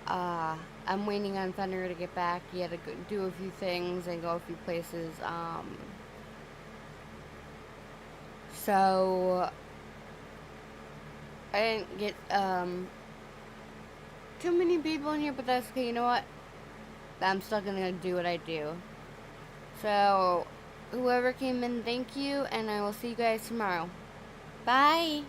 I'm waiting on Thunder to get back. He had to go do a few things and go a few places. So I didn't get too many people in here, but that's okay. You know what? I'm still gonna do what I do. So whoever came in, thank you, and I will see you guys tomorrow. Bye.